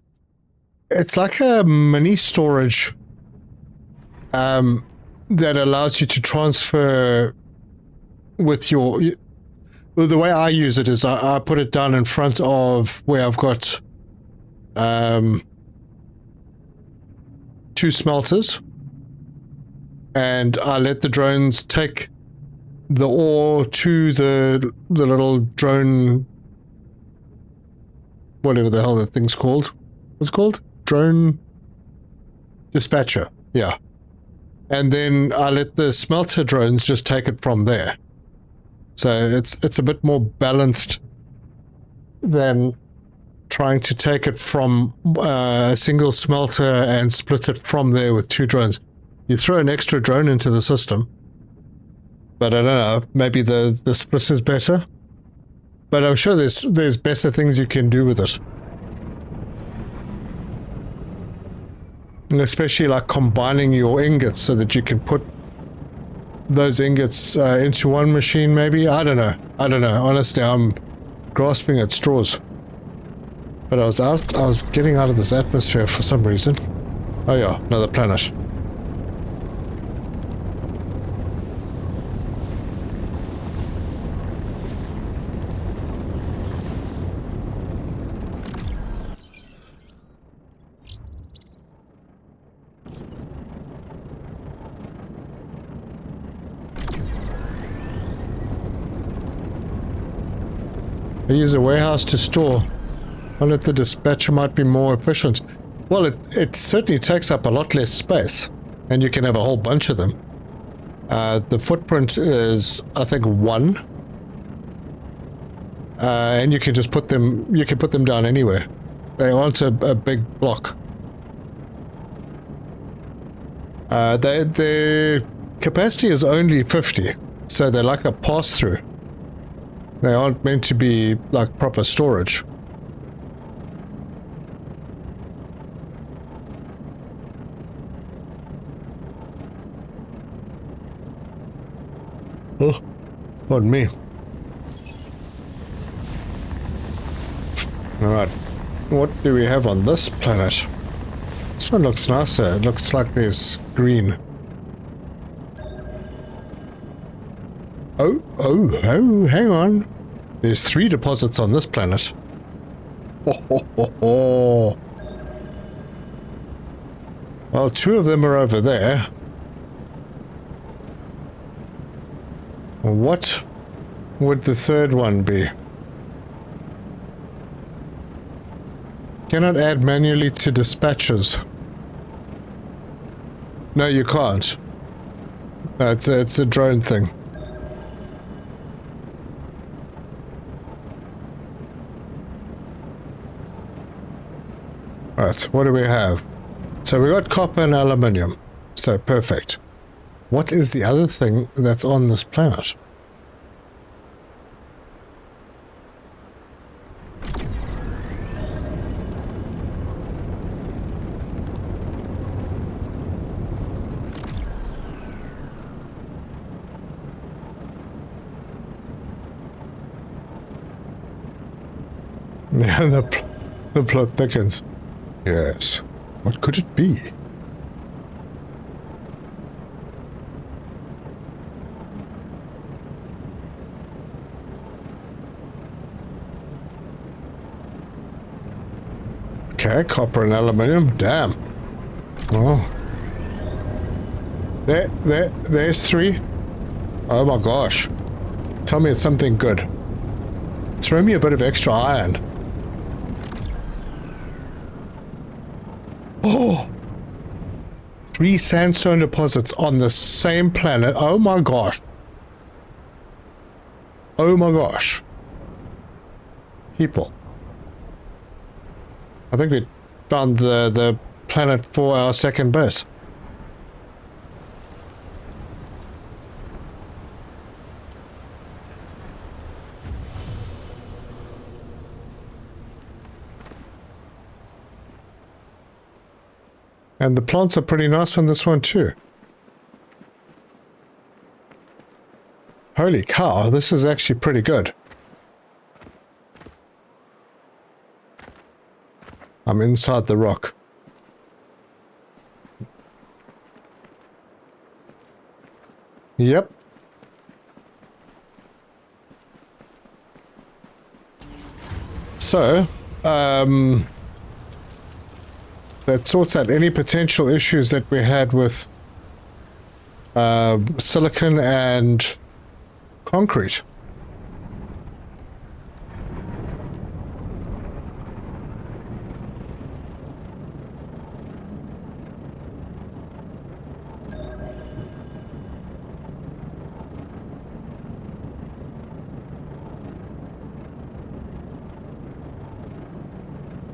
Speaker 2: like a mini storage that allows you to transfer with your... Well, the way I use it is I put it down in front of where I've got 2 smelters, and I let the drones take the ore to the little drone... whatever the hell that thing's called. What's it called? Drone dispatcher. Yeah. And then I let the smelter drones just take it from there. So it's a bit more balanced than trying to take it from a single smelter and split it from there with 2 drones. You throw an extra drone into the system, but I don't know, maybe the split is better. But I'm sure there's better things you can do with it. Especially like combining your ingots so that you can put those ingots into one machine maybe. I don't know. Honestly, I'm grasping at straws. But I was getting out of this atmosphere for some reason. Oh yeah, another planet. They use a warehouse to store. Well, if the dispatcher might be more efficient. Well, it certainly takes up a lot less space, and you can have a whole bunch of them. The footprint is, I think, 1. And you can just put them, down anywhere. They aren't a big block. Their capacity is only 50, so they're like a pass-through. They aren't meant to be like proper storage. Oh, pardon me. Alright, what do we have on this planet? This one looks nicer. It looks like there's green. Oh, hang on. There's 3 deposits on this planet. Oh. Well, 2 of them are over there. What would the 3rd one be? Cannot add manually to dispatches. No, you can't. It's a drone thing. Right, what do we have? So we got copper and aluminium. So perfect. What is the other thing that's on this planet? Yeah, the plot thickens. Yes. What could it be? Okay, copper and aluminium. Damn. Oh. There's 3. Oh my gosh. Tell me it's something good. Throw me a bit of extra iron. Oh! 3 sandstone deposits on the same planet. Oh my gosh. Oh my gosh. People. I think we found the planet for our second base. And the plants are pretty nice on this one too. Holy cow, this is actually pretty good. I'm inside the rock. Yep. So, that sorts out any potential issues that we had with silicon and concrete.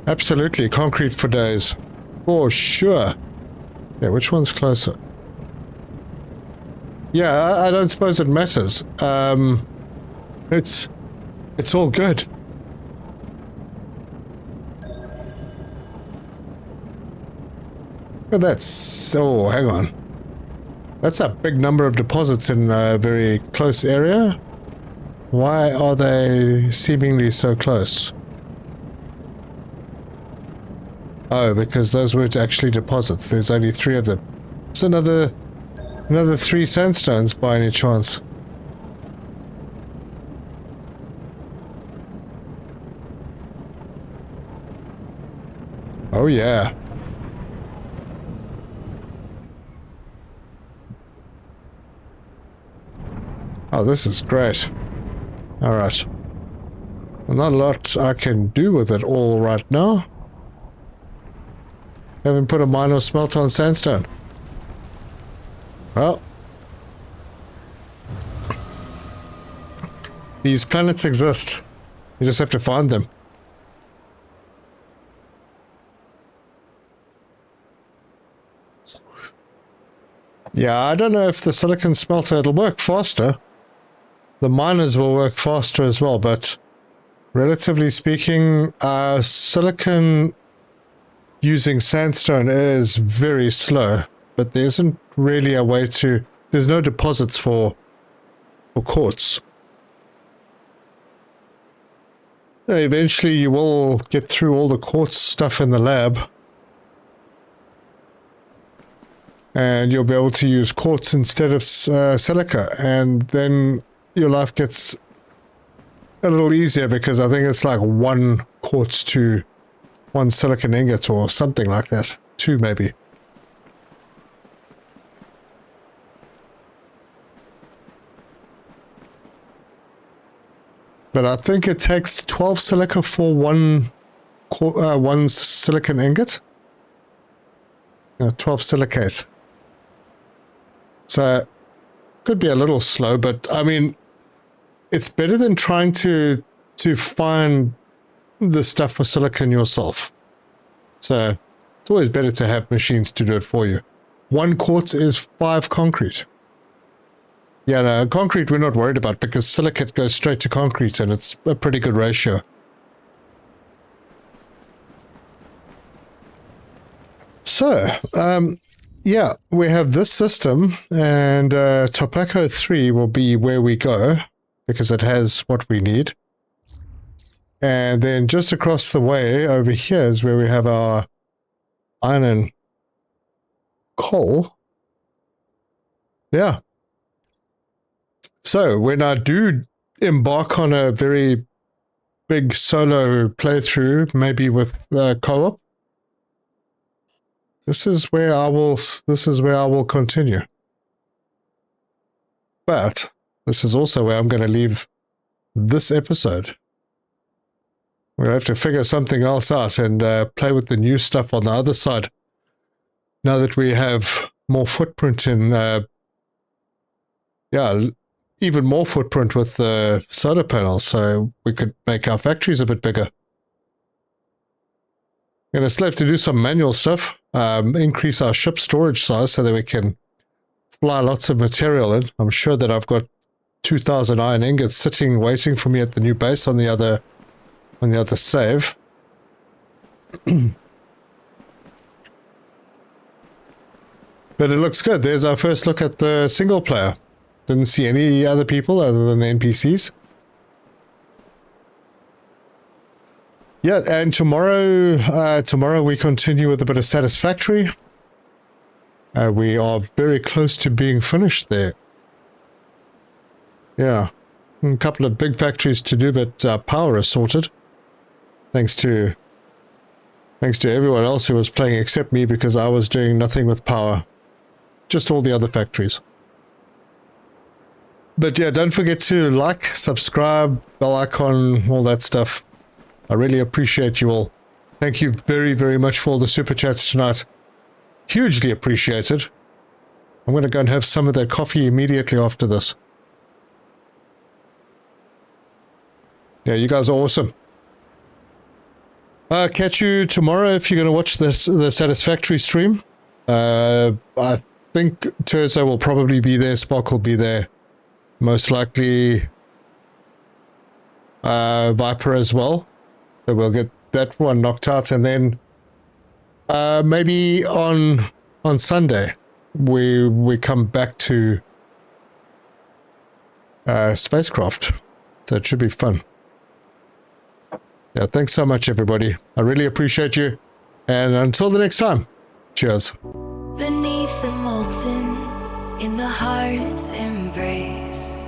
Speaker 2: Absolutely, concrete for days. For sure. Yeah, which one's closer? Yeah, I don't suppose it matters. It's all good. Oh, that's... Oh, hang on. That's a big number of deposits in a very close area. Why are they seemingly so close? Oh, because those weren't actually deposits. There's only 3 of them. It's another 3 sandstones by any chance. Oh yeah. Oh, this is great. Alright. Not a lot I can do with it all right now. Haven't put a mine or smelter on sandstone. Well, these planets exist. You just have to find them. Yeah, I don't know if the silicon smelter, it'll work faster. The miners will work faster as well, but relatively speaking, silicon using sandstone is very slow, but there isn't really a way to, there's no deposits for quartz. Eventually you will get through all the quartz stuff in the lab, and you'll be able to use quartz instead of silica, and then your life gets a little easier, because I think it's like 1 quartz to 1 silicon ingot or something like that. 2 maybe. But I think it takes 12 silica for 1 silicon ingot. 12 silicate. So, could be a little slow, but I mean, it's better than trying to find the stuff for silicon yourself. So, it's always better to have machines to do it for you. 1 quartz is 5 concrete. Yeah, no, concrete we're not worried about, because silicate goes straight to concrete, and it's a pretty good ratio. So, yeah, we have this system, and Tobacco 3 will be where we go, because it has what we need. And then just across the way over here is where we have our iron and coal. Yeah. So when I do embark on a very big solo playthrough, maybe with co-op, this is where I will continue. But this is also where I'm going to leave this episode. We'll have to figure something else out and play with the new stuff on the other side. Now that we have more footprint in, even more footprint with the solar panels, so we could make our factories a bit bigger. Going to still have to do some manual stuff, increase our ship storage size so that we can fly lots of material in. I'm sure that I've got 2,000 iron ingots sitting waiting for me at the new base on the other save. But it looks good. There's our first look at the single player. Didn't see any other people other than the NPCs. Yeah, and tomorrow we continue with a bit of Satisfactory. We are very close to being finished there. Yeah, a couple of big factories to do, but power is sorted. Thanks to everyone else who was playing except me, because I was doing nothing with power. Just all the other factories. But yeah, don't forget to like, subscribe, bell icon, all that stuff. I really appreciate you all. Thank you very, very much for all the super chats tonight. Hugely appreciated. I'm going to go and have some of that coffee immediately after this. Yeah, you guys are awesome. Catch you tomorrow if you're going to watch the Satisfactory stream. I think Terzo will probably be there. Spark will be there. Most likely Viper as well. So we'll get that one knocked out, and then maybe on Sunday we come back to SpaceCraft. So it should be fun. Yeah, thanks so much, everybody. I really appreciate you. And until the next time, cheers.
Speaker 1: Beneath the molten, in the heart's embrace,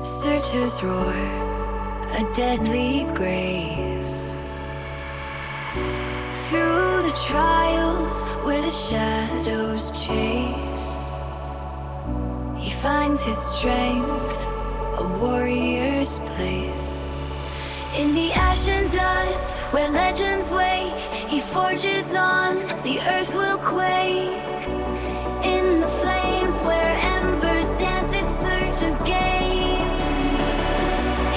Speaker 1: searchers roar, a deadly grace. Through the trials where the shadows chase, he finds his strength, a warrior's place. In the ash and dust, where legends wake, he forges on, the earth will quake. In the flames, where embers dance, it searches game.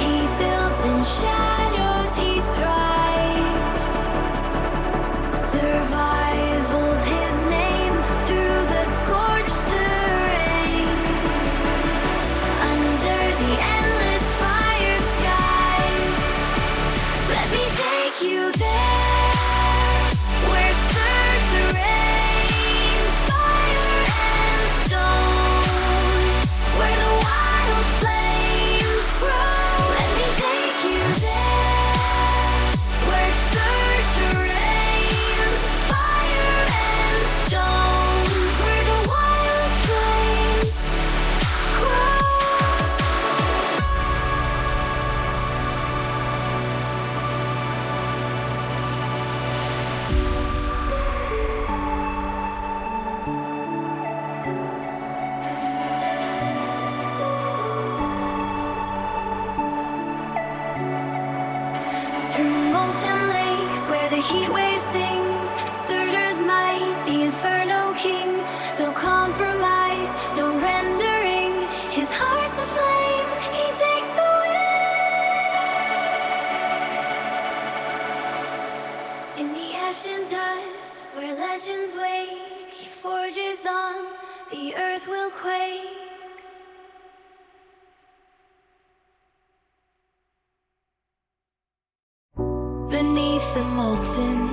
Speaker 1: He builds in shadows, he thrives. Survival's his name, through the scorched terrain. Under the endless fire skies, let me take you there, where Surtur reigns, fire and stone, where the wild flames grow. Let me take you there, where Surtur reigns, fire and stone, where the wild flames grow. Through molten lakes where the heat wave sings, Surtur's might, the Inferno King. No compromise, no rendering. His heart's aflame, he takes the wheel. In the ash and dust, where legends wake, he forges on, the earth will quake. Beneath the molten